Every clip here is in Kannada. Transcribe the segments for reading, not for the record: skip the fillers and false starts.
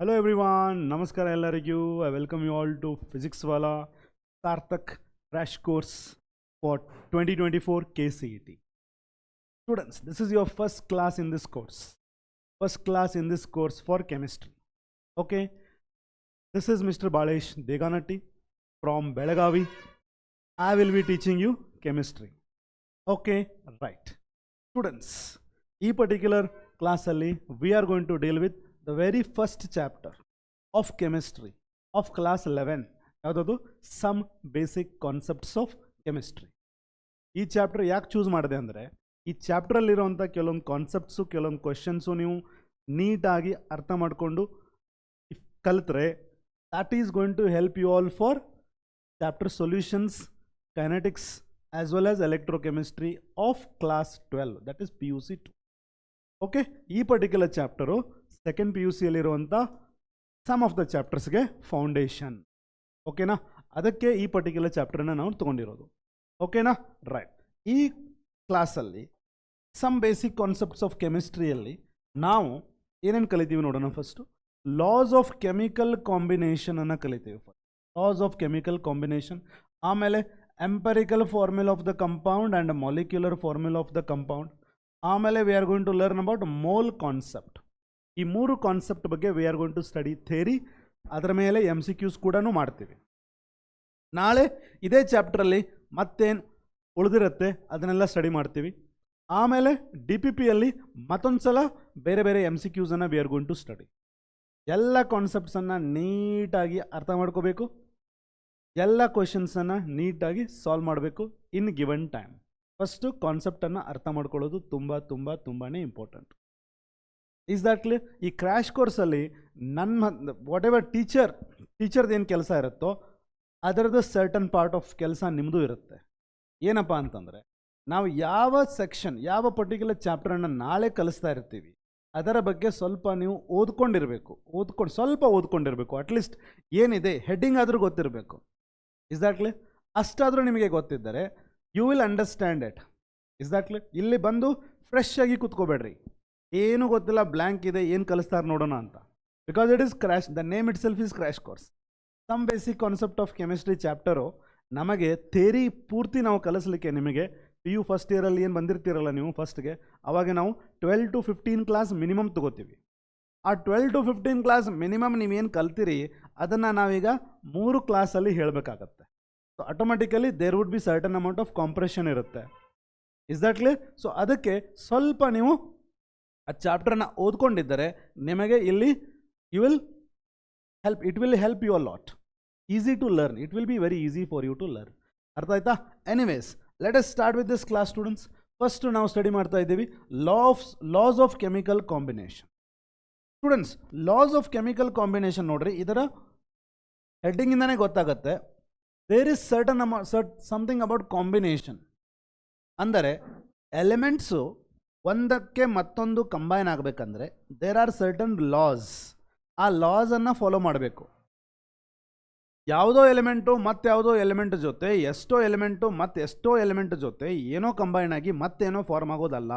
Hello everyone, Namaskar ಎಲ್ಲರಿಗೂ. I welcome you all to Physics Wala Sarthak Crash Course for 2024 KCET. Students, this is your first class in this course. First class in this course for chemistry. Okay, this is Mr. Balesh Deganatti from Belagavi. I will be teaching you chemistry. Okay, right. Students, in particular class ಅಲ್ಲಿ we are going to deal with the very first chapter of chemistry of class 11 ಯಾವುದದು some basic concepts of chemistry. ಈ ಚಾಪ್ಟರ್ ಯಾಕೆ ಚೂಸ್ ಮಾಡಿದೆ ಅಂದರೆ ಈ ಚಾಪ್ಟ್ರಲ್ಲಿರುವಂಥ ಕೆಲವೊಂದು ಕಾನ್ಸೆಪ್ಟ್ಸು ಕೆಲವೊಂದು ಕ್ವೆಶನ್ಸು ನೀವು ನೀಟಾಗಿ ಅರ್ಥ ಮಾಡಿಕೊಂಡು ಕಲಿತ್ರೆ that is going to help you all for chapter solutions kinetics as well as electrochemistry of class 12 that is PUC 2. Okay, ಈ ಪರ್ಟಿಕ್ಯುಲರ್ ಚಾಪ್ಟರು ಸೆಕೆಂಡ್ PUC ಯಲ್ಲಿರುವಂಥ ಸಮ್ ಆಫ್ ದ ಚಾಪ್ಟರ್ಸ್ಗೆ ಫೌಂಡೇಶನ್. ಓಕೆನಾ, ಅದಕ್ಕೆ ಈ ಪರ್ಟಿಕ್ಯುಲರ್ ಚಾಪ್ಟರ್ನ ನಾವು ತೊಗೊಂಡಿರೋದು. ಓಕೆನಾ, ರೈಟ್. ಈ ಕ್ಲಾಸಲ್ಲಿ ಸಮ್ ಬೇಸಿಕ್ ಕಾನ್ಸೆಪ್ಟ್ಸ್ ಆಫ್ ಕೆಮಿಸ್ಟ್ರಿಯಲ್ಲಿ ನಾವು ಏನೇನು ಕಲಿತೀವಿ ನೋಡೋಣ. ಫಸ್ಟು ಲಾಸ್ ಆಫ್ ಕೆಮಿಕಲ್ ಕಾಂಬಿನೇಷನನ್ನು ಕಲಿತೀವಿ. ಲಾಸ್ ಆಫ್ ಕೆಮಿಕಲ್ ಕಾಂಬಿನೇಷನ್, ಆಮೇಲೆ empirical formula of the compound and molecular formula of the compound. ಆಮೇಲೆ we are going to learn about mole concept. ಈ ಮೂರು ಕಾನ್ಸೆಪ್ಟ್ ಬಗ್ಗೆ we are going to study theory. ಅದರ ಮೇಲೆ MCQs ಕೂಡ ಮಾಡ್ತೀವಿ. ನಾಳೆ ಇದೇ ಚಾಪ್ಟ್ರಲ್ಲಿ ಮತ್ತೇನು ಉಳಿದಿರುತ್ತೆ ಅದನ್ನೆಲ್ಲ ಸ್ಟಡಿ ಮಾಡ್ತೀವಿ. ಆಮೇಲೆ DPPಯಲ್ಲಿ ಮತ್ತೊಂದು ಸಲ ಬೇರೆ ಬೇರೆ MCQಸನ್ನು we are going to study. ಎಲ್ಲ ಕಾನ್ಸೆಪ್ಟ್ಸನ್ನು ನೀಟಾಗಿ ಅರ್ಥ ಮಾಡ್ಕೋಬೇಕು, ಎಲ್ಲ ಕ್ವೆಶನ್ಸನ್ನು ನೀಟಾಗಿ ಸಾಲ್ವ್ ಮಾಡಬೇಕು ಇನ್ ಗಿವನ್ ಟೈಮ್. ಫಸ್ಟು ಕಾನ್ಸೆಪ್ಟನ್ನು ಅರ್ಥ ಮಾಡ್ಕೊಳ್ಳೋದು ತುಂಬಾ ಇಂಪಾರ್ಟೆಂಟ್. Is that clear? ಈ ಕ್ರ್ಯಾಶ್ ಕೋರ್ಸಲ್ಲಿ ನನ್ನ ವಾಟ್ ಎವರ್ ಟೀಚರ್ದು ಏನು ಕೆಲಸ ಇರುತ್ತೋ ಅದರದ್ದು ಸರ್ಟನ್ ಪಾರ್ಟ್ ಆಫ್ ಕೆಲಸ ನಿಮ್ಮದು ಇರುತ್ತೆ. ಏನಪ್ಪ ಅಂತಂದರೆ ನಾವು ಯಾವ ಸೆಕ್ಷನ್ ಯಾವ ಪರ್ಟಿಕ್ಯುಲರ್ ಚಾಪ್ಟರನ್ನು ನಾಳೆ ಕಲಿಸ್ತಾ ಇರ್ತೀವಿ ಅದರ ಬಗ್ಗೆ ಸ್ವಲ್ಪ ನೀವು ಸ್ವಲ್ಪ ಓದ್ಕೊಂಡಿರಬೇಕು. ಅಟ್ಲೀಸ್ಟ್ ಏನಿದೆ ಹೆಡ್ಡಿಂಗ್ ಆದರೂ ಗೊತ್ತಿರಬೇಕು. Is that clear? ಅಷ್ಟಾದರೂ ನಿಮಗೆ ಗೊತ್ತಿದ್ದರೆ you will understand it. Is that clear? ಇಲ್ಲಿ ಬಂದು ಫ್ರೆಶ್ ಆಗಿ ಕೂತ್ಕೋಬೇಡ್ರಿ, ಏನು ಗೊತ್ತಿಲ್ಲ, ಬ್ಲ್ಯಾಂಕ್ ಇದೆ, ಏನು ಕಲಿಸ್ತಾರೆ ನೋಡೋಣ ಅಂತ. Because it is crash, the name itself is crash course. Some basic concept of chemistry chapter ನಮಗೆ ಥೇರಿ ಪೂರ್ತಿ ನಾವು ಕಲಿಸ್ಲಿಕ್ಕೆ ನಿಮಗೆ PU ಫಸ್ಟ್ ಇಯರಲ್ಲಿ ಏನು ಬಂದಿರ್ತೀರಲ್ಲ ನೀವು ಫಸ್ಟ್ಗೆ, ಅವಾಗ ನಾವು 12 to 15 ಕ್ಲಾಸ್ ಮಿನಿಮಮ್ ತೊಗೋತೀವಿ. ಆ 12 to 15 ಕ್ಲಾಸ್ ಮಿನಿಮಮ್ ನೀವೇನು ಕಲ್ತೀರಿ ಅದನ್ನು ನಾವೀಗ 3 ಕ್ಲಾಸಲ್ಲಿ ಹೇಳಬೇಕಾಗತ್ತೆ. So automatically there would be certain amount of compression ಇರುತ್ತೆ. Is that clear? ಸೊ ಅದಕ್ಕೆ ಸ್ವಲ್ಪ ನೀವು ಆ ಚಾಪ್ಟರ್ನ ಓದ್ಕೊಂಡಿದ್ದರೆ ನಿಮಗೆ ಇಲ್ಲಿ it will help you a lot. Easy to learn, it will be very easy for you to learn. ಅರ್ಥ ಆಯ್ತಾ? Anyways, let us start with this class students. First ನಾವು ಸ್ಟಡಿ ಮಾಡ್ತಾ ಇದ್ದೀವಿ laws of chemical combination. Students, laws of chemical combination ನೋಡ್ರಿ, ಇದರ ಹೆಡ್ಡಿಂಗಿಂದನೇ ಗೊತ್ತಾಗುತ್ತೆ. There is something about combination. ಅಂದರೆ ಎಲಿಮೆಂಟ್ಸು ಒಂದಕ್ಕೆ ಮತ್ತೊಂದು ಕಂಬೈನ್ ಆಗಬೇಕಂದ್ರೆ ದೇರ್ ಆರ್ ಸರ್ಟನ್ ಲಾಸ್. ಆ ಲಾಸನ್ನು ಫಾಲೋ ಮಾಡಬೇಕು. ಯಾವುದೋ ಎಲಿಮೆಂಟು ಮತ್ಯಾವುದೋ ಎಲಿಮೆಂಟ್ ಜೊತೆ ಎಷ್ಟೋ ಎಲಿಮೆಂಟ್ ಜೊತೆ ಏನೋ ಕಂಬೈನ್ ಆಗಿ ಮತ್ತೇನೋ ಫಾರ್ಮ್ ಆಗೋದಲ್ಲ.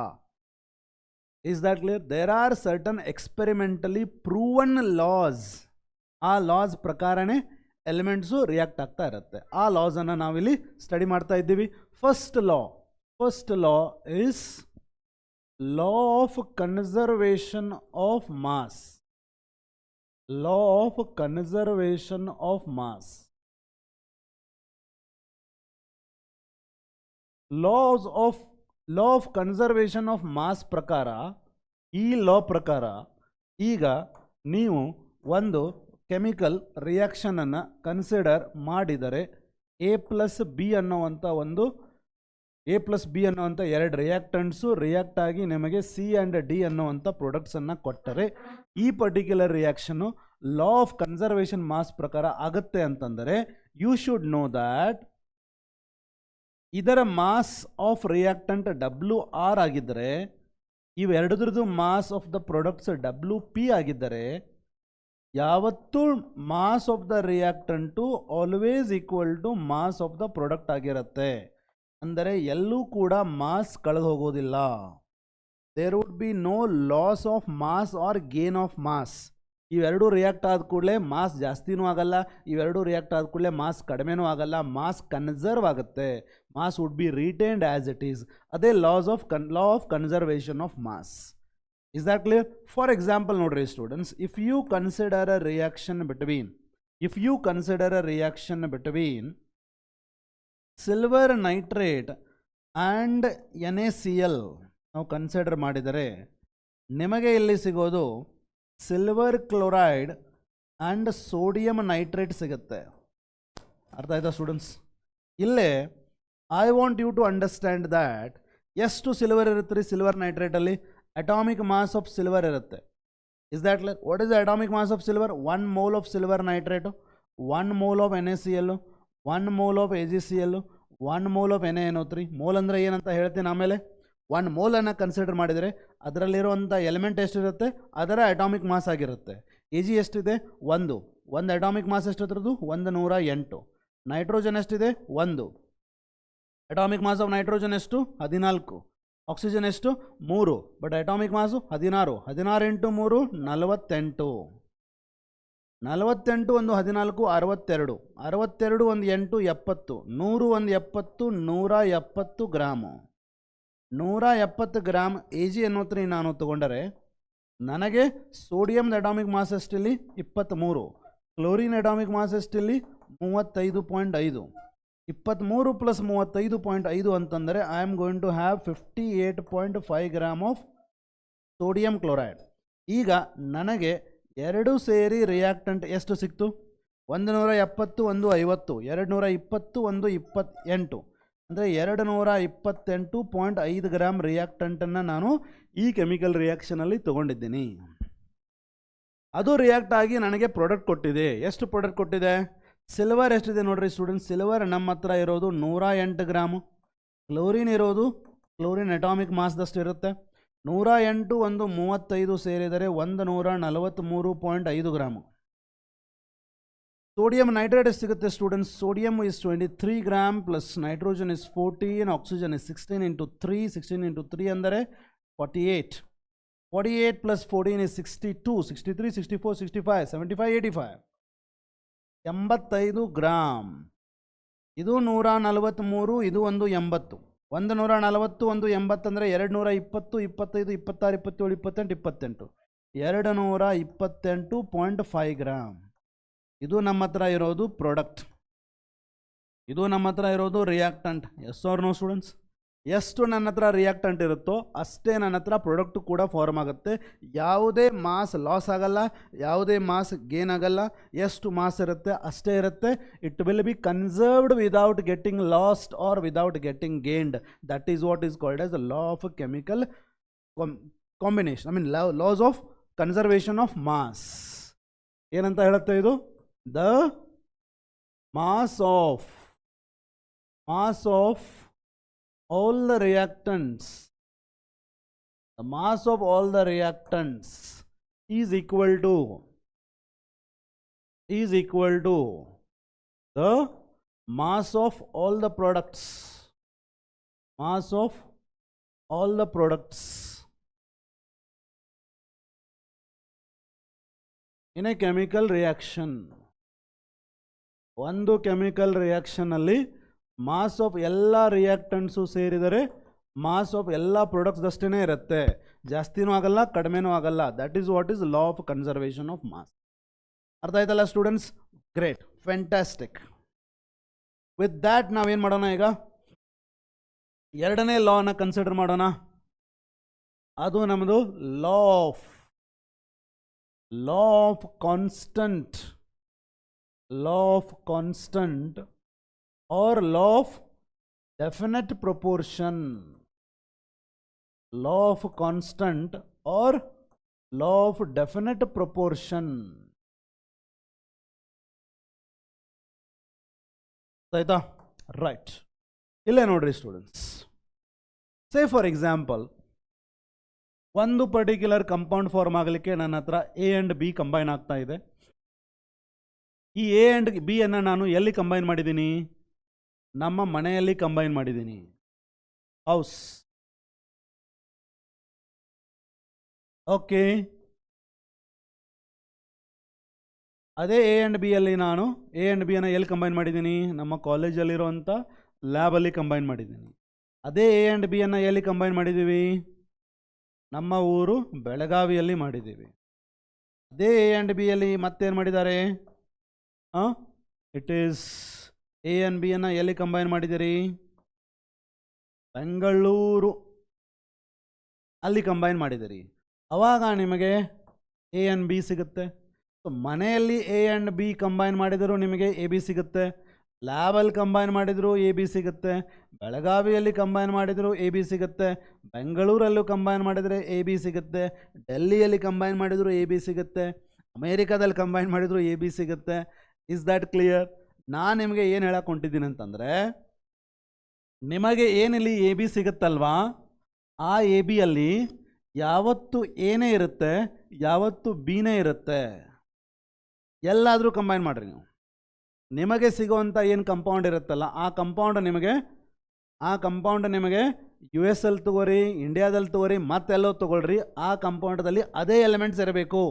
Is that clear? There are certain experimentally proven laws. ಆ ಲಾಸ್ ಪ್ರಕಾರನೇ ಎಲಿಮೆಂಟ್ಸು ರಿಯಾಕ್ಟ್ ಆಗ್ತಾ ಇರುತ್ತೆ. ಆ ಲಾಸನ್ನು ನಾವಿಲ್ಲಿ ಸ್ಟಡಿ ಮಾಡ್ತಾ ಇದ್ದೀವಿ. First law is law of conservation of mass. Law of conservation of mass. Law of conservation of mass ಪ್ರಕಾರ, ಈ ಲಾ ಪ್ರಕಾರ ಈಗ ನೀವು ಒಂದು ಕೆಮಿಕಲ್ ರಿಯಾಕ್ಷನನ್ನು ಕನ್ಸಿಡರ್ ಮಾಡಿದರೆ A+B ಅನ್ನುವಂಥ ಎರಡು ರಿಯಾಕ್ಟೆಂಟ್ಸು ರಿಯಾಕ್ಟ್ ಆಗಿ ನಿಮಗೆ C ಆ್ಯಂಡ್ D ಅನ್ನುವಂಥ ಪ್ರಾಡಕ್ಟ್ಸನ್ನು ಕೊಟ್ಟರೆ ಈ ಪರ್ಟಿಕ್ಯುಲರ್ ರಿಯಾಕ್ಷನ್ನು ಲಾ ಆಫ್ ಕನ್ಸರ್ವೇಷನ್ ಮಾಸ್ ಪ್ರಕಾರ ಆಗುತ್ತೆ ಅಂತಂದರೆ ಯು ಶುಡ್ ನೋ ದ್ಯಾಟ್ ಇದರ ಮಾಸ್ ಆಫ್ ರಿಯಾಕ್ಟೆಂಟ್ WR ಆಗಿದ್ದರೆ ಇವೆರಡರದ್ದು mass of the products WP ಆಗಿದ್ದರೆ ಯಾವತ್ತೂ mass of the reactant always equal to mass of the product ಆಗಿರುತ್ತೆ. ಅಂದರೆ ಎಲ್ಲೂ ಕೂಡ ಮಾಸ್ ಕಳೆದು ಹೋಗೋದಿಲ್ಲ. There would be no loss of mass or gain of mass. ಇವೆರಡು ರಿಯಾಕ್ಟ್ ಆದ ಕೂಡಲೇ ಮಾಸ್ ಜಾಸ್ತಿನೂ ಆಗಲ್ಲ, ಇವೆರಡು ರಿಯಾಕ್ಟ್ ಆದ ಕೂಡಲೇ ಮಾಸ್ ಕಡಿಮೆನೂ ಆಗಲ್ಲ, ಮಾಸ್ ಕನ್ಸರ್ವ್ ಆಗುತ್ತೆ, mass would be retained as it is. ಅದೇ law of conservation of mass. Is that clear? For example ನೋಡ್ರಿ students, if you consider a reaction between silver nitrate and NaCl ನಾವು ಕನ್ಸಿಡರ್ ಮಾಡಿದರೆ ನಿಮಗೆ ಇಲ್ಲಿ ಸಿಗೋದು silver chloride and sodium nitrate ಸಿಗುತ್ತೆ. ಅರ್ಥ ಆಯ್ತಾ ಸ್ಟೂಡೆಂಟ್ಸ್? ಇಲ್ಲೇ I want you to understand that ಎಷ್ಟು ಸಿಲ್ವರ್ ಇರುತ್ತೆ ರೀ ಸಿಲ್ವರ್ ನೈಟ್ರೇಟಲ್ಲಿ? ಅಟಾಮಿಕ್ ಮಾಸ್ ಆಫ್ ಸಿಲ್ವರ್ ಇರುತ್ತೆ. Is that clear? What is the atomic mass of silver? 1 mole of silver nitrate, 1 mole of NaCl, 1 mole of AgCl, 1 mole of NaNO3. Mole ಅಂದರೆ ಏನಂತ ಹೇಳ್ತೀನಿ ಆಮೇಲೆ. 1 mole ಕನ್ಸಿಡರ್ ಮಾಡಿದರೆ ಅದರಲ್ಲಿರುವಂಥ ಎಲಿಮೆಂಟ್ ಎಷ್ಟಿರುತ್ತೆ ಅದರ ಅಟಾಮಿಕ್ ಮಾಸ್ ಆಗಿರುತ್ತೆ. Ag ಎಷ್ಟಿದೆ? 1. Atomic mass ಎಷ್ಟಿದ್ರದ್ದು? 108. ನೈಟ್ರೋಜನ್ ಎಷ್ಟಿದೆ? 1. ಅಟಾಮಿಕ್ ಮಾಸ್ ಆಫ್ ನೈಟ್ರೋಜನ್ ಎಷ್ಟು? 14. ಆಕ್ಸಿಜನ್ ಎಷ್ಟು? 3. ಬಟ್ ಅಟಾಮಿಕ್ ಮಾಸು 16. 16 × 3 48. 48 ಒಂದು 14 62. 62 ಒಂದು 8 70. 100 ಒಂದು 70 170 ಗ್ರಾಮು. 170 ಗ್ರಾಮ್ AgNO3 ನಾನು ತಗೊಂಡರೆ ನನಗೆ ಸೋಡಿಯಂದ ಅಟಾಮಿಕ್ ಮಾಸ್ ಎಷ್ಟಿಲ್ಲಿ? 23. ಕ್ಲೋರಿನ್ ಅಟಾಮಿಕ್ ಮಾಸ್ ಎಷ್ಟಿಲ್ಲಿ? 35.5. 23 + 35.5 ಅಂತಂದರೆ I am going to have 58.5 gram of sodium chloride. ಈಗ ನನಗೆ ಎರಡು ಸೇರಿ ರಿಯಾಕ್ಟೆಂಟ್ ಎಷ್ಟು ಸಿಕ್ತು? 170 ಒಂದು 50, 220 ಒಂದು 28, ಅಂದರೆ 228.5 ಗ್ರಾಮ್ ರಿಯಾಕ್ಟೆಂಟನ್ನು ನಾನು ಈ ಕೆಮಿಕಲ್ ರಿಯಾಕ್ಷನಲ್ಲಿ ತೊಗೊಂಡಿದ್ದೀನಿ. ಅದು ರಿಯಾಕ್ಟ್ ಆಗಿ ನನಗೆ ಪ್ರಾಡಕ್ಟ್ ಕೊಟ್ಟಿದೆ. ಎಷ್ಟು ಪ್ರಾಡಕ್ಟ್ ಕೊಟ್ಟಿದೆ? ಸಿಲ್ವರ್ ಎಷ್ಟಿದೆ ನೋಡ್ರಿ ಸ್ಟೂಡೆಂಟ್ಸ್? ಸಿಲ್ವರ್ ನಮ್ಮ ಹತ್ರ ಇರೋದು 108 ಗ್ರಾಮು. ಕ್ಲೋರಿನ್ ಇರೋದು, ಕ್ಲೋರಿನ್ ಅಟಾಮಿಕ್ ಮಾಸ್ದಷ್ಟು ಇರುತ್ತೆ. 108 ಒಂದು 35 ಸೇರಿದರೆ 143.5 ಗ್ರಾಮು. ಸೋಡಿಯಂ ನೈಟ್ರೇಟ್ ಎಷ್ಟು ಸಿಗುತ್ತೆ students? Sodium is 23 gram plus nitrogen is 14, oxygen is 16 × 3. 16 × 3 ಅಂದರೆ 48. 48 + 14 is 62. 63, 64, 65, 75, 85. 85 ಗ್ರಾಮ್. ಇದು 143, ಇದು ಒಂದು 80. 140 ಒಂದು 80 ಅಂದರೆ 220, 25, 26, 27, 28, 228.5 ಗ್ರಾಮ್. ಇದು ನಮ್ಮ ಹತ್ರ ಇರೋದು ಪ್ರಾಡಕ್ಟ್. ಇದು ನಮ್ಮ ಹತ್ರ ಇರೋದು reactant. Yes or no students? ಎಷ್ಟು ನನ್ನ ಹತ್ರ ರಿಯಾಕ್ಟಂಟ್ ಇರುತ್ತೋ ಅಷ್ಟೇ ನನ್ನ ಹತ್ರ ಪ್ರಾಡಕ್ಟು ಕೂಡ ಫಾರ್ಮ್ ಆಗುತ್ತೆ. ಯಾವುದೇ ಮಾಸ್ ಲಾಸ್ ಆಗಲ್ಲ, ಯಾವುದೇ ಮಾಸ್ ಗೇನ್ ಆಗಲ್ಲ. ಎಷ್ಟು ಮಾಸ್ ಇರುತ್ತೆ ಅಷ್ಟೇ ಇರುತ್ತೆ. It will be conserved without getting lost or without getting gained. That is what is called as the law of chemical combination. I mean laws of conservation of mass. ಏನಂತ ಹೇಳುತ್ತೆ ಇದು? The mass of all the reactants, the mass of all the reactants is equal to the mass of all the products, in a chemical reaction. ಒಂದು ಕೆಮಿಕಲ್ ರಿಯಾಕ್ಷನ್ ಅಲ್ಲಿ ಮಾಸ್ ಆಫ್ ಎಲ್ಲ ರಿಯಾಕ್ಟೆಂಟ್ಸು ಸೇರಿದರೆ ಮಾಸ್ ಆಫ್ ಎಲ್ಲ ಪ್ರಾಡಕ್ಟ್ಸ್ ಅಷ್ಟೇ ಇರುತ್ತೆ. ಜಾಸ್ತಿನೂ ಆಗಲ್ಲ, ಕಡಿಮೆನೂ ಆಗಲ್ಲ. That is what is law of conservation of mass. ಅರ್ಥ ಆಯ್ತಲ್ಲ students? Great, fantastic. With that ನಾವೇನು ಮಾಡೋಣ? ಈಗ ಎರಡನೇ ಲಾನ ಕನ್ಸಿಡರ್ ಮಾಡೋಣ. ಅದು ನಮ್ಮದು law of constant or law of definite proportion. Law of constant or law of definite proportion. ಆಯ್ತಾ? ರೈಟ್. ಇಲ್ಲೇ ನೋಡ್ರಿ ಸ್ಟೂಡೆಂಟ್ಸ್, ಸೇ ಫಾರ್ ಎಕ್ಸಾಂಪಲ್ ಒಂದು ಪರ್ಟಿಕ್ಯುಲರ್ ಕಂಪೌಂಡ್ ಫಾರ್ಮ್ ಆಗಲಿಕ್ಕೆ ನನ್ನ ಹತ್ರ A ಆ್ಯಂಡ್ B ಕಂಬೈನ್ ಆಗ್ತಾ ಇದೆ. ಈ A ಆ್ಯಂಡ್ B ಅನ್ನು ನಾನು ಎಲ್ಲಿ ಕಂಬೈನ್ ಮಾಡಿದ್ದೀನಿ? ನಮ್ಮ ಮನೆಯಲ್ಲಿ ಕಂಬೈನ್ ಮಾಡಿದ್ದೀನಿ. ಹೌಸ್. ಓಕೆ. ಅದೇ ಎ ಆ್ಯಂಡ್ ಬಿಯಲ್ಲಿ ನಾನು ಎ ಆ್ಯಂಡ್ ಬಿಯನ್ನು ಎಲ್ಲಿ ಕಂಬೈನ್ ಮಾಡಿದ್ದೀನಿ? ನಮ್ಮ ಕಾಲೇಜಲ್ಲಿರುವಂಥ ಲ್ಯಾಬಲ್ಲಿ ಕಂಬೈನ್ ಮಾಡಿದ್ದೀನಿ. ಅದೇ ಎ ಆ್ಯಂಡ್ ಬಿಯನ್ನು ಎಲ್ಲಿ ಕಂಬೈನ್ ಮಾಡಿದ್ದೀವಿ? ನಮ್ಮ ಊರು ಬೆಳಗಾವಿಯಲ್ಲಿ ಮಾಡಿದ್ದೀವಿ. ಅದೇ ಎ ಆ್ಯಂಡ್ ಬಿಯಲ್ಲಿ ಮತ್ತೇನು ಮಾಡಿದ್ದಾರೆ? ಇಟ್ ಈಸ್ ಎ ಆ್ಯಂಡ್ ಬಿಯನ್ನು ಎಲ್ಲಿ ಕಂಬೈನ್ ಮಾಡಿದ್ದೀರಿ? ಬೆಂಗಳೂರು ಅಲ್ಲಿ ಕಂಬೈನ್ ಮಾಡಿದಿರಿ. ಅವಾಗ ನಿಮಗೆ ಎ ಆ್ಯಂಡ್ ಬಿ ಸಿಗುತ್ತೆ. ಸೊ ಮನೆಯಲ್ಲಿ ಎ ಆ್ಯಂಡ್ ಬಿ ಕಂಬೈನ್ ಮಾಡಿದರೂ ನಿಮಗೆ ಎ ಬಿ ಸಿಗುತ್ತೆ. ಲ್ಯಾಬಲ್ಲಿ ಕಂಬೈನ್ ಮಾಡಿದರೂ ಎ ಬಿ ಸಿಗುತ್ತೆ. ಬೆಳಗಾವಿಯಲ್ಲಿ ಕಂಬೈನ್ ಮಾಡಿದರೂ ಎ ಬಿ ಸಿಗುತ್ತೆ. ಬೆಂಗಳೂರಲ್ಲೂ ಕಂಬೈನ್ ಮಾಡಿದರೆ ಎ ಬಿ ಸಿಗುತ್ತೆ. ಡೆಲ್ಲಿಯಲ್ಲಿ ಕಂಬೈನ್ ಮಾಡಿದರೂ ಎ ಬಿ ಸಿಗುತ್ತೆ. ಅಮೇರಿಕಾದಲ್ಲಿ ಕಂಬೈನ್ ಮಾಡಿದರೂ ಎ ಬಿ ಸಿಗುತ್ತೆ. Is that clear? ನಾನು ನಿಮಗೆ ಏನು ಹೇಳಕ್ಕೆ ಹೊಂಟಿದ್ದೀನಿ ಅಂತಂದರೆ, ನಿಮಗೆ ಏನಿಲ್ಲಿ ಎ ಬಿ ಸಿಗುತ್ತಲ್ವಾ, ಆ ಎ ಬಿಯಲ್ಲಿ ಯಾವತ್ತು ಏನೇ ಇರುತ್ತೆ, ಯಾವತ್ತು ಬಿನೇ ಇರುತ್ತೆ. ಎಲ್ಲಾದರೂ ಕಂಬೈನ್ ಮಾಡಿರಿ ನೀವು. ನಿಮಗೆ ಸಿಗುವಂಥ ಏನು ಕಂಪೌಂಡ್ ಇರುತ್ತಲ್ಲ, ಆ ಕಂಪೌಂಡ್ ನಿಮಗೆ ಯು ಎಸ್ ಅಲ್ಲಿ ತಗೋರಿ, ಇಂಡಿಯಾದಲ್ಲಿ ತಗೋರಿ, ಮತ್ತೆಲ್ಲೋ ತೊಗೊಳ್ರಿ, ಆ ಕಂಪೌಂಡದಲ್ಲಿ ಅದೇ ಎಲಿಮೆಂಟ್ಸ್ ಇರಬೇಕು.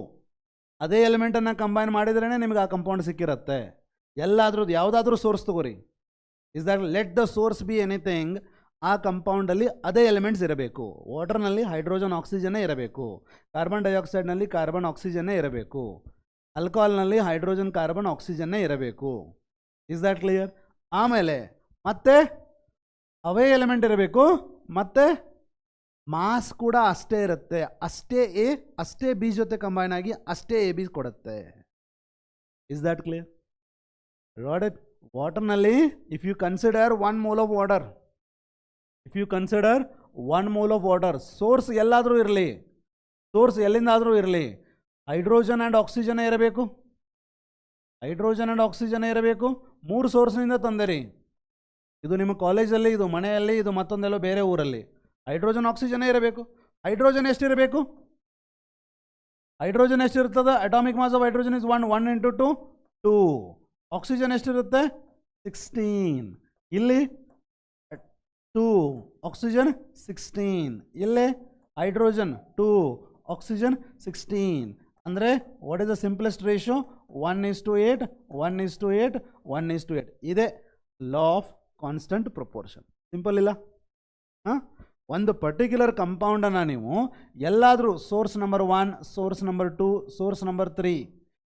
ಅದೇ ಎಲಿಮೆಂಟನ್ನು ಕಂಬೈನ್ ಮಾಡಿದ್ರೇ ನಿಮಗೆ ಆ ಕಂಪೌಂಡ್ ಸಿಕ್ಕಿರುತ್ತೆ. ಎಲ್ಲಾದ್ರೂ ಯಾವುದಾದ್ರೂ ಸೋರ್ಸ್ ತಗೋರಿ. Is that let the source be anything, ಆ ಕಂಪೌಂಡಲ್ಲಿ ಅದೇ ಎಲಿಮೆಂಟ್ಸ್ ಇರಬೇಕು. ವಾಟರ್ನಲ್ಲಿ ಹೈಡ್ರೋಜನ್ ಆಕ್ಸಿಜನ್ನೇ ಇರಬೇಕು. ಕಾರ್ಬನ್ ಡೈಆಕ್ಸೈಡ್ನಲ್ಲಿ ಕಾರ್ಬನ್ ಆಕ್ಸಿಜನ್ನೇ ಇರಬೇಕು. ಆಲ್ಕೋಹಾಲ್ನಲ್ಲಿ ಹೈಡ್ರೋಜನ್ ಕಾರ್ಬನ್ ಆಕ್ಸಿಜನ್ನೇ ಇರಬೇಕು. Is that clear? ಆಮೇಲೆ ಮತ್ತೆ ಅವೇ ಎಲಿಮೆಂಟ್ ಇರಬೇಕು, ಮತ್ತು ಮಾಸ್ ಕೂಡ ಅಷ್ಟೇ ಇರುತ್ತೆ. ಅಷ್ಟೇ ಎ ಅಷ್ಟೇ ಬಿ ಜೊತೆ ಕಂಬೈನ್ ಆಗಿ ಅಷ್ಟೇ ಎ ಬಿ ಕೊಡುತ್ತೆ. Is that clear? Got it. ವಾಟರ್ನಲ್ಲಿ if you consider 1 mole of water, source ಎಲ್ಲಾದರೂ ಇರಲಿ, ಸೋರ್ಸ್ ಎಲ್ಲಿಂದಾದರೂ ಇರಲಿ, ಹೈಡ್ರೋಜನ್ ಆ್ಯಂಡ್ ಆಕ್ಸಿಜನ್ನೇ ಇರಬೇಕು. 3 ಸೋರ್ಸ್ನಿಂದ ತಂದಿರಿ. ಇದು ನಿಮ್ಮ ಕಾಲೇಜಲ್ಲಿ, ಇದು ಮನೆಯಲ್ಲಿ, ಇದು ಮತ್ತೊಂದೆಲ್ಲೋ ಬೇರೆ ಊರಲ್ಲಿ. ಹೈಡ್ರೋಜನ್ ಆಕ್ಸಿಜನ್ನೇ ಇರಬೇಕು. ಹೈಡ್ರೋಜನ್ ಎಷ್ಟಿರಬೇಕು? ಹೈಡ್ರೋಜನ್ ಎಷ್ಟಿರ್ತದೆ? Atomic mass of hydrogen is 1 into 2 2. Oxygen ಎಷ್ಟಿರುತ್ತೆ? 16. ಇಲ್ಲಿ 2 ಆಕ್ಸಿಜನ್ 16. ಇಲ್ಲೇ ಹೈಡ್ರೋಜನ್ 2 ಆಕ್ಸಿಜನ್ 16. ಅಂದರೆ what is the simplest ratio? 1:8 1:8 1:8. ಇದೆ ಲಾ ಆಫ್ ಕಾನ್ಸ್ಟಂಟ್ ಪ್ರಪೋರ್ಷನ್. ಸಿಂಪಲ್ ಇಲ್ಲ? ಒಂದು ಪರ್ಟಿಕ್ಯುಲರ್ ಕಂಪೌಂಡನ್ನು ನೀವು ಎಲ್ಲಾದರೂ source number 1, source number 2, source number 3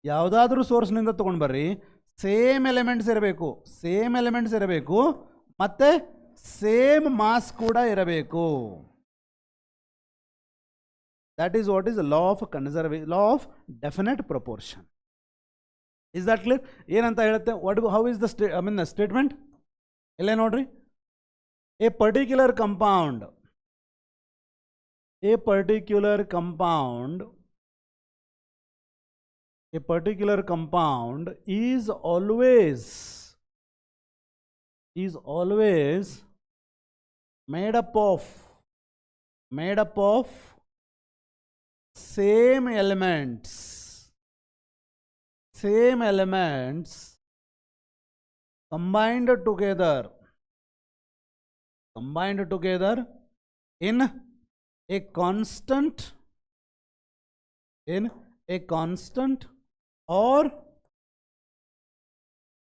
ಯಾವುದಾದ್ರೂ ಸೋರ್ಸ್ನಿಂದ ತೊಗೊಂಡು ಬರ್ರಿ. ಸೇಮ್ ಎಲಿಮೆಂಟ್ಸ್ ಇರಬೇಕು, ಮತ್ತು ಸೇಮ್ ಮಾಸ್ ಕೂಡ ಇರಬೇಕು. That is what is law of law of definite proportion. Is that clear? ಏನಂತ ಹೇಳುತ್ತೆ? How is the statement? ಇಲ್ಲೇ ನೋಡ್ರಿ. A particular compound is always made up of same elements combined together in a constant or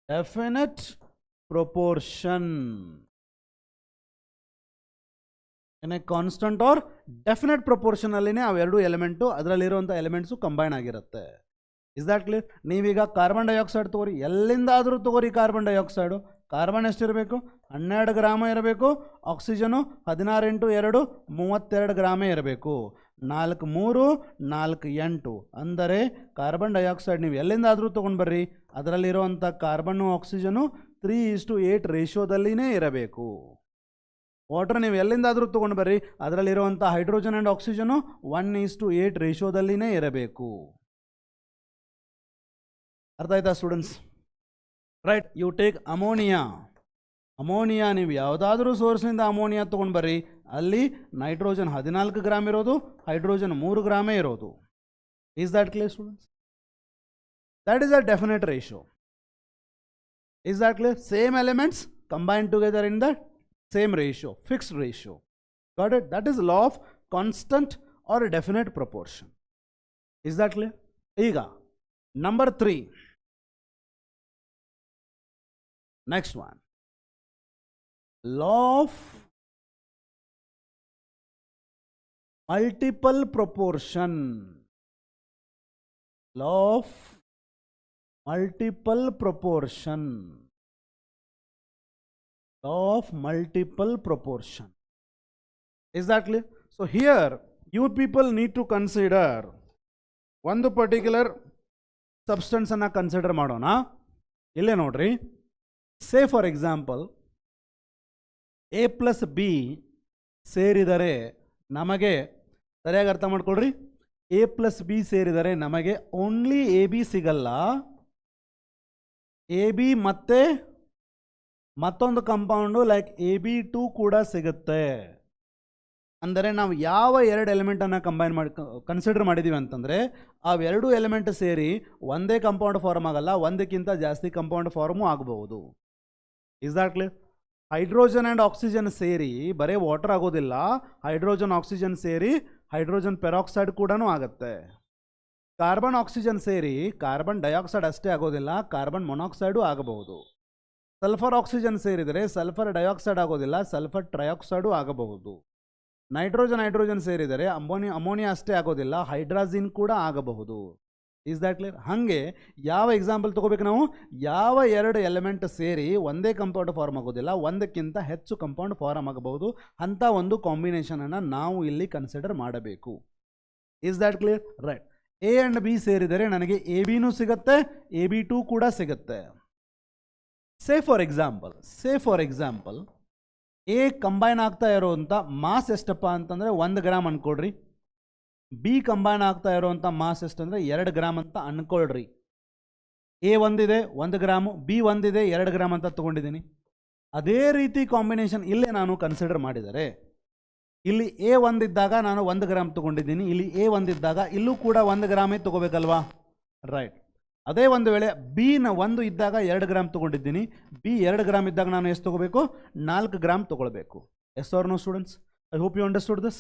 definite proportion. In a constant or definite proportion ಅಲ್ಲಿನೇ ಅವೆರಡು ಎಲಿಮೆಂಟು, ಅದರಲ್ಲಿರುವಂಥ ಎಲಿಮೆಂಟ್ಸು ಕಂಬೈನ್ ಆಗಿರುತ್ತೆ. Is that clear? ನೀವೀಗ ಕಾರ್ಬನ್ ಡೈಆಕ್ಸೈಡ್ ತಗೋರಿ, ಎಲ್ಲಿಂದಾದರೂ ತಗೋರಿ. ಕಾರ್ಬನ್ ಡೈಆಕ್ಸೈಡು ಕಾರ್ಬನ್ ಎಷ್ಟಿರಬೇಕು? 12 ಗ್ರಾಮ ಇರಬೇಕು. ಆಕ್ಸಿಜನು 16 × 2 32 ಗ್ರಾಮೇ ಇರಬೇಕು. 4 3 4 8. ಅಂದರೆ ಕಾರ್ಬನ್ ಡೈಆಕ್ಸೈಡ್ ನೀವು ಎಲ್ಲಿಂದಾದರೂ ತೊಗೊಂಡು ಬರ್ರಿ, ಅದರಲ್ಲಿರುವಂಥ ಕಾರ್ಬನ್ನು ಆಕ್ಸಿಜನು 3:8 ರೇಷಿಯೋದಲ್ಲಿನೇ ಇರಬೇಕು. ವಾಟರ್ ನೀವು ಎಲ್ಲಿಂದಾದರೂ ತೊಗೊಂಡು ಬರ್ರಿ, ಅದರಲ್ಲಿರುವಂಥ ಹೈಡ್ರೋಜನ್ ಆ್ಯಂಡ್ ಆಕ್ಸಿಜನು 1:8 ರೇಷಿಯೋದಲ್ಲಿನೇ ಇರಬೇಕು. ಅರ್ಥ ಆಯ್ತಾ students? Right. You take ammonia. ನೀವು ಯಾವುದಾದ್ರೂ ಸೋರ್ಸ್ನಿಂದ ಅಮೋನಿಯಾ ತೊಗೊಂಡು ಬರ್ರಿ, ಅಲ್ಲಿ ನೈಟ್ರೋಜನ್ 14 ಗ್ರಾಮ್ ಇರೋದು, ಹೈಡ್ರೋಜನ್ 3 ಗ್ರಾಮೇ ಇರೋದು. Is that clear students? That is a definite ratio. Is that clear? Same elements combine together in the same ratio, fixed ratio. Got it? That is law of constant or definite proportion. Is that clear? ಈಗ number 3 next one, law of multiple proportion. Law of multiple proportion. Law of multiple proportion. Is that clear? So here you people need to consider one particular substance anna consider ಮಾಡೋಣ. ಇಲ್ಲೇ ನೋಡ್ರಿ, say for example A plus B ಸೇರಿದರೆ ನಮಗೆ, ಸರಿಯಾಗಿ ಅರ್ಥ ಮಾಡ್ಕೊಳ್ರಿ, ಎ ಪ್ಲಸ್ ಬಿ ಸೇರಿದರೆ ನಮಗೆ ಓನ್ಲಿ ಎ ಬಿ ಸಿಗಲ್ಲ, ಎ ಬಿ ಮತ್ತೆ ಮತ್ತೊಂದು compound like A B two ಕೂಡ ಸಿಗುತ್ತೆ. ಅಂದರೆ ನಾವು ಯಾವ ಎರಡು ಎಲಿಮೆಂಟನ್ನು ಕಂಬೈನ್ ಮಾಡಿ ಕನ್ಸಿಡರ್ ಮಾಡಿದ್ದೀವಿ ಅಂತಂದರೆ ಅವೆರಡು ಎಲಿಮೆಂಟ್ ಸೇರಿ ಒಂದೇ ಕಂಪೌಂಡ್ ಫಾರ್ಮ್ ಆಗಲ್ಲ, ಒಂದಕ್ಕಿಂತ ಜಾಸ್ತಿ ಕಂಪೌಂಡ್ ಫಾರ್ಮು ಆಗಬಹುದು. Is that clear? Hydrogen and oxygen ಸೇರಿ ಬರೀ ವಾಟರ್ ಆಗೋದಿಲ್ಲ, ಹೈಡ್ರೋಜನ್ ಆಕ್ಸಿಜನ್ ಸೇರಿ ಹೈಡ್ರೋಜನ್ ಪೆರಾಕ್ಸೈಡ್ ಕೂಡ ಆಗುತ್ತೆ. ಕಾರ್ಬನ್ ಆಕ್ಸಿಜನ್ ಸೇರಿ ಕಾರ್ಬನ್ ಡೈಆಕ್ಸೈಡ್ ಅಷ್ಟೇ ಆಗೋದಿಲ್ಲ, ಕಾರ್ಬನ್ ಮೊನಾಕ್ಸೈಡು ಆಗಬಹುದು. ಸಲ್ಫರ್ ಆಕ್ಸಿಜನ್ ಸೇರಿದರೆ ಸಲ್ಫರ್ ಡೈಆಕ್ಸೈಡ್ ಆಗೋದಿಲ್ಲ, ಸಲ್ಫರ್ ಟ್ರೈಆಕ್ಸೈಡು ಆಗಬಹುದು. ನೈಟ್ರೋಜನ್ ಸೇರಿದರೆ ಅಮೋನಿಯಾ ಅಷ್ಟೇ ಆಗೋದಿಲ್ಲ, ಹೈಡ್ರಾಜಿನ್ ಕೂಡ ಆಗಬಹುದು. Is that clear? ಹಾಗೆ ಯಾವ ಎಕ್ಸಾಂಪಲ್ ತೊಗೋಬೇಕು ನಾವು? ಯಾವ ಎರಡು ಎಲಿಮೆಂಟ್ ಸೇರಿ ಒಂದೇ ಕಂಪೌಂಡ್ ಫಾರ್ಮ್ ಆಗೋದಿಲ್ಲ, ಒಂದಕ್ಕಿಂತ ಹೆಚ್ಚು ಕಂಪೌಂಡ್ ಫಾರ್ಮ್ ಆಗಬಹುದು, ಅಂಥ ಒಂದು ಕಾಂಬಿನೇಷನನ್ನು ನಾವು ಇಲ್ಲಿ ಕನ್ಸಿಡರ್ ಮಾಡಬೇಕು. Is that clear? Right. A and B ಸೇರಿದರೆ ನನಗೆ ಎ ಬಿನೂ ಸಿಗುತ್ತೆ, ಎ ಬಿ ಟು ಕೂಡ ಸಿಗುತ್ತೆ. ಸೇ ಫಾರ್ ಎಕ್ಸಾಂಪಲ್ ಎ ಕಂಬೈನ್ ಆಗ್ತಾ ಇರೋವಂಥ ಮಾಸ್ ಎಷ್ಟಪ್ಪ ಅಂತಂದರೆ 1 ಗ್ರಾಮ್ ಅಂದ್ಕೊಳ್ರಿ, ಬಿ ಕಂಬೈನ್ ಆಗ್ತಾ ಇರೋವಂಥ ಮಾಸ್ ಎಷ್ಟಂದರೆ 2 ಗ್ರಾಮ್ ಅಂತ ಅಂದ್ಕೊಳ್ರಿ. ಎ ಒಂದಿದೆ 1 ಗ್ರಾಮು, ಬಿ ಒಂದಿದೆ 2 ಗ್ರಾಮ್ ಅಂತ ತೊಗೊಂಡಿದ್ದೀನಿ. ಅದೇ ರೀತಿ ಕಾಂಬಿನೇಷನ್ ಇಲ್ಲೇ ನಾನು ಕನ್ಸಿಡರ್ ಮಾಡಿದರೆ, ಇಲ್ಲಿ ಎ ಒಂದಿದ್ದಾಗ ನಾನು 1 ಗ್ರಾಮ್ ತೊಗೊಂಡಿದ್ದೀನಿ, ಇಲ್ಲಿ ಎ ಒಂದಿದ್ದಾಗ ಇಲ್ಲೂ ಕೂಡ 1 ಗ್ರಾಮೇ ತೊಗೋಬೇಕಲ್ವಾ? ರೈಟ್. ಅದೇ ಒಂದು ವೇಳೆ ಬಿನ 1 ಇದ್ದಾಗ 2 ಗ್ರಾಮ್ ತೊಗೊಂಡಿದ್ದೀನಿ, ಬಿ 2 ಗ್ರಾಮ್ ಇದ್ದಾಗ ನಾನು ಎಷ್ಟು ತೊಗೋಬೇಕು? 4 ಗ್ರಾಮ್ ತೊಗೊಳ್ಬೇಕು. Yes or no students? I hope you understood this.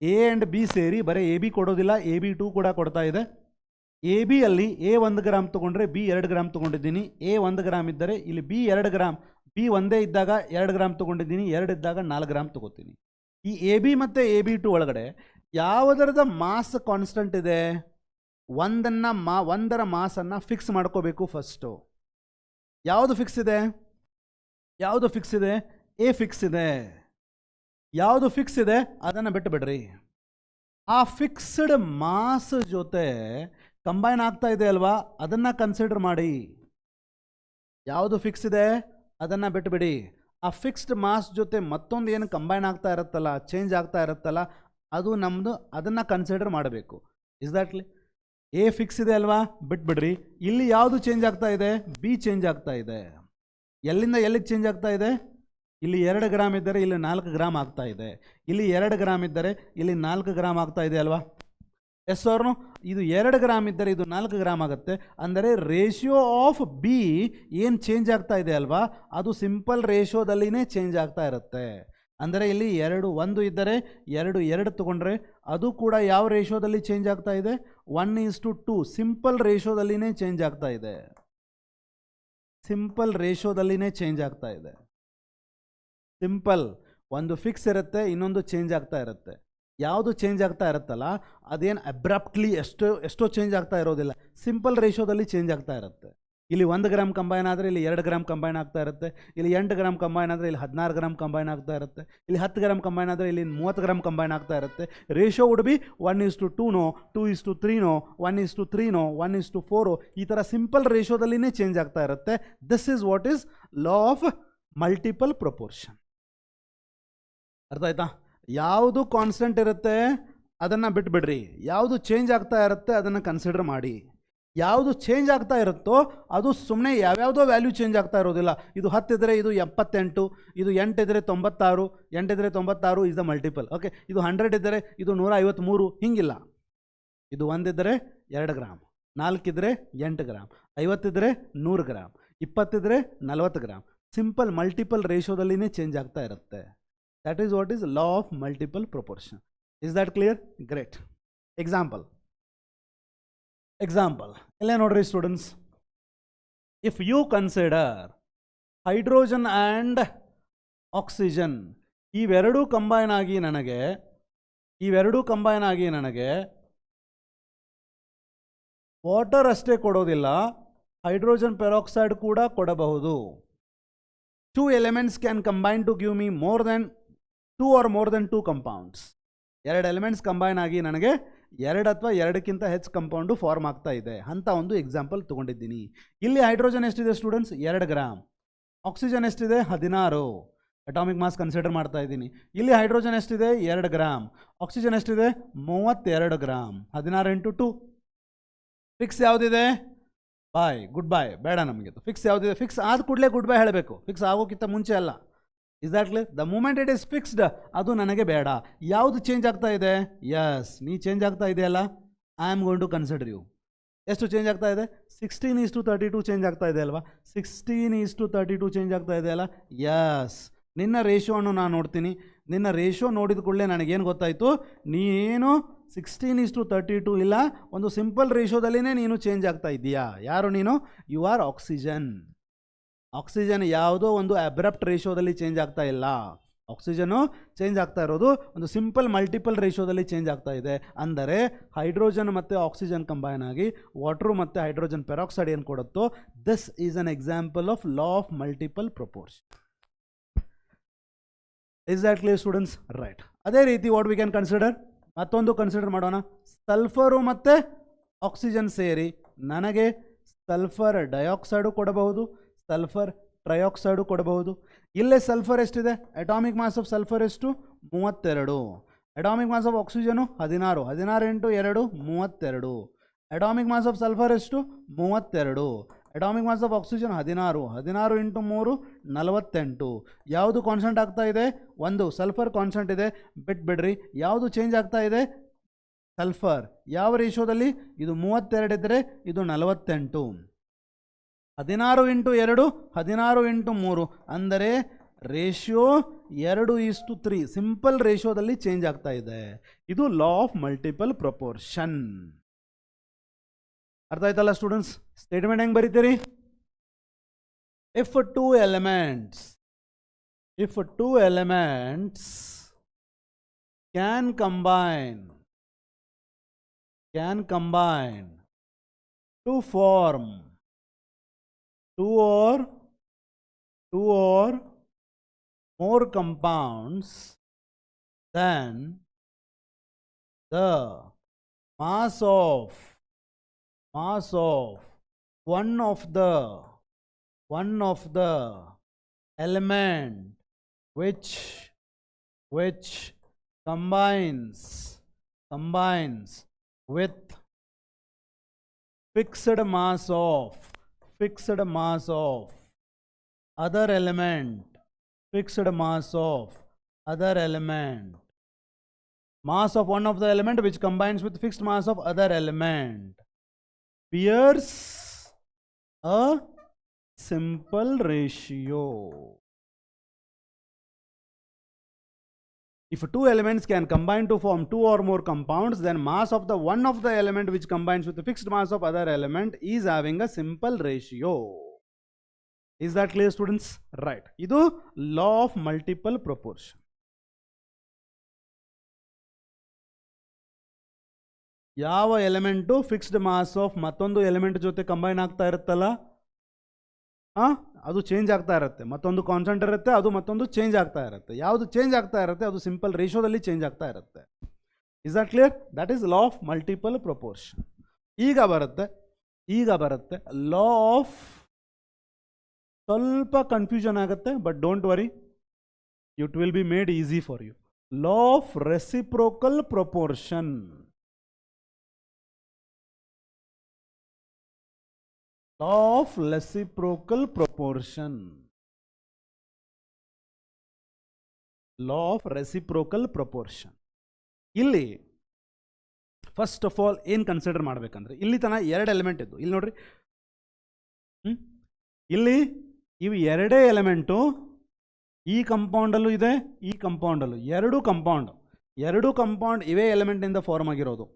A and B ಸೇರಿ ಬರೀ ಎ ಬಿ ಕೊಡೋದಿಲ್ಲ, ಎ ಬಿ ಟು ಕೂಡ ಕೊಡ್ತಾ ಇದೆ. ಎ ಬಿ ಅಲ್ಲಿ ಎ 1 ಗ್ರಾಮ್ ತೊಗೊಂಡ್ರೆ ಬಿ 2 ಗ್ರಾಮ್ ತೊಗೊಂಡಿದ್ದೀನಿ, ಎ 1 ಗ್ರಾಮ್ ಇದ್ದರೆ ಇಲ್ಲಿ ಬಿ 2 ಗ್ರಾಮ್, ಬಿ ಒಂದೇ ಇದ್ದಾಗ 2 ಗ್ರಾಮ್ ತೊಗೊಂಡಿದ್ದೀನಿ, 2 ಇದ್ದಾಗ 4 ಗ್ರಾಮ್ ತೊಗೋತೀನಿ. ಈ ಎ ಬಿ ಮತ್ತು ಎ ಬಿ ಟು ಒಳಗಡೆ ಯಾವುದರದ ಮಾಸ್ ಕಾನ್ಸ್ಟೆಂಟ್ ಇದೆ? ಒಂದರ ಮಾಸನ್ನು ಫಿಕ್ಸ್ ಮಾಡ್ಕೋಬೇಕು ಫಸ್ಟು. ಯಾವುದು ಫಿಕ್ಸ್ ಇದೆ? ಎ ಫಿಕ್ಸ್ ಇದೆ. ಯಾವುದು ಫಿಕ್ಸ್ ಇದೆ ಅದನ್ನು ಬಿಟ್ಟು ಬಿಡ್ರಿ. ಆ ಫಿಕ್ಸ್ಡ್ ಮಾಸ್ ಜೊತೆ ಕಂಬೈನ್ ಆಗ್ತಾ ಇದೆ ಅಲ್ವಾ, ಅದನ್ನು ಕನ್ಸಿಡರ್ ಮಾಡಿ. ಯಾವುದು ಫಿಕ್ಸ್ ಇದೆ ಅದನ್ನು ಬಿಟ್ಟುಬಿಡಿ. ಆ ಫಿಕ್ಸ್ಡ್ ಮಾಸ್ ಜೊತೆ ಮತ್ತೊಂದು ಏನು ಕಂಬೈನ್ ಆಗ್ತಾ ಇರುತ್ತಲ್ಲ, ಚೇಂಜ್ ಆಗ್ತಾ ಇರುತ್ತಲ್ಲ, ಅದು ನಮ್ಮದು, ಅದನ್ನು ಕನ್ಸಿಡರ್ ಮಾಡಬೇಕು. Is that clear? A fix ಇದೆ ಅಲ್ವಾ, ಬಿಟ್ಬಿಡ್ರಿ. ಇಲ್ಲಿ ಯಾವುದು ಚೇಂಜ್ ಆಗ್ತಾ ಇದೆ? ಬಿ ಚೇಂಜ್ ಆಗ್ತಾ ಇದೆ. ಎಲ್ಲಿಂದ ಎಲ್ಲಿಗೆ ಚೇಂಜ್ ಆಗ್ತಾ ಇದೆ? ಇಲ್ಲಿ 2 ಗ್ರಾಮ್ ಇದ್ದರೆ ಇಲ್ಲಿ 4 ಗ್ರಾಮ್ ಆಗ್ತಾ ಇದೆ, ಇಲ್ಲಿ 2 ಗ್ರಾಮ್ ಇದ್ದರೆ ಇಲ್ಲಿ 4 ಗ್ರಾಮ್ ಆಗ್ತಾ ಇದೆ ಅಲ್ವಾ? ಎಸ್ ಅವ್ರನು? ಇದು 2 ಗ್ರಾಮ್ ಇದ್ದರೆ ಇದು 4 ಗ್ರಾಮ್ ಆಗುತ್ತೆ. ಅಂದರೆ ರೇಷಿಯೋ ಆಫ್ ಬಿ ಏನು ಚೇಂಜ್ ಆಗ್ತಾ ಇದೆ ಅಲ್ವಾ, ಅದು ಸಿಂಪಲ್ ರೇಷಿಯೋದಲ್ಲಿನೇ ಚೇಂಜ್ ಆಗ್ತಾ ಇರುತ್ತೆ. ಅಂದರೆ ಇಲ್ಲಿ 1 ಇದ್ದರೆ 2 ತೊಗೊಂಡ್ರೆ ಅದು ಕೂಡ ಯಾವ ರೇಷಿಯೋದಲ್ಲಿ ಚೇಂಜ್ ಆಗ್ತಾ ಇದೆ? 1:2 ಸಿಂಪಲ್ ರೇಷಿಯೋದಲ್ಲಿನೇ ಚೇಂಜ್ ಆಗ್ತಾ ಇದೆ. ಸಿಂಪಲ್. ಒಂದು ಫಿಕ್ಸ್ ಇರುತ್ತೆ, ಇನ್ನೊಂದು ಚೇಂಜ್ ಆಗ್ತಾ ಇರುತ್ತೆ. ಯಾವುದು ಚೇಂಜ್ ಆಗ್ತಾ ಇರುತ್ತಲ್ಲ ಅದೇನು ಅಬ್ರಪ್ಟ್ಲಿ ಎಷ್ಟೋ ಚೇಂಜ್ ಆಗ್ತಾ ಇರೋದಿಲ್ಲ, ಸಿಂಪಲ್ ರೇಷಿಯೋದಲ್ಲಿ ಚೇಂಜ್ ಆಗ್ತಾ ಇರುತ್ತೆ. ಇಲ್ಲಿ 1 ಗ್ರಾಮ್ ಕಂಬೈನ್ ಆದರೆ ಇಲ್ಲಿ 2 ಗ್ರಾಮ್ ಕಂಬೈನ್ ಆಗ್ತಾ ಇರುತ್ತೆ, ಇಲ್ಲಿ 8 ಗ್ರಾಮ್ ಕಂಬೈನ್ ಆದರೆ ಇಲ್ಲಿ 16 ಗ್ರಾಮ್ ಕಂಬೈನ್ ಆಗ್ತಾ ಇರುತ್ತೆ, ಇಲ್ಲಿ 10 ಗ್ರಾಮ್ ಕಂಬೈನ್ ಆದರೆ ಇಲ್ಲಿ 30 ಗ್ರಾಮ್ ಕಂಬೈನ್ ಆಗ್ತಾ ಇರುತ್ತೆ. ರೇಷಿಯೋ ವುಡ್ ಬಿ 1:2 2:3 1:3 1:4, ಈ ಥರ ಸಿಂಪಲ್ ರೇಷಿಯೋದಲ್ಲಿನೇ ಚೇಂಜ್ ಆಗ್ತಾ ಇರುತ್ತೆ. This is what is law of multiple proportion. ಅರ್ಥ ಆಯ್ತಾ? ಯಾವುದು ಕಾನ್ಸ್ಟೆಂಟ್ ಇರುತ್ತೆ ಅದನ್ನು ಬಿಟ್ಬಿಡ್ರಿ, ಯಾವುದು ಚೇಂಜ್ ಆಗ್ತಾ ಇರುತ್ತೆ ಅದನ್ನು ಕನ್ಸಿಡರ್ ಮಾಡಿ. ಯಾವುದು ಚೇಂಜ್ ಆಗ್ತಾ ಇರುತ್ತೋ ಅದು ಸುಮ್ಮನೆ ಯಾವ್ಯಾವುದೋ ವ್ಯಾಲ್ಯೂ ಚೇಂಜ್ ಆಗ್ತಾ ಇರೋದಿಲ್ಲ. ಇದು 10 ಇದ್ದರೆ ಇದು 78, ಇದು 8 ಇದ್ದರೆ 96, 8 ಇದ್ದರೆ 96 ಇಸ್ ದ ಮಲ್ಟಿಪಲ್. ಓಕೆ, ಇದು 100 ಇದ್ದರೆ ಇದು 153, ಹಿಂಗಿಲ್ಲ. ಇದು 1 ಇದ್ದರೆ 2 ಗ್ರಾಮ್, 4 ಇದ್ದರೆ 8 ಗ್ರಾಮ್, 50 ಇದ್ದರೆ 100 ಗ್ರಾಮ್, 20 ಇದ್ದರೆ 40 ಗ್ರಾಮ್. ಸಿಂಪಲ್ ಮಲ್ಟಿಪಲ್ ರೇಷಿಯೋದಲ್ಲಿನೇ ಚೇಂಜ್ ಆಗ್ತಾ ಇರುತ್ತೆ. That is what is law of multiple proportion. Is that clear? Great. Example. Illa nodri students, if you consider hydrogen and oxygen ಇವೆರಡೂ ಕಂಬೈನ್ ಆಗಿ ನನಗೆ ವಾಟರ್ ಅಷ್ಟೇ ಕೊಡೋದಿಲ್ಲ, ಹೈಡ್ರೋಜನ್ ಪೆರಾಕ್ಸೈಡ್ ಕೂಡ ಕೊಡಬಹುದು. 2 elements can combine to give me more than 2 or more than 2 compounds. 2 elements combine ಆಗಿ ನನಗೆ 2 ಅಥವಾ 2ಕ್ಕಿಂತ ಹೆಚ್ಚು ಕಂಪೌಂಡು ಫಾರ್ಮ್ ಆಗ್ತಾ ಇದೆ ಅಂತ ಒಂದು ಎಕ್ಸಾಂಪಲ್ ತೊಗೊಂಡಿದ್ದೀನಿ. ಇಲ್ಲಿ ಹೈಡ್ರೋಜನ್ ಎಷ್ಟಿದೆ ಸ್ಟೂಡೆಂಟ್ಸ್? 2 ಗ್ರಾಮ್. ಆಕ್ಸಿಜನ್ ಎಷ್ಟಿದೆ? 16. ಅಟಾಮಿಕ್ ಮಾಸ್ ಕನ್ಸಿಡರ್ ಮಾಡ್ತಾ ಇದ್ದೀನಿ. ಇಲ್ಲಿ ಹೈಡ್ರೋಜನ್ ಎಷ್ಟಿದೆ? 2 ಗ್ರಾಮ್. ಆಕ್ಸಿಜನ್ ಎಷ್ಟಿದೆ? 32 ಗ್ರಾಮ್. 16 × 2. ಫಿಕ್ಸ್ ಯಾವುದಿದೆ? ಬಾಯ್, ಗುಡ್ ಬಾಯ್ ಬೇಡ ನಮಗೆ. ಫಿಕ್ಸ್ ಯಾವುದಿದೆ? ಫಿಕ್ಸ್ ಆದ ಕೂಡಲೇ ಗುಡ್ ಬಾಯ್ ಹೇಳಬೇಕು, ಫಿಕ್ಸ್ ಆಗೋಕ್ಕಿಂತ ಮುಂಚೆ ಅಲ್ಲ. Is that clear? The moment it is fixed, ಅದು ನನಗೆ ಬೇಡ. ಯಾವುದು ಚೇಂಜ್ ಆಗ್ತಾ ಇದೆ? ಯಸ್, ನೀ ಚೇಂಜ್ ಆಗ್ತಾ ಇದೆಯಲ್ಲ, I am going to consider you. ಎಷ್ಟು ಚೇಂಜ್ ಆಗ್ತಾ ಇದೆ? 16:32 ಚೇಂಜ್ ಆಗ್ತಾ ಇದೆ ಅಲ್ವಾ? 16:32 ಚೇಂಜ್ ಆಗ್ತಾ ಇದೆ ಅಲ್ಲ? ಯಸ್, ನಿನ್ನ ರೇಷಿಯೋವನ್ನು ನಾನು ನೋಡ್ತೀನಿ. ನಿನ್ನ ರೇಷಿಯೋ ನೋಡಿದ ಕೂಡಲೇ ನನಗೇನು ಗೊತ್ತಾಯಿತು? ನೀನು 16:32 ಇಲ್ಲ, ಒಂದು ಸಿಂಪಲ್ ರೇಷಿಯೋದಲ್ಲಿನೇ ನೀನು ಚೇಂಜ್ ಆಗ್ತಾ ಇದ್ದೀಯಾ. ಯಾರು ನೀನು? You are oxygen. ಆಕ್ಸಿಜನ್ ಯಾವುದೋ ಒಂದು ಅಬ್ರಪ್ಟ್ ರೇಷಿಯೋದಲ್ಲಿ ಚೇಂಜ್ ಆಗ್ತಾ ಇಲ್ಲ. ಆಕ್ಸಿಜನು ಚೇಂಜ್ ಆಗ್ತಾ ಇರೋದು ಒಂದು ಸಿಂಪಲ್ ಮಲ್ಟಿಪಲ್ ರೇಷಿಯೋದಲ್ಲಿ ಚೇಂಜ್ ಆಗ್ತಾ ಇದೆ. ಅಂದರೆ ಹೈಡ್ರೋಜನ್ ಮತ್ತು ಆಕ್ಸಿಜನ್ ಕಂಬೈನ್ ಆಗಿ ವಾಟ್ರು ಮತ್ತು ಹೈಡ್ರೋಜನ್ ಪೆರಾಕ್ಸೈಡ್ ಏನು ಕೊಡುತ್ತೋ, this is an example of law of multiple proportion. Is that clear students? Right. ಅದೇ ರೀತಿ ವಾಟ್ ವಿ ಕ್ಯಾನ್ ಕನ್ಸಿಡರ್, ಮತ್ತೊಂದು ಕನ್ಸಿಡರ್ ಮಾಡೋಣ. ಸಲ್ಫರು ಮತ್ತು ಆಕ್ಸಿಜನ್ ಸೇರಿ ನನಗೆ ಸಲ್ಫರ್ ಡೈಆಕ್ಸೈಡು ಕೊಡಬಹುದು, ಸಲ್ಫರ್ ಟ್ರೈಆಕ್ಸೈಡು ಕೊಡಬಹುದು. ಇಲ್ಲೇ ಸಲ್ಫರ್ ಎಷ್ಟಿದೆ? ಅಟಾಮಿಕ್ ಮಾಸ್ ಆಫ್ ಸಲ್ಫರ್ ಎಷ್ಟು? 32. Atomic mass of oxygen 16. 16 × 2 32. Atomic mass of sulphur ಎಷ್ಟು? 32. Atomic mass of oxygen 16. 16 × 3 48. ಯಾವುದು ಕಾನ್ಸ್ಟೆಂಟ್ ಆಗ್ತಾ ಇದೆ? ಒಂದು ಸಲ್ಫರ್ ಕಾನ್ಸ್ಟೆಂಟ್ ಇದೆ, ಬಿಟ್ಬಿಡ್ರಿ. ಯಾವುದು ಚೇಂಜ್ ಆಗ್ತಾ ಇದೆ? ಸಲ್ಫರ್. ಯಾವ ರೇಷಿಯೋದಲ್ಲಿ? ಇದು 32 ಇದ್ದರೆ ಇದು 48. 16 × 2 16 × 3 ಅಂದರೆ ರೇಷಿಯೋ 2:3 ಸಿಂಪಲ್ ರೇಷಿಯೋದಲ್ಲಿ ಚೇಂಜ್ ಆಗ್ತಾ ಇದೆ. ಇದು ಲಾ ಆಫ್ ಮಲ್ಟಿಪಲ್ ಪ್ರೊಪೋರ್ಷನ್. ಅರ್ಥ ಆಯ್ತಲ್ಲ ಸ್ಟೂಡೆಂಟ್ಸ್? ಸ್ಟೇಟ್ಮೆಂಟ್ ಹೆಂಗೆ ಬರೀತೀರಿ? If two elements can combine to form two or more compounds, then the mass of one of the element which combines with fixed mass of other element, mass of one of the element which combines with fixed mass of other element bears a simple ratio. If two elements can combine to form two or more compounds, then mass of the one of the element which combines with the fixed mass of other element is having a simple ratio. Is that clear students? Right. Idu law of multiple proportion. ಯಾವ ಎಲಿಮೆಂಟು ಫಿಕ್ಸ್ಡ್ ಮಾಸ್ ಆಫ್ ಮತ್ತೊಂದು ಎಲಿಮೆಂಟ್ ಜೊತೆ ಕಂಬೈನ್ ಆಗ್ತಾ ಇರುತ್ತಲ್ಲ, ಅದು ಚೇಂಜ್ ಆಗ್ತಾ ಇರುತ್ತೆ. ಮತ್ತೊಂದು ಕಾನ್ಸ್ಟೆಂಟ್ ಇರುತ್ತೆ, ಅದು ಮತ್ತೊಂದು ಚೇಂಜ್ ಆಗ್ತಾ ಇರುತ್ತೆ. ಯಾವುದು ಚೇಂಜ್ ಆಗ್ತಾ ಇರುತ್ತೆ ಅದು ಸಿಂಪಲ್ ರೇಷಿಯೋದಲ್ಲಿ ಚೇಂಜ್ ಆಗ್ತಾ ಇರುತ್ತೆ. Is that clear? That is law of multiple proportion. ಈಗ ಬರುತ್ತೆ ಲಾ ಆಫ್, ಸ್ವಲ್ಪ ಕನ್ಫ್ಯೂಷನ್ ಆಗುತ್ತೆ, but don't worry, it will be made easy for you. Law of reciprocal proportion. Law of reciprocal proportion. Law of reciprocal proportion. ಇಲ್ಲಿ ಫಸ್ಟ್ ಆಫ್ ಆಲ್ ಏನು ಕನ್ಸಿಡರ್ ಮಾಡಬೇಕಂದ್ರೆ, ಇಲ್ಲಿ ತನಕ 2 ಎಲಿಮೆಂಟ್ ಇದ್ದು, ಇಲ್ಲಿ ನೋಡ್ರಿ, ಇಲ್ಲಿ ಇವು 2 ಎಲಿಮೆಂಟು ಈ ಕಂಪೌಂಡಲ್ಲೂ ಇದೆ, ಈ ಕಂಪೌಂಡಲ್ಲೂ. 2 ಕಂಪೌಂಡ್ ಇವೇ ಎಲಿಮೆಂಟಿಂದ ಫಾರ್ಮ್ ಆಗಿರೋದು.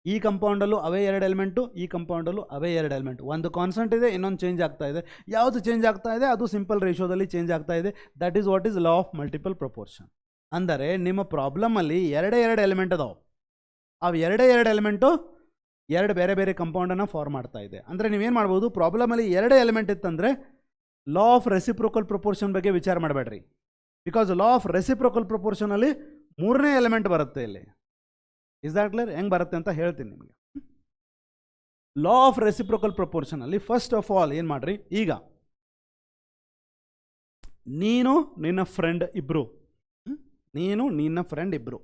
ಈ ಕಂಪೌಂಡಲ್ಲೂ ಅವೇ ಎರಡು ಎಲಿಮೆಂಟು, ಈ ಕಂಪೌಂಡಲ್ಲೂ ಅವೇ ಎರಡು ಎಲಿಮೆಂಟು. ಒಂದು ಕಾನ್ಸ್ಟೆಂಟ್ ಇದೆ, ಇನ್ನೊಂದು ಚೇಂಜ್ ಆಗ್ತಾ ಇದೆ. ಯಾವುದು ಚೇಂಜ್ ಆಗ್ತಾ ಇದೆ ಅದು ಸಿಂಪಲ್ ರೇಷಿಯೋದಲ್ಲಿ ಚೇಂಜ್ ಆಗ್ತಾ ಇದೆ. That is what is law of multiple proportion. ಅಂದರೆ ನಿಮ್ಮ ಪ್ರಾಬ್ಲಮಲ್ಲಿ ಎರಡು ಎಲಿಮೆಂಟ್ ಅದಾವೆ. ಅವು ಎರಡು ಎಲಿಮೆಂಟು ಎರಡು ಬೇರೆ ಬೇರೆ ಕಂಪೌಂಡನ್ನು ಫಾರ್ಮ್ ಮಾಡ್ತಾ ಇದೆ. ಅಂದರೆ ನೀವೇನು ಮಾಡ್ಬೋದು, ಪ್ರಾಬ್ಲಮಲ್ಲಿ ಎರಡು ಎಲಿಮೆಂಟ್ ಇತ್ತಂದರೆ ಲಾ ಆಫ್ ರೆಸಿಪ್ರೋಕಲ್ ಪ್ರಪೋರ್ಷನ್ ಬಗ್ಗೆ ವಿಚಾರ ಮಾಡಬೇಡ್ರಿ. ಬಿಕಾಸ್ ಲಾ ಆಫ್ ರೆಸಿಪ್ರೋಕಲ್ ಪ್ರಪೋರ್ಷನಲ್ಲಿ ಮೂರನೇ ಎಲಿಮೆಂಟ್ ಬರುತ್ತೆ ಇಲ್ಲಿ. Is that clear? ಹೆಂಗೆ ಬರುತ್ತೆ ಅಂತ ಹೇಳ್ತೀನಿ ನಿಮಗೆ. ಲಾ ಆಫ್ ರೆಸಿಪ್ರೋಕಲ್ ಪ್ರಪೋರ್ಷನಲ್ಲಿ ಫಸ್ಟ್ ಆಫ್ ಆಲ್ ಏನು ಮಾಡ್ರಿ, ಈಗ ನೀನು ನಿನ್ನ ಫ್ರೆಂಡ್ ಇಬ್ಬರು,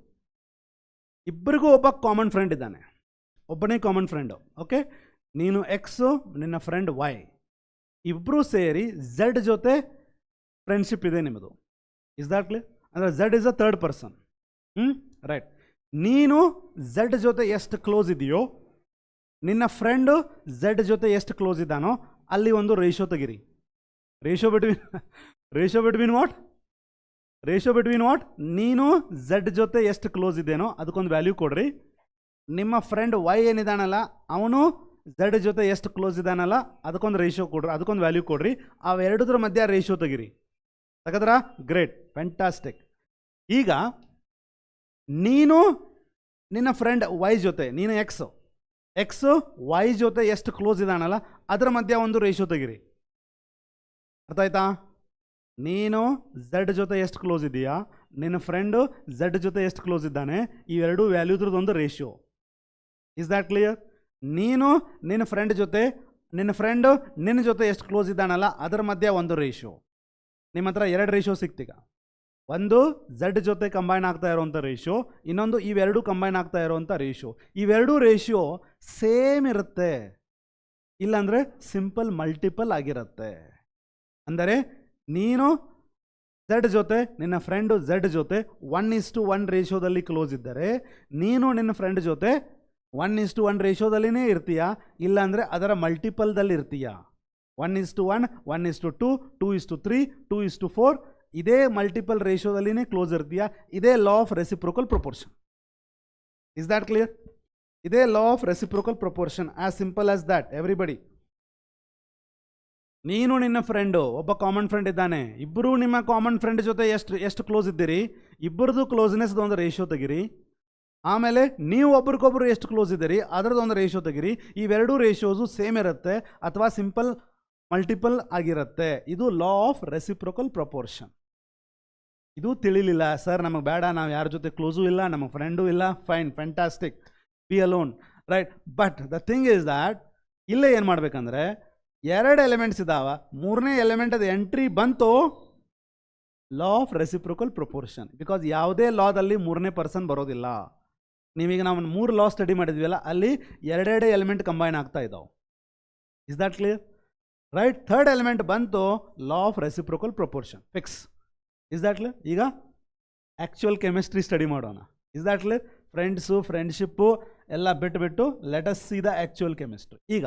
ಇಬ್ಬರಿಗೂ ಒಬ್ಬ ಕಾಮನ್ ಫ್ರೆಂಡ್ ಇದ್ದಾನೆ, ಒಬ್ಬನೇ ಕಾಮನ್ ಫ್ರೆಂಡು. ಓಕೆ, ನೀನು ಎಕ್ಸು, ನಿನ್ನ ಫ್ರೆಂಡ್ ವೈ, ಇಬ್ಬರು ಸೇರಿ ಝೆಡ್ ಜೊತೆ ಫ್ರೆಂಡ್ಶಿಪ್ ಇದೆ ನಿಮ್ಮದು. Is that clear? ಅಂದರೆ Z is a third person. Right. ನೀನು ಝೆಡ್ ಜೊತೆ ಎಷ್ಟು ಕ್ಲೋಸ್ ಇದೆಯೋ, ನಿನ್ನ ಫ್ರೆಂಡು ಝೆಡ್ ಜೊತೆ ಎಷ್ಟು ಕ್ಲೋಸ್ ಇದ್ದಾನೋ ಅಲ್ಲಿ ಒಂದು ರೇಷಿಯೋ ತೆಗಿರಿ. Ratio between what? ನೀನು ಝೆಡ್ ಜೊತೆ ಎಷ್ಟು ಕ್ಲೋಸ್ ಇದ್ದೇನೋ ಅದಕ್ಕೊಂದು ವ್ಯಾಲ್ಯೂ ಕೊಡ್ರಿ. ನಿಮ್ಮ ಫ್ರೆಂಡ್ ವೈ ಏನಿದಾನಲ್ಲ ಅವನು ಝೆಡ್ ಜೊತೆ ಎಷ್ಟು ಕ್ಲೋಸ್ ಇದ್ದಾನಲ್ಲ ಅದಕ್ಕೊಂದು ರೇಷಿಯೋ ಕೊಡ್ರಿ, ಅದಕ್ಕೊಂದು ವ್ಯಾಲ್ಯೂ ಕೊಡ್ರಿ. ಅವೆರಡರ ಮಧ್ಯೆ ರೇಷಿಯೋ ತೆಗಿರಿ. ತೆಗೆದ್ರಾ? Great, fantastic. ಈಗ ನೀನು ನಿನ್ನ ಫ್ರೆಂಡ್ ವೈ ಜೊತೆ, ನೀನು ಎಕ್ಸ್ ವೈ ಜೊತೆ ಎಷ್ಟು ಕ್ಲೋಸ್ ಇದ್ದಾನಲ್ಲ ಅದರ ಮಧ್ಯೆ ಒಂದು ರೇಷಿಯೋ ತೆಗಿರಿ. ಅರ್ಥ ಆಯ್ತಾ? ನೀನು ಝೆಡ್ ಜೊತೆ ಎಷ್ಟು ಕ್ಲೋಸ್ ಇದೆಯಾ, ನಿನ್ನ ಫ್ರೆಂಡು ಝೆಡ್ ಜೊತೆ ಎಷ್ಟು ಕ್ಲೋಸ್ ಇದ್ದಾನೆ, ಇವೆರಡು ವ್ಯಾಲ್ಯೂದ್ರದ್ದೊಂದು ರೇಷಿಯೋ. Is that clear? ನೀನು ನಿನ್ನ ಫ್ರೆಂಡ್ ಜೊತೆ, ನಿನ್ನ ಫ್ರೆಂಡು ನಿನ್ನ ಜೊತೆ ಎಷ್ಟು ಕ್ಲೋಸ್ ಇದ್ದಾನಲ್ಲ ಅದರ ಮಧ್ಯೆ ಒಂದು ರೇಷಿಯೋ. ನಿಮ್ಮ ಹತ್ರ ಎರಡು ರೇಷಿಯೋ ಸಿಕ್ತೀಗ. ಒಂದು ಝೆಡ್ ಜೊತೆ ಕಂಬೈನ್ ಆಗ್ತಾ ಇರೋವಂಥ ರೇಷಿಯೋ, ಇನ್ನೊಂದು ಇವೆರಡು ಕಂಬೈನ್ ಆಗ್ತಾ ಇರೋವಂಥ ರೇಷಿಯೋ. ಇವೆರಡೂ ರೇಷಿಯೋ ಸೇಮ್ ಇರುತ್ತೆ, ಇಲ್ಲಾಂದರೆ ಸಿಂಪಲ್ ಮಲ್ಟಿಪಲ್ ಆಗಿರುತ್ತೆ. ಅಂದರೆ ನೀನು ಝೆಡ್ ಜೊತೆ, ನಿನ್ನ ಫ್ರೆಂಡು ಝೆಡ್ ಜೊತೆ 1:1 ರೇಷಿಯೋದಲ್ಲಿ ಕ್ಲೋಸ್ ಇದ್ದರೆ, ನೀನು ನಿನ್ನ ಫ್ರೆಂಡ್ ಜೊತೆ 1:1 ರೇಷಿಯೋದಲ್ಲಿನೇ ಇರ್ತೀಯ, ಇಲ್ಲಾಂದರೆ ಅದರ ಮಲ್ಟಿಪಲ್ದಲ್ಲಿ ಇರ್ತೀಯ. 1:1, 1:2, 2:3, 2:4 ಇದೇ ಮಲ್ಟಿಪಲ್ ರೇಷಿಯೋದಲ್ಲಿನೇ ಕ್ಲೋಸ್ ಇರ್ತೀಯ. ಇದೇ law of reciprocal proportion. Is that clear? ಇದೇ law of reciprocal proportion. As simple as that everybody. ನೀನು ನಿನ್ನ ಫ್ರೆಂಡು, ಒಬ್ಬ ಕಾಮನ್ ಫ್ರೆಂಡ್ ಇದ್ದಾನೆ, ಇಬ್ಬರು ನಿಮ್ಮ ಕಾಮನ್ ಫ್ರೆಂಡ್ ಜೊತೆ ಎಷ್ಟು ಕ್ಲೋಸ್ ಇದ್ದೀರಿ, ಇಬ್ಬರದು ಕ್ಲೋಸ್ನೆಸ್ದು ಒಂದು ರೇಷಿಯೋ ತೆಗಿರಿ. ಆಮೇಲೆ ನೀವು ಒಬ್ರಿಗೊಬ್ರು ಎಷ್ಟು ಕ್ಲೋಸ್ ಇದ್ದೀರಿ ಅದರದ್ದು ಒಂದು ರೇಷಿಯೋ ತೆಗಿರಿ. ಇವೆರಡೂ ರೇಷಿಯೋಸು ಸೇಮ್ ಇರುತ್ತೆ ಅಥವಾ ಸಿಂಪಲ್ ಮಲ್ಟಿಪಲ್ ಆಗಿರುತ್ತೆ. ಇದು ಲಾ ಆಫ್ ರೆಸಿಪ್ರೋಕಲ್ ಪ್ರಪೋರ್ಷನ್. ಇದು ತಿಳಿಲಿಲ್ಲ ಸರ್, ನಮಗೆ ಬೇಡ, ನಾವು ಯಾರ ಜೊತೆ ಕ್ಲೋಸು ಇಲ್ಲ, ನಮ್ಮ ಫ್ರೆಂಡು ಇಲ್ಲ, fine, fantastic, B alone, right. But the thing is that ಇಲ್ಲೇ ಏನು ಮಾಡಬೇಕಂದ್ರೆ, ಎರಡು ಎಲಿಮೆಂಟ್ಸ್ ಇದ್ದಾವೆ, ಮೂರನೇ ಎಲಿಮೆಂಟ್ ಅದು ಎಂಟ್ರಿ ಬಂತು law of reciprocal proportion. Because ಯಾವುದೇ ಲಾದಲ್ಲಿ ಮೂರನೇ ಪರ್ಸನ್ ಬರೋದಿಲ್ಲ. ನೀವೀಗ ನಾವು 3 ಲಾ ಸ್ಟಡಿ ಮಾಡಿದ್ವಲ್ಲ, ಅಲ್ಲಿ ಎರಡೆರಡೇ ಎಲಿಮೆಂಟ್ ಕಂಬೈನ್ ಆಗ್ತಾ ಇದ್ದಾವೆ. Is that clear? Right. Third element ಬಂತು, law of reciprocal proportion fix. Is that clear? ಈಗ ಆ್ಯಕ್ಚುಯಲ್ ಕೆಮಿಸ್ಟ್ರಿ ಸ್ಟಡಿ ಮಾಡೋಣ. Is that clear? ಫ್ರೆಂಡ್ಶಿಪ್ಪು ಎಲ್ಲ ಬಿಟ್ಟು let us see the actual chemistry. ಈಗ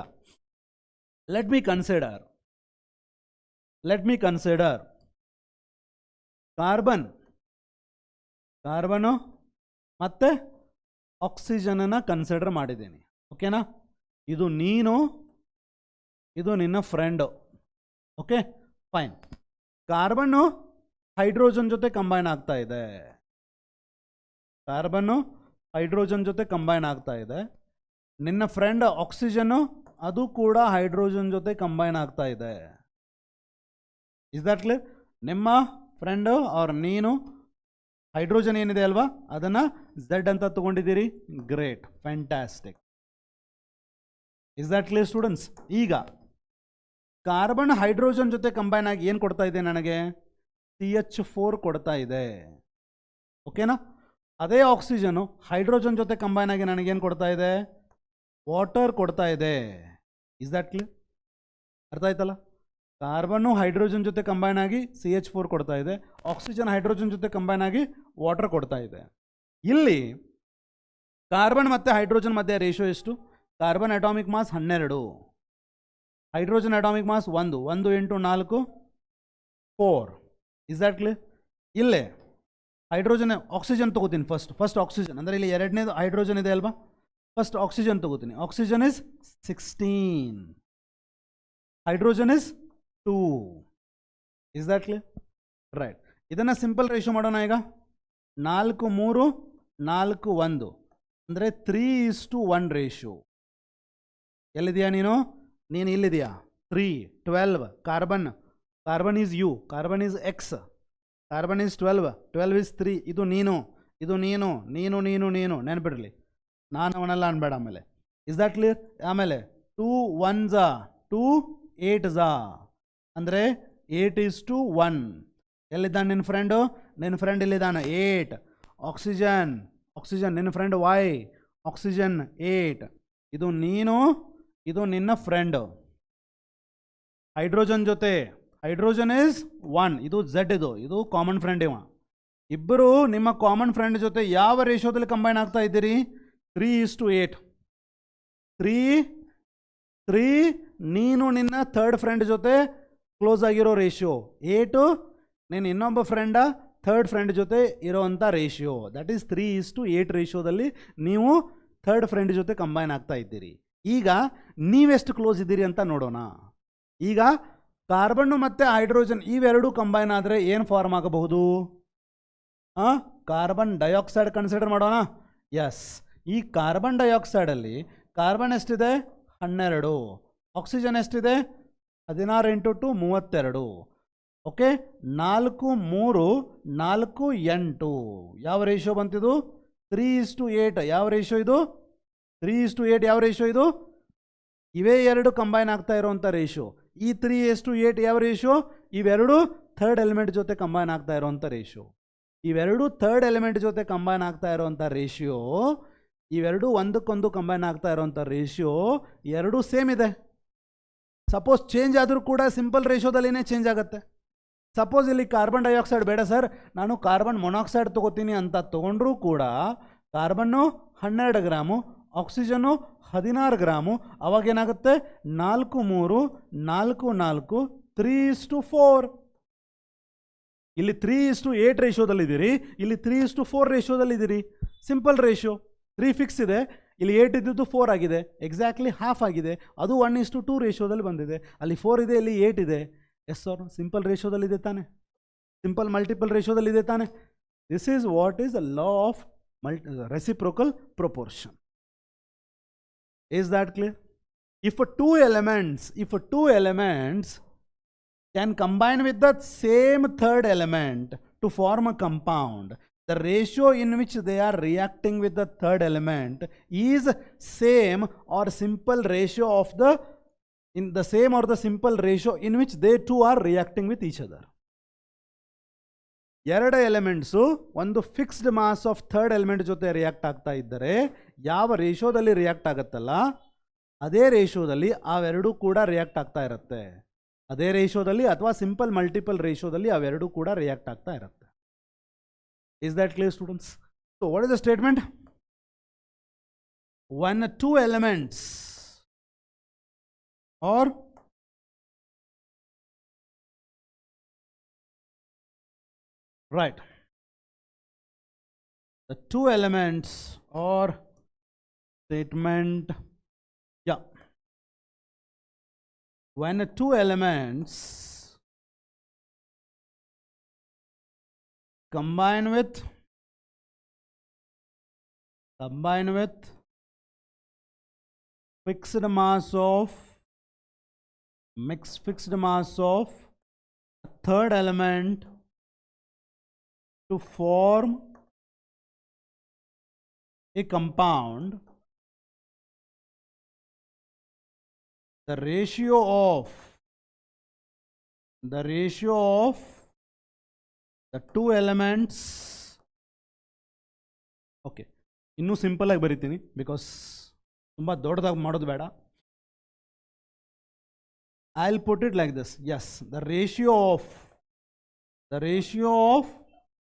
ಲೆಟ್ ಮಿ ಕನ್ಸಿಡರ್ ಕಾರ್ಬನ್ನು ಮತ್ತು ಆಕ್ಸಿಜನನ್ನು ಕನ್ಸಿಡರ್ ಮಾಡಿದ್ದೀನಿ. ಓಕೆನಾ? ಇದು ನೀನು, ಇದು ನಿನ್ನ friend. Okay, fine. Carbon hydrogen ಜೊತೆ ಕಂಬೈನ್ ಆಗ್ತಾ ಇದೆ. ನಿನ್ನ ಫ್ರೆಂಡ್ ಆಕ್ಸಿಜನ್ನು ಅದು ಕೂಡ ಹೈಡ್ರೋಜನ್ ಜೊತೆ ಕಂಬೈನ್ ಆಗ್ತಾ ಇದೆ. Is that clear? ನಿಮ್ಮ ಫ್ರೆಂಡು ಅವ್ರ ನೀನು ಹೈಡ್ರೋಜನ್ ಏನಿದೆ ಅಲ್ವಾ ಅದನ್ನು ಝೆಡ್ ಅಂತ ತಗೊಂಡಿದ್ದೀರಿ. Great, fantastic. Is that clear students? ಈಗ ಕಾರ್ಬನ್ ಹೈಡ್ರೋಜನ್ ಜೊತೆ ಕಂಬೈನ್ ಆಗಿ ಏನು ಕೊಡ್ತಾ ಇದೆ ನನಗೆ? CH4 ಕೊಡ್ತಾ ಇದೆ. ಓಕೆನಾ? ಅದೇ ಆಕ್ಸಿಜನು ಹೈಡ್ರೋಜನ್ ಜೊತೆ ಕಂಬೈನ್ ಆಗಿ ನನಗೇನು ಕೊಡ್ತಾ ಇದೆ? ವಾಟರ್ ಕೊಡ್ತಾ ಇದೆ. Is that clear? ಅರ್ಥ ಆಯ್ತಲ್ಲ? ಕಾರ್ಬನ್ನು ಹೈಡ್ರೋಜನ್ ಜೊತೆ ಕಂಬೈನ್ ಆಗಿ CH4 ಕೊಡ್ತಾ ಇದೆ, ಆಕ್ಸಿಜನ್ ಹೈಡ್ರೋಜನ್ ಜೊತೆ ಕಂಬೈನ್ ಆಗಿ ವಾಟರ್ ಕೊಡ್ತಾ ಇದೆ. ಇಲ್ಲಿ ಕಾರ್ಬನ್ ಮತ್ತು ಹೈಡ್ರೋಜನ್ ಮಧ್ಯೆ ರೇಷಿಯೋ ಎಷ್ಟು? Carbon atomic mass 12, hydrogen atomic mass 1 × 4 4. Is that clear? ಇಲ್ಲೇ ಆಕ್ಸಿಜನ್ ತೊಗೋತೀನಿ ಫಸ್ಟ್ ಆಕ್ಸಿಜನ್ ಅಂದರೆ ಇಲ್ಲಿ ಎರಡನೇದು ಹೈಡ್ರೋಜನ್ ಇದೆ ಅಲ್ವಾ, ಫಸ್ಟ್ ಆಕ್ಸಿಜನ್ ತಗೋತೀನಿ. Oxygen is 16, hydrogen is 2. Is that clear? Right. ಇದನ್ನು ಸಿಂಪಲ್ ರೇಷಿಯೋ ಮಾಡೋಣ ಈಗ. 4 3 4 1 ಅಂದರೆ 3:1 ರೇಷಿಯೋ. ಎಲ್ಲಿದೆಯಾ ನೀನು ಇಲ್ಲಿದೆಯಾ? 3 12 carbon is you, carbon is X, carbon is 12 is 3. ಇದು ನೀನು ನೆನ್ಬಿಡ್ಲಿ, ನಾನು ಅವನೆಲ್ಲ ಅನ್ಬೇಡ ಆಮೇಲೆ. Is that clear? ಆಮೇಲೆ 2 1s 2 8s ಅಂದರೆ 8:1. ಎಲ್ಲಿದ್ದಾನೆ ನಿನ್ನ ಫ್ರೆಂಡು? ನಿನ್ನ ಫ್ರೆಂಡ್ ಇಲ್ಲಿದ್ದಾನೆ 8. ಆಕ್ಸಿಜನ್ ನಿನ್ನ ಫ್ರೆಂಡ್ ವೈ, ಆಕ್ಸಿಜನ್ 8. ಇದು ನೀನು, ಇದು ನಿನ್ನ ಫ್ರೆಂಡು. ಹೈಡ್ರೋಜನ್ ಜೊತೆ ಹೈಡ್ರೋಜನ್ ಇಸ್ 1, ಇದು ಝೆಡ್, ಇದು ಕಾಮನ್ ಫ್ರೆಂಡ್. ಇಬ್ಬರು ನಿಮ್ಮ ಕಾಮನ್ ಫ್ರೆಂಡ್ ಜೊತೆ ಯಾವ ರೇಷಿಯೋದಲ್ಲಿ ಕಂಬೈನ್ ಆಗ್ತಾ ಇದ್ದೀರಿ? 3:8. 3 ನೀನು ನಿನ್ನ ಥರ್ಡ್ ಫ್ರೆಂಡ್ ಜೊತೆ ಕ್ಲೋಸ್ ಆಗಿರೋ ರೇಷಿಯೋ. 8 ನೀನು ಇನ್ನೊಬ್ಬ ಥರ್ಡ್ ಫ್ರೆಂಡ್ ಜೊತೆ ಇರೋವಂಥ ರೇಷಿಯೋ. ದಟ್ ಈಸ್ 3:8 ರೇಷಿಯೋದಲ್ಲಿ ನೀವು ಥರ್ಡ್ ಫ್ರೆಂಡ್ ಜೊತೆ ಕಂಬೈನ್ ಆಗ್ತಾ ಇದ್ದೀರಿ. ಈಗ ನೀವೆಷ್ಟು ಕ್ಲೋಸ್ ಇದ್ದೀರಿ ಅಂತ ನೋಡೋಣ. ಈಗ ಕಾರ್ಬನ್ನು ಮತ್ತು ಹೈಡ್ರೋಜನ್ ಇವೆರಡೂ ಕಂಬೈನ್ ಆದರೆ ಏನು ಫಾರ್ಮ್ ಆಗಬಹುದು? ಕಾರ್ಬನ್ ಡೈಆಕ್ಸೈಡ್ ಕನ್ಸಿಡರ್ ಮಾಡೋಣ. ಎಸ್, ಈ ಕಾರ್ಬನ್ ಡೈಆಕ್ಸೈಡಲ್ಲಿ ಕಾರ್ಬನ್ ಎಷ್ಟಿದೆ? 12. ಆಕ್ಸಿಜನ್ ಎಷ್ಟಿದೆ? 16 × 2 32. ಓಕೆ, 4 3 4 8. ಯಾವ ರೇಷಿಯೋ ಬಂತಿದು? 3:8. ಯಾವ ರೇಷಿಯೋ ಇದು? 3:8. ಯಾವ ರೇಷಿಯೋ ಇದು? ಇವೇ ಎರಡು ಕಂಬೈನ್ ಆಗ್ತಾ ಇರೋವಂಥ ರೇಷಿಯೋ. ಈ 3:8 ಯಾವ ರೇಷಿಯೋ? ಇವೆರಡು ಥರ್ಡ್ ಎಲಿಮೆಂಟ್ ಜೊತೆ ಕಂಬೈನ್ ಆಗ್ತಾ ಇರೋವಂಥ ರೇಷಿಯೋ. ಇವೆರಡು ಥರ್ಡ್ ಎಲಿಮೆಂಟ್ ಜೊತೆ ಕಂಬೈನ್ ಆಗ್ತಾ ಇರೋವಂಥ ರೇಷಿಯೋ, ಇವೆರಡು ಒಂದಕ್ಕೊಂದು ಕಂಬೈನ್ ಆಗ್ತಾ ಇರೋವಂಥ ರೇಷಿಯೋ ಎರಡೂ ಸೇಮ್ ಇದೆ. ಸಪೋಸ್ ಚೇಂಜ್ ಆದರೂ ಕೂಡ ಸಿಂಪಲ್ ರೇಷಿಯೋದಲ್ಲಿನೇ ಚೇಂಜ್ ಆಗುತ್ತೆ. ಸಪೋಸ್ ಇಲ್ಲಿ ಕಾರ್ಬನ್ ಡೈಆಕ್ಸೈಡ್ ಬೇಡ ಸರ್, ನಾನು ಕಾರ್ಬನ್ ಮೊನಾಕ್ಸೈಡ್ ತೊಗೋತೀನಿ ಅಂತ ತೊಗೊಂಡ್ರೂ ಕೂಡ ಕಾರ್ಬನ್ನು 12 ಗ್ರಾಮು, ಆಕ್ಸಿಜನ್ನು 16 ಗ್ರಾಮು. ಅವಾಗೇನಾಗುತ್ತೆ? 4 3 4 4 3:4. ಇಲ್ಲಿ 3:8 ರೇಷಿಯೋದಲ್ಲಿದ್ದೀರಿ, ಇಲ್ಲಿ 3:4 ರೇಷಿಯೋದಲ್ಲಿದ್ದೀರಿ. Simple ratio. 3 ಫಿಕ್ಸ್ ಇದೆ, ಇಲ್ಲಿ 8 ಇದ್ದಿದ್ದು 4 ಆಗಿದೆ, ಎಕ್ಸಾಕ್ಟ್ಲಿ ಹಾಫ್ ಆಗಿದೆ. ಅದು 1:2 ರೇಷಿಯೋದಲ್ಲಿ ಬಂದಿದೆ. ಅಲ್ಲಿ 4 ಇದೆ, ಇಲ್ಲಿ 8 ಇದೆ. ಎಸ್ ಸರ್, ಸಿಂಪಲ್ ರೇಷಿಯೋದಲ್ಲಿದೆ ತಾನೆ? ಸಿಂಪಲ್ ಮಲ್ಟಿಪಲ್ ರೇಷಿಯೋದಲ್ಲಿದೆ ತಾನೆ? This is what is the law of reciprocal proportion. Is that clear? If two elements can combine with the same third element to form a compound, the ratio in which they are reacting with the third element is same or simple ratio of the same or the simple ratio in which they two are reacting with each other. ಎರಡು ಎಲಿಮೆಂಟ್ಸು ಒಂದು fixed mass of third element ಜೊತೆ ರಿಯಾಕ್ಟ್ ಆಗ್ತಾ ಇದ್ದರೆ ಯಾವ ರೇಷಿಯೋದಲ್ಲಿ ರಿಯಾಕ್ಟ್ ಆಗುತ್ತಲ್ಲ ಅದೇ ರೇಷಿಯೋದಲ್ಲಿ ಅವೆರಡೂ ಕೂಡ ರಿಯಾಕ್ಟ್ ಆಗ್ತಾ ಇರುತ್ತೆ. ಅದೇ ರೇಷಿಯೋದಲ್ಲಿ ಅಥವಾ ಸಿಂಪಲ್ ಮಲ್ಟಿಪಲ್ ರೇಷಿಯೋದಲ್ಲಿ ಅವೆರಡೂ ಕೂಡ ರಿಯಾಕ್ಟ್ ಆಗ್ತಾ ಇರುತ್ತೆ. Is that clear students? So what is the statement? when two elements or right, the two elements or statement, yeah, when two elements combine with fixed mass of third element to form a compound, the ratio of the two elements, okay, ಇನ್ನೂ ಸಿಂಪಲ್ ಆಗಿ ಬರೀತೀನಿ ಬಿಕಾಸ್ ತುಂಬ ದೊಡ್ಡದಾಗಿ ಮಾಡೋದು ಬೇಡ. I'll put it like this. Yes, the ratio of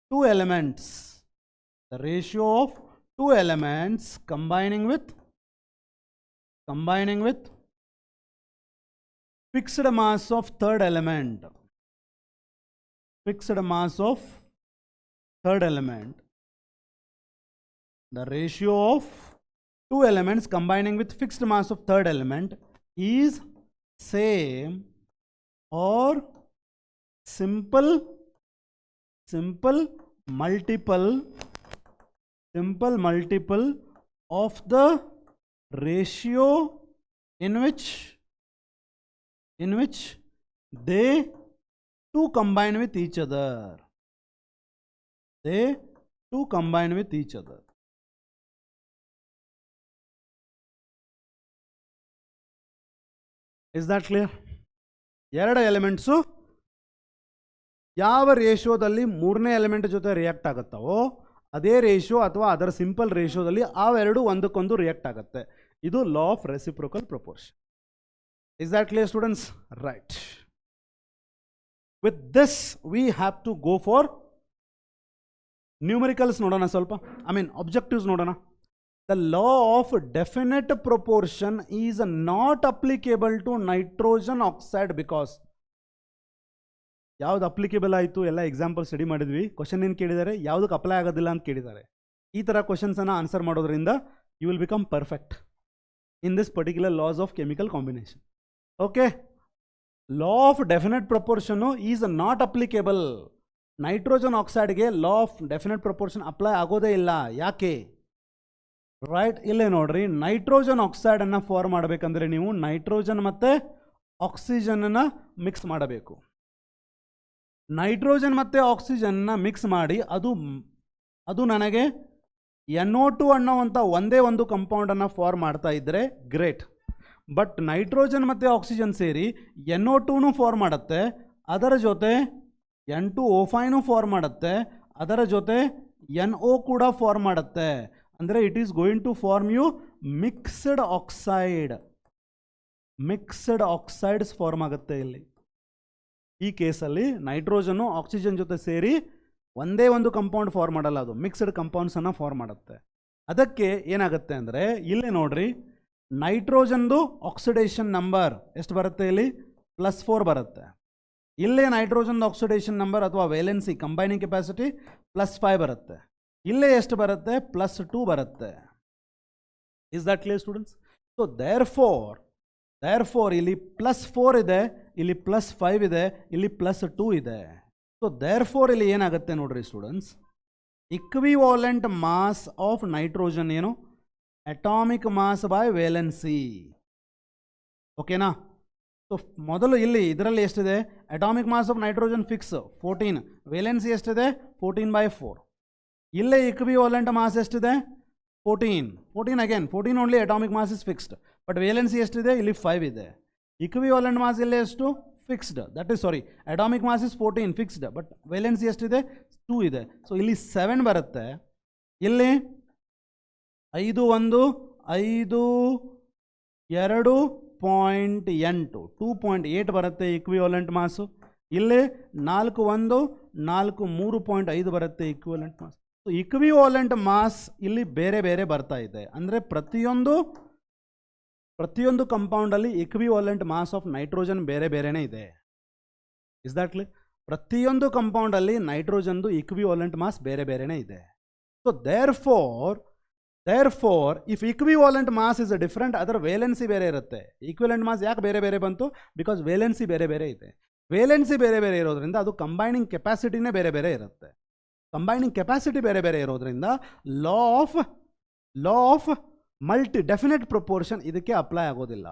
two elements, combining with fixed mass of third element, the ratio of two elements combining with fixed mass of third element is same or simple multiple of the ratio in which they two combine with each other. Is that clear? ಎರಡು ಎಲಿಮೆಂಟ್ಸು ಯಾವ ರೇಷಿಯೋದಲ್ಲಿ ಮೂರನೇ ಎಲಿಮೆಂಟ್ ಜೊತೆ ರಿಯಾಕ್ಟ್ ಆಗುತ್ತವೋ ಅದೇ ರೇಷಿಯೋ ಅಥವಾ ಅದರ ಸಿಂಪಲ್ ರೇಷಿಯೋದಲ್ಲಿ ಅವೆರಡು ಒಂದಕ್ಕೊಂದು ರಿಯಾಕ್ಟ್ ಆಗುತ್ತೆ. ಇದು law of reciprocal proportion. Is that clear students? Right. With this we have to go for numericals ನೋಡೋಣ ಸ್ವಲ್ಪ. ಆಬ್ಜೆಕ್ಟಿವ್ಸ್ ನೋಡೋಣ. The law of definite proportion is not applicable to nitrogen oxide because ಯಾವ್ದು ಅಪ್ಲಿಕೇಬಲ್ ಆಯಿತು ಎಲ್ಲ ಎಕ್ಸಾಂಪಲ್ ಸ್ಟಡಿ ಮಾಡಿದ್ವಿ. ಕ್ವಶನ್ ಏನು ಕೇಳಿದ್ದಾರೆ, ಯಾವುದಕ್ಕೆ ಅಪ್ಲೈ ಆಗೋದಿಲ್ಲ ಅಂತ ಕೇಳಿದ್ದಾರೆ. ಈ ಥರ ಕ್ವಶನ್ಸನ್ನು ಆನ್ಸರ್ ಮಾಡೋದ್ರಿಂದ you will become perfect in this particular laws of chemical combination. Okay, law of definite proportion is not applicable. Nitrogen ಆಕ್ಸೈಡ್ಗೆ law of definite proportion apply ಆಗೋದೇ ಇಲ್ಲ. ಯಾಕೆ? ರೈಟ್, ಇಲ್ಲೇ ನೋಡ್ರಿ. ನೈಟ್ರೋಜನ್ ಆಕ್ಸೈಡನ್ನು ಫಾರ್ಮ್ ಮಾಡಬೇಕಂದ್ರೆ ನೀವು ನೈಟ್ರೋಜನ್ ಮತ್ತು ಆಕ್ಸಿಜನನ್ನು ಮಿಕ್ಸ್ ಮಾಡಬೇಕು. ನೈಟ್ರೋಜನ್ ಮತ್ತು ಆಕ್ಸಿಜನ್ನ ಮಿಕ್ಸ್ ಮಾಡಿ ಅದು ನನಗೆ NO2 ಅನ್ನೋವಂಥ ಒಂದೇ ಒಂದು ಕಂಪೌಂಡನ್ನು ಫಾರ್ಮ್ ಮಾಡ್ತಾ ಇದ್ದರೆ ಗ್ರೇಟ್. ಬಟ್ ನೈಟ್ರೋಜನ್ ಮತ್ತು ಆಕ್ಸಿಜನ್ ಸೇರಿ NO2ನೂ ಫಾರ್ಮ್ ಮಾಡುತ್ತೆ, ಅದರ ಜೊತೆ N2O5ನೂ ಫಾರ್ಮ್ ಮಾಡುತ್ತೆ, ಅದರ ಜೊತೆ NO ಕೂಡ ಫಾರ್ಮ್ ಮಾಡುತ್ತೆ. ಅಂದರೆ it is going to form you mixed oxides form ಆಗುತ್ತೆ ಇಲ್ಲಿ. ಈ ಕೇಸಲ್ಲಿ ನೈಟ್ರೋಜನ್ನು ಆಕ್ಸಿಜನ್ ಜೊತೆ ಸೇರಿ ಒಂದೇ ಒಂದು ಕಂಪೌಂಡ್ ಫಾರ್ಮ್ ಮಾಡಲ್ಲ, ಅದು ಮಿಕ್ಸ್ಡ್ ಕಂಪೌಂಡ್ಸನ್ನು ಫಾರ್ಮ್ ಮಾಡುತ್ತೆ. ಅದಕ್ಕೆ ಏನಾಗುತ್ತೆ ಅಂದರೆ ಇಲ್ಲಿ ನೋಡ್ರಿ, ನೈಟ್ರೋಜನ್ದು ಆಕ್ಸಿಡೇಷನ್ ನಂಬರ್ ಎಷ್ಟು ಬರುತ್ತೆ ಇಲ್ಲಿ? +4 ಬರುತ್ತೆ. ಇಲ್ಲೇ ನೈಟ್ರೋಜನ್ದು ಆಕ್ಸಿಡೇಷನ್ ನಂಬರ್ ಅಥವಾ ವೇಲೆನ್ಸಿ ಕಂಬೈನಿಂಗ್ ಕೆಪಾಸಿಟಿ +5 ಬರುತ್ತೆ. ಇಲ್ಲೇ ಎಷ್ಟು ಬರುತ್ತೆ? +2 ಬರುತ್ತೆ. Is that clear students? So therefore ಇಲ್ಲಿ +4 ಇದೆ, ಇಲ್ಲಿ +5 ಇದೆ, ಇಲ್ಲಿ +2 ಇದೆ. ಸೊ ದೇರ್ಫೋರ್ ಇಲ್ಲಿ ಏನಾಗುತ್ತೆ ನೋಡ್ರಿ students, equivalent mass of nitrogen ಏನು? Atomic mass by valency. ಓಕೆನಾ? ಸೊ ಮೊದಲು ಇಲ್ಲಿ ಇದರಲ್ಲಿ ಎಷ್ಟಿದೆ? Atomic mass of nitrogen fix 14, valency ಎಷ್ಟಿದೆ? 14/4. ಇಲ್ಲೇ ಇಕ್ವಿವಾಲೆಂಟ್ ಮಾಸ್ ಎಷ್ಟಿದೆ? 14 again 14 only atomic mass is fixed. But valency ಎಷ್ಟಿದೆ? ಇಲ್ಲಿ 5 ಇದೆ. ಇಕ್ವಿವಾಲೆಂಟ್ ಮಾಸ್ ಇಲ್ಲೇ ಎಷ್ಟು? Fixed. That is atomic mass is 14 fixed, but valency ಎಷ್ಟಿದೆ? 2 ಇದೆ. ಸೊ ಇಲ್ಲಿ 7 ಬರುತ್ತೆ. ಇಲ್ಲಿ 5 1 5 2.8 2.8 ಬರುತ್ತೆ ಇಕ್ವಿವಾಲೆಂಟ್ ಮಾಸು. ಇಲ್ಲಿ 4 1 4 3.5 ಬರುತ್ತೆ equivalent mass. So equivalent mass ಇಲ್ಲಿ ಬೇರೆ ಬೇರೆ ಬರ್ತಾ ಇದೆ. ಅಂದರೆ ಪ್ರತಿಯೊಂದು ಕಂಪೌಂಡಲ್ಲಿ ಇಕ್ವಿವಾಲೆಂಟ್ ಮಾಸ್ ಆಫ್ ನೈಟ್ರೋಜನ್ ಬೇರೆ ಬೇರೆನೇ ಇದೆ. Is that clear? ಪ್ರತಿಯೊಂದು ಕಂಪೌಂಡಲ್ಲಿ ನೈಟ್ರೋಜನ್ದು ಇಕ್ವಿವಾಲೆಂಟ್ ಮಾಸ್ ಬೇರೆ ಬೇರೆನೇ ಇದೆ. So therefore if equivalent mass is different, ಅದರ ವೇಲೆನ್ಸಿ ಬೇರೆ ಇರುತ್ತೆ. ಈಕ್ವಿವಾಲೆಂಟ್ ಮಾಸ್ ಯಾಕೆ ಬೇರೆ ಬೇರೆ ಬಂತು? ಬಿಕಾಸ್ ವೇಲೆನ್ಸಿ ಬೇರೆ ಬೇರೆ ಇದೆ. ವೇಲೆನ್ಸಿ ಬೇರೆ ಬೇರೆ ಇರೋದ್ರಿಂದ ಅದು ಕಂಬೈನಿಂಗ್ ಕೆಪಾಸಿಟಿನೇ ಬೇರೆ ಬೇರೆ ಇರುತ್ತೆ. ಕಂಬೈನಿಂಗ್ ಕೆಪಾಸಿಟಿ ಬೇರೆ ಬೇರೆ ಇರೋದ್ರಿಂದ ಲಾ ಆಫ್ ಡೆಫಿನೆಟ್ ಪ್ರಪೋರ್ಷನ್ ಇದಕ್ಕೆ ಅಪ್ಲೈ ಆಗೋದಿಲ್ಲ.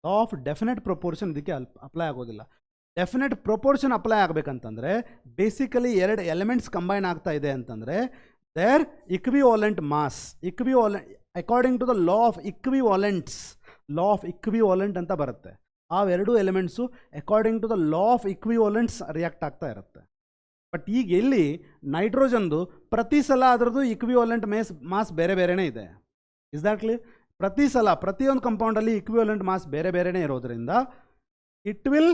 ಲಾ ಆಫ್ ಡೆಫಿನೆಟ್ ಪ್ರಪೋರ್ಷನ್ ಇದಕ್ಕೆ ಅಪ್ಲೈ ಆಗೋದಿಲ್ಲ. ಡೆಫಿನೆಟ್ ಪ್ರಪೋರ್ಷನ್ ಅಪ್ಲೈ ಆಗಬೇಕಂತಂದರೆ ಬೇಸಿಕಲಿ 2 ಎಲಿಮೆಂಟ್ಸ್ ಕಂಬೈನ್ ಆಗ್ತಾ ಇದೆ ಅಂತಂದರೆ there equivalent mass according to the law of equivalent ಅಂತ ಬರುತ್ತೆ. ಆ 2 elements according to the law of equivalents react ಆಗ್ತಾ ಇರುತ್ತೆ. ಬಟ್ ಈಗ ಎಲ್ಲಿ ನೈಟ್ರೋಜನ್ದು ಪ್ರತಿ ಸಲ ಅದರದ್ದು ಇಕ್ವಿವಾಲೆಂಟ್ ಮಾಸ್ ಬೇರೆ ಬೇರೆನೇ ಇದೆ. Is that clear? ಪ್ರತಿಯೊಂದು ಕಂಪೌಂಡಲ್ಲಿ ಇಕ್ವಿವಾಲೆಂಟ್ ಮಾಸ್ ಬೇರೆ ಬೇರೆನೇ ಇರೋದ್ರಿಂದ it will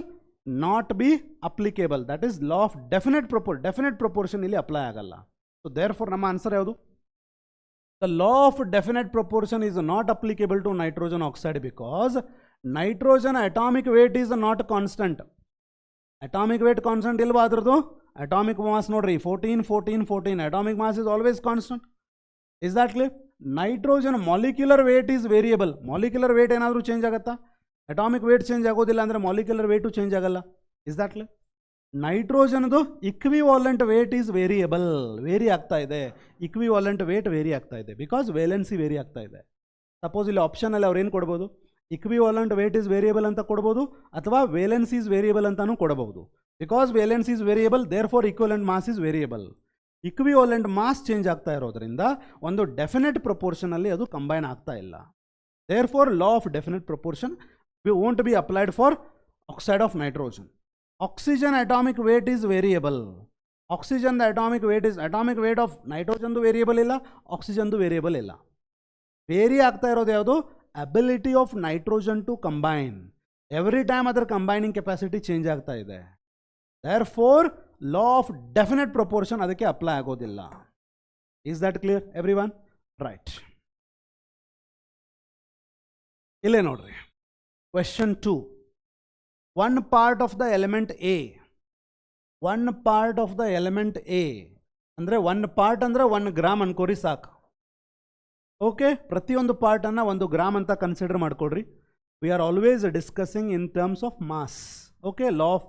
not be applicable. That is law of definite proportion ಇಲ್ಲಿ ಅಪ್ಲೈ ಆಗಲ್ಲ. ಸೊ ದೇರ್ಫೋರ್ ನಮ್ಮ ಆನ್ಸರ್ ಯಾವುದು? The law of definite proportion is not applicable to nitrogen oxide because nitrogen atomic weight is not constant. Atomic weight constant ಇಲ್ವಾ? ಅದರದ್ದು ಅಟಾಮಿಕ್ ಮಾಸ್ ನೋಡ್ರಿ 14 atomic mass is always constant. Is that clear? Nitrogen molecular wait is variable. Molecular weight ಏನಾದರೂ ಚೇಂಜ್ ಆಗುತ್ತಾ? ಅಟಾಮಿಕ್ ವೇಟ್ ಚೇಂಜ್ ಆಗೋದಿಲ್ಲ ಅಂದರೆ ಮಾಲಿಕ್ಯುಲರ್ ವೇಟು ಚೇಂಜ್ ಆಗಲ್ಲ. Is that clear? ನೈಟ್ರೋಜನ್ದು equivalent weight is variable. Vary ಆಗ್ತಾ ಇದೆ, ಇಕ್ವಿವಾಲೆಂಟ್ ವೇಟ್ ವೇರಿ ಆಗ್ತಾ ಇದೆ ಬಿಕಾಸ್ ವೇಲೆನ್ಸಿ ವೇರಿ ಆಗ್ತಾ ಇದೆ. ಸಪೋಸ್ ಇಲ್ಲಿ ಆಪ್ಷನಲ್ಲಿ ಅವ್ರು ಏನು ಕೊಡ್ಬೋದು? ಇಕ್ವಿವಾಲೆಂಟ್ ವೇಟ್ ಈಸ್ ವೇರಿಯಬಲ್ ಅಂತ ಕೊಡ್ಬೋದು, ಅಥವಾ ವೇಲೆನ್ಸಿ ಈಸ್ ವೇರಿಯಬಲ್ ಅಂತಲೂ ಕೊಡಬಹುದು. Because valency is variable, therefore equivalent mass is variable. Equivalent mass change ಆಗ್ತಾ ಇರೋದ್ರಿಂದ ಒಂದು ಡೆಫಿನೆಟ್ ಪ್ರಪೋರ್ಷನಲ್ಲಿ ಅದು ಕಂಬೈನ್ ಆಗ್ತಾ ಇಲ್ಲ. Therefore law of definite proportion won't be applied for oxide of nitrogen. Oxygen atomic weight is variable. Oxygen the atomic weight of nitrogen variable ಇಲ್ಲ, oxygen variable ಇಲ್ಲ. ವೇರಿ ಆಗ್ತಾ ಇರೋದು ಯಾವುದು? Ability of nitrogen to combine. Every time ಅದರ ಕಂಬೈನಿಂಗ್ ಕೆಪಾಸಿಟಿ ಚೇಂಜ್ ಆಗ್ತಾ ಇದೆ. Therefore law of definite proportion ಅದಕ್ಕೆ ಅಪ್ಲೈ ಆಗೋದಿಲ್ಲ. Is that clear every one? Right. ಇಲ್ಲೇ ನೋಡ್ರಿ, question 2. One part of the element A, one part of the element A ಅಂದರೆ ಒನ್ ಪಾರ್ಟ್ ಅಂದರೆ 1 ಗ್ರಾಮ್ ಅನ್ಕೋರಿ ಸಾಕು. ಓಕೆ, ಪ್ರತಿಯೊಂದು ಪಾರ್ಟನ್ನು 1 ಗ್ರಾಮ್ ಅಂತ ಕನ್ಸಿಡರ್ ಮಾಡ್ಕೊಡ್ರಿ. We are always discussing in terms of mass. Okay, law of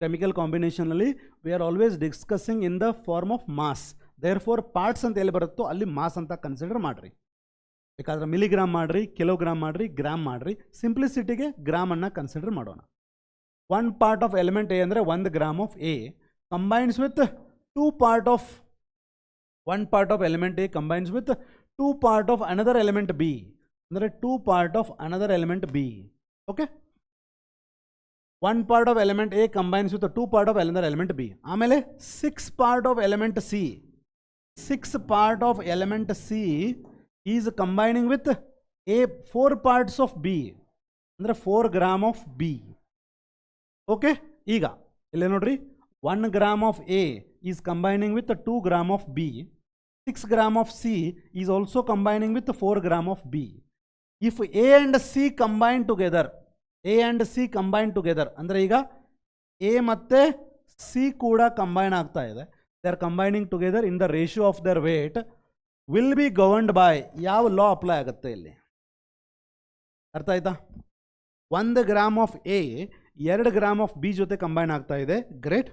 chemical ಕಾಂಬಿನೇಷನಲ್ಲಿ we are always discussing in the form of mass. Therefore parts ಅಂತ ಎಲ್ಲಿ ಬರುತ್ತೋ ಅಲ್ಲಿ ಮಾಸ್ ಅಂತ ಕನ್ಸಿಡರ್ ಮಾಡಿರಿ. ಬೇಕಾದ್ರೆ ಮಿಲಿಗ್ರಾಮ್ ಮಾಡಿರಿ, ಕಿಲೋಗ್ರಾಮ್ ಮಾಡಿರಿ, ಗ್ರಾಮ್ ಮಾಡಿರಿ. ಸಿಂಪ್ಲಿಸಿಟಿಗೆ ಗ್ರಾಮನ್ನು ಕನ್ಸಿಡರ್ ಮಾಡೋಣ. One part of element A ಅಂದರೆ 1 gram of A combines with 2 part of one part of element A combines with 2 part of another element B ಅಂದರೆ 2 part of another element B. Okay, 1 part of element A combines with 2 part of another element B. ಆಮೇಲೆ 6 part of element C, 6 part of element C is combining with A 4 parts of B ಅಂದರೆ 4 ಗ್ರಾಮ್ ಆಫ್ ಬಿ. ಓಕೆ, ಈಗ ಇಲ್ಲೇ ನೋಡ್ರಿ, 1 gram of A is combining with 2 gram of B. 6 gram of C is also combining with 4 gram of B. If A and C combine together, A and C combine together, ಅಂದರೆ ಈಗ A ಮತ್ತು C ಕೂಡ ಕಂಬೈನ್ ಆಗ್ತಾ ಇದೆ. They are combining together in the ratio of their weight will be governed by ಯಾವ ಲಾ ಅಪ್ಲೈ ಆಗುತ್ತೆ ಇಲ್ಲಿ? ಅರ್ಥ ಆಯ್ತಾ? 1 gram of A 2 gram of B ಜೊತೆ ಕಂಬೈನ್ ಆಗ್ತಾ ಇದೆ, ಗ್ರೇಟ್.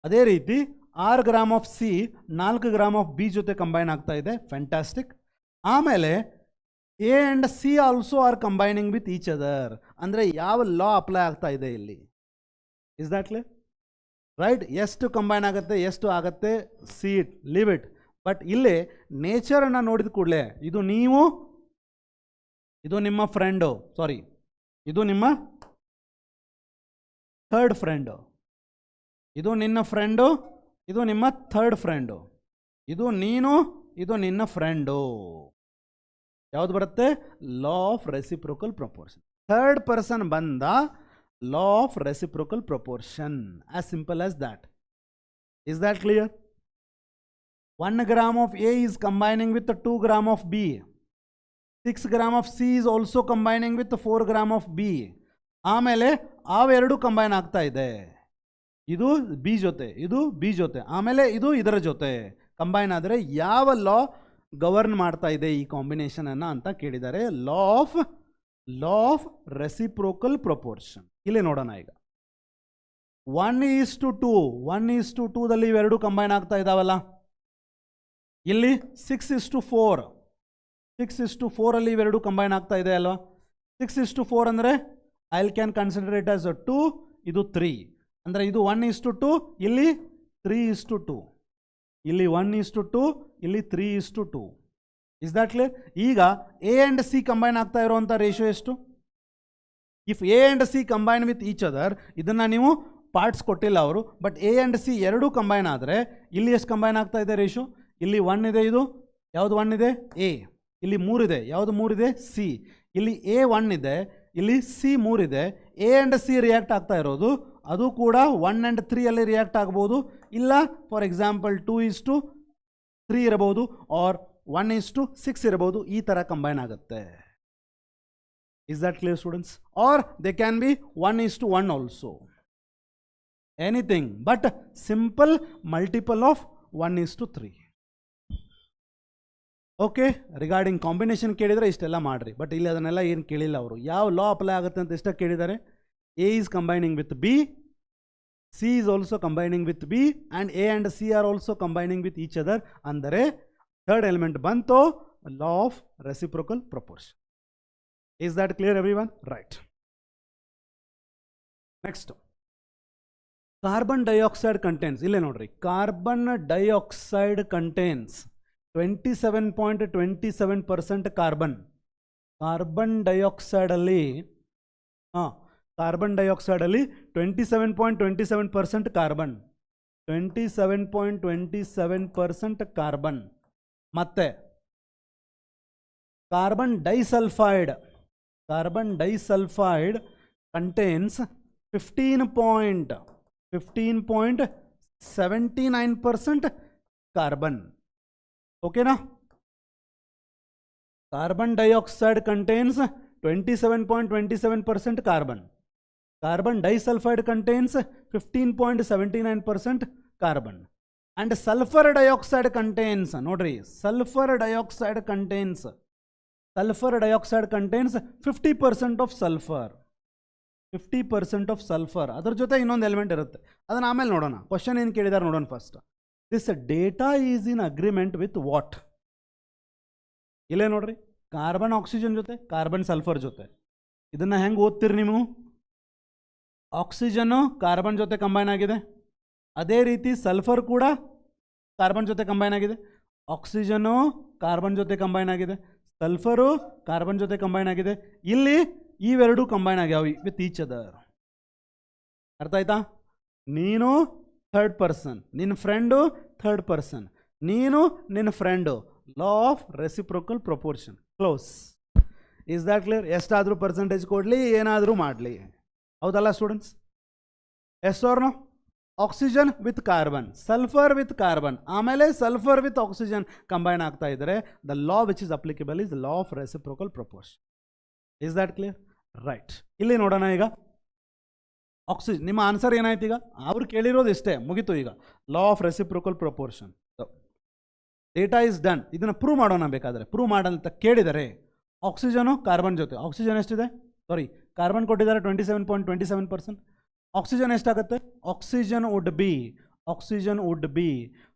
ಅದೇ ರೀತಿ 6 gram of C 4 gram of B ಜೊತೆ ಕಂಬೈನ್ ಆಗ್ತಾ ಇದೆ, ಫ್ಯಾಂಟಾಸ್ಟಿಕ್. ಆಮೇಲೆ A and C also are combining with each other. ಅಂದರೆ ಯಾವ ಲಾ ಅಪ್ಲೈ ಆಗ್ತಾ ಇದೆ ಇಲ್ಲಿ? Is that clear? ರೈಟ್, ಎಷ್ಟು ಕಂಬೈನ್ ಆಗುತ್ತೆ, ಎಷ್ಟು ಆಗುತ್ತೆ, see it, leave it. But ಇಲ್ಲಿ ನೇಚರನ್ನು ನೋಡಿದ ಕೂಡಲೇ ಇದು ನೀವು, ಇದು ನಿಮ್ಮ ಫ್ರೆಂಡು, ಸಾರಿ ಇದು ನಿಮ್ಮ ಥರ್ಡ್ ಫ್ರೆಂಡು, ಇದು ನಿನ್ನ ಫ್ರೆಂಡು, ಇದು ನಿಮ್ಮ ಥರ್ಡ್ ಫ್ರೆಂಡು, ಇದು ನೀನು, ಇದು ನಿನ್ನ ಫ್ರೆಂಡು. ಯಾವುದು ಬರುತ್ತೆ? Law of reciprocal proportion. Third person ಬಂದ law of reciprocal proportion. As simple as that. Is that clear? 1 gram of A is combining with 2 gram of B. 6 gram of C is also combining with 4 gram of B. ಆಮೇಲೆ ಅವೆರಡು ಕಂಬೈನ್ ಆಗ್ತಾ ಇದೆ. ಇದು ಬಿ ಜೊತೆ, ಇದು ಬಿ ಜೊತೆ, ಆಮೇಲೆ ಇದು ಇದರ ಜೊತೆ ಕಂಬೈನ್ ಆದರೆ ಯಾವ ಲಾ ಗವರ್ನ್ ಮಾಡ್ತಾ ಇದೆ ಈ ಕಾಂಬಿನೇಷನನ್ನು ಅಂತ ಕೇಳಿದ್ದಾರೆ. ಲಾ ಆಫ್ ರೆಸಿಪ್ರೋಕಲ್ ಪ್ರಪೋರ್ಷನ್. ಇಲ್ಲೇ ನೋಡೋಣ. ಈಗ 1:2, 1:2ದಲ್ಲಿ ಇವೆರಡು ಕಂಬೈನ್ ಆಗ್ತಾ ಇದ್ದಾವಲ್ಲ. ಇಲ್ಲಿ 6:4, 6:4ಅಲ್ಲಿ ಇವೆರಡು ಕಂಬೈನ್ ಆಗ್ತಾ ಇದೆ ಅಲ್ವಾ. 6:4 ಅಂದರೆ I can consider it as 2, ಇದು 3. ಅಂದರೆ ಇದು 1:2, ಇಲ್ಲಿ 3:2, ಇಲ್ಲಿ 1:2, ಇಲ್ಲಿ 3:2. Is that clear? ಈಗ ಎ ಆ್ಯಂಡ್ ಸಿ ಕಂಬೈನ್ ಆಗ್ತಾ ಇರೋವಂಥ ರೇಷಿಯೋ ಎಷ್ಟು? If A and C combine with each other, ಇದನ್ನು ನೀವು ಪಾರ್ಟ್ಸ್ ಕೊಟ್ಟಿಲ್ಲ ಅವರು, ಬಟ್ ಎ ಆ್ಯಂಡ್ ಸಿ ಎರಡೂ ಕಂಬೈನ್ ಆದರೆ ಇಲ್ಲಿ ಎಷ್ಟು ಕಂಬೈನ್ ಆಗ್ತಾ ಇದೆ ರೇಷಿಯೋ? ಇಲ್ಲಿ 1 ಇದೆ, ಇದು ಯಾವುದು 1 ಇದೆ? ಎ. ಇಲ್ಲಿ 3 ಇದೆ, ಯಾವುದು 3 ಇದೆ? ಸಿ. ಇಲ್ಲಿ ಎ 1 ಇದೆ, ಇಲ್ಲಿ ಸಿ 3 ಇದೆ. ಎ ಆ್ಯಂಡ್ ಸಿ ರಿಯಾಕ್ಟ್ ಆಗ್ತಾ ಇರೋದು ಅದು ಕೂಡ 1 and 3 ಅಲ್ಲಿ ರಿಯಾಕ್ಟ್ ಆಗ್ಬೋದು, ಇಲ್ಲ ಫಾರ್ ಎಕ್ಸಾಂಪಲ್ 2:3 ಇರಬಹುದು, ಆರ್ 1:6 ಇರಬಹುದು. ಈ ಥರ ಕಂಬೈನ್ ಆಗುತ್ತೆ. Is that clear students? Are they can be 1:1 also, anything but simple multiple of 1:3. Okay, regarding combination ಕೇಳಿದರೆ ಇಷ್ಟೆಲ್ಲ ಮಾಡಿರಿ. ಬಟ್ ಇಲ್ಲಿ ಅದನ್ನೆಲ್ಲ ಏನು ಕೇಳಿಲ್ಲ ಅವರು. ಯಾವ ಲಾ ಅಪ್ಲೈ ಆಗುತ್ತೆ ಅಂತ ಇಷ್ಟ ಕೇಳಿದ್ದಾರೆ. A is combining with B, C is also combining with B, and A and C are also combining with each other. ಅಂದರೆ ಥರ್ಡ್ ಎಲಿಮೆಂಟ್ ಬಂತು law of reciprocal proportion. Is that clear everyone? Right. Next, carbon dioxide contains. ಇಲ್ಲೇ ನೋಡ್ರಿ, carbon dioxide contains 27.27% carbon. Carbon ಡೈಆಕ್ಸೈಡಲ್ಲಿ ಕಾರ್ಬನ್ ಡೈಆಕ್ಸೈಡಲ್ಲಿ 27.27% ಕಾರ್ಬನ್, 27.27% ಕಾರ್ಬನ್. ಮತ್ತೆ carbon disulphide, carbon disulphide contains 15.79% carbon. ಓಕೆನಾ? Carbon dioxide contains 27.27% carbon. Carbon disulphide contains 15.79% carbon. And sulphur dioxide contains, ನೋಡ್ರಿ, sulphur dioxide contains 50% of sulphur, 50% of sulphur. ಅದ್ರ ಜೊತೆ ಇನ್ನೊಂದು ಎಲಿಮೆಂಟ್ ಇರುತ್ತೆ, ಅದನ್ನು ಆಮೇಲೆ ನೋಡೋಣ. ಕ್ವಶನ್ ಏನು ಕೇಳಿದಾರೆ ನೋಡೋಣ first. This data is in agreement with what? ಇಲ್ಲೇ ನೋಡ್ರಿ, ಕಾರ್ಬನ್ ಆಕ್ಸಿಜನ್ ಜೊತೆ, ಕಾರ್ಬನ್ ಸಲ್ಫರ್ ಜೊತೆ. ಇದನ್ನು ಹೆಂಗೆ ಓದ್ತೀರಿ ನೀವು? ಆಕ್ಸಿಜನ್ನು ಕಾರ್ಬನ್ ಜೊತೆ ಕಂಬೈನ್ ಆಗಿದೆ, ಅದೇ ರೀತಿ ಸಲ್ಫರ್ ಕೂಡ ಕಾರ್ಬನ್ ಜೊತೆ ಕಂಬೈನ್ ಆಗಿದೆ. ಆಕ್ಸಿಜನ್ನು ಕಾರ್ಬನ್ ಜೊತೆ ಕಂಬೈನ್ ಆಗಿದೆ, ಸಲ್ಫರು ಕಾರ್ಬನ್ ಜೊತೆ ಕಂಬೈನ್ ಆಗಿದೆ. ಇಲ್ಲಿ ಇವೆರಡೂ ಕಂಬೈನ್ ಆಗ್ಯಾವ ವಿತ್ ಈಚ್ ಅದರ್. ಅರ್ಥ ಆಯ್ತಾ? ನೀನು ಥರ್ಡ್ ಪರ್ಸನ್, ನಿನ್ನ ಫ್ರೆಂಡು ಥರ್ಡ್ ಪರ್ಸನ್, ನೀನು ನಿನ್ನ friend. Law of reciprocal proportion. Close. Is that clear? ಎಷ್ಟಾದರೂ ಪರ್ಸೆಂಟೇಜ್ ಕೊಡಲಿ, ಏನಾದರೂ ಮಾಡಲಿ. ಹೌದಲ್ಲ students? Yes or no? Oxygen with carbon, sulphur with carbon, ಆಮೇಲೆ ಸಲ್ಫರ್ ವಿತ್ ಆಕ್ಸಿಜನ್ ಕಂಬೈನ್ ಆಗ್ತಾ ಇದ್ದರೆ the law which is applicable is law of reciprocal proportion. Is that clear? Right. ಇಲ್ಲಿ ನೋಡೋಣ ಈಗ ಆಕ್ಸಿಜನ್. ನಿಮ್ಮ ಆನ್ಸರ್ ಏನಾಯ್ತು ಈಗ? ಅವ್ರು ಕೇಳಿರೋದು ಇಷ್ಟೇ, ಮುಗೀತು. ಈಗ ಲಾ of reciprocal proportion. Data is done. ಇದನ್ನು ಪ್ರೂವ್ ಮಾಡೋಣ ಬೇಕಾದರೆ. ಪ್ರೂವ್ ಮಾಡಂತ ಕೇಳಿದರೆ ಆಕ್ಸಿಜನು ಕಾರ್ಬನ್ ಜೊತೆ, ಆಕ್ಸಿಜನ್ ಎಷ್ಟಿದೆ? ಸಾರಿ, ಕಾರ್ಬನ್ ಕೊಟ್ಟಿದ್ದಾರೆ 27.27%. ಆಕ್ಸಿಜನ್ ಎಷ್ಟಾಗುತ್ತೆ? Oxygen would be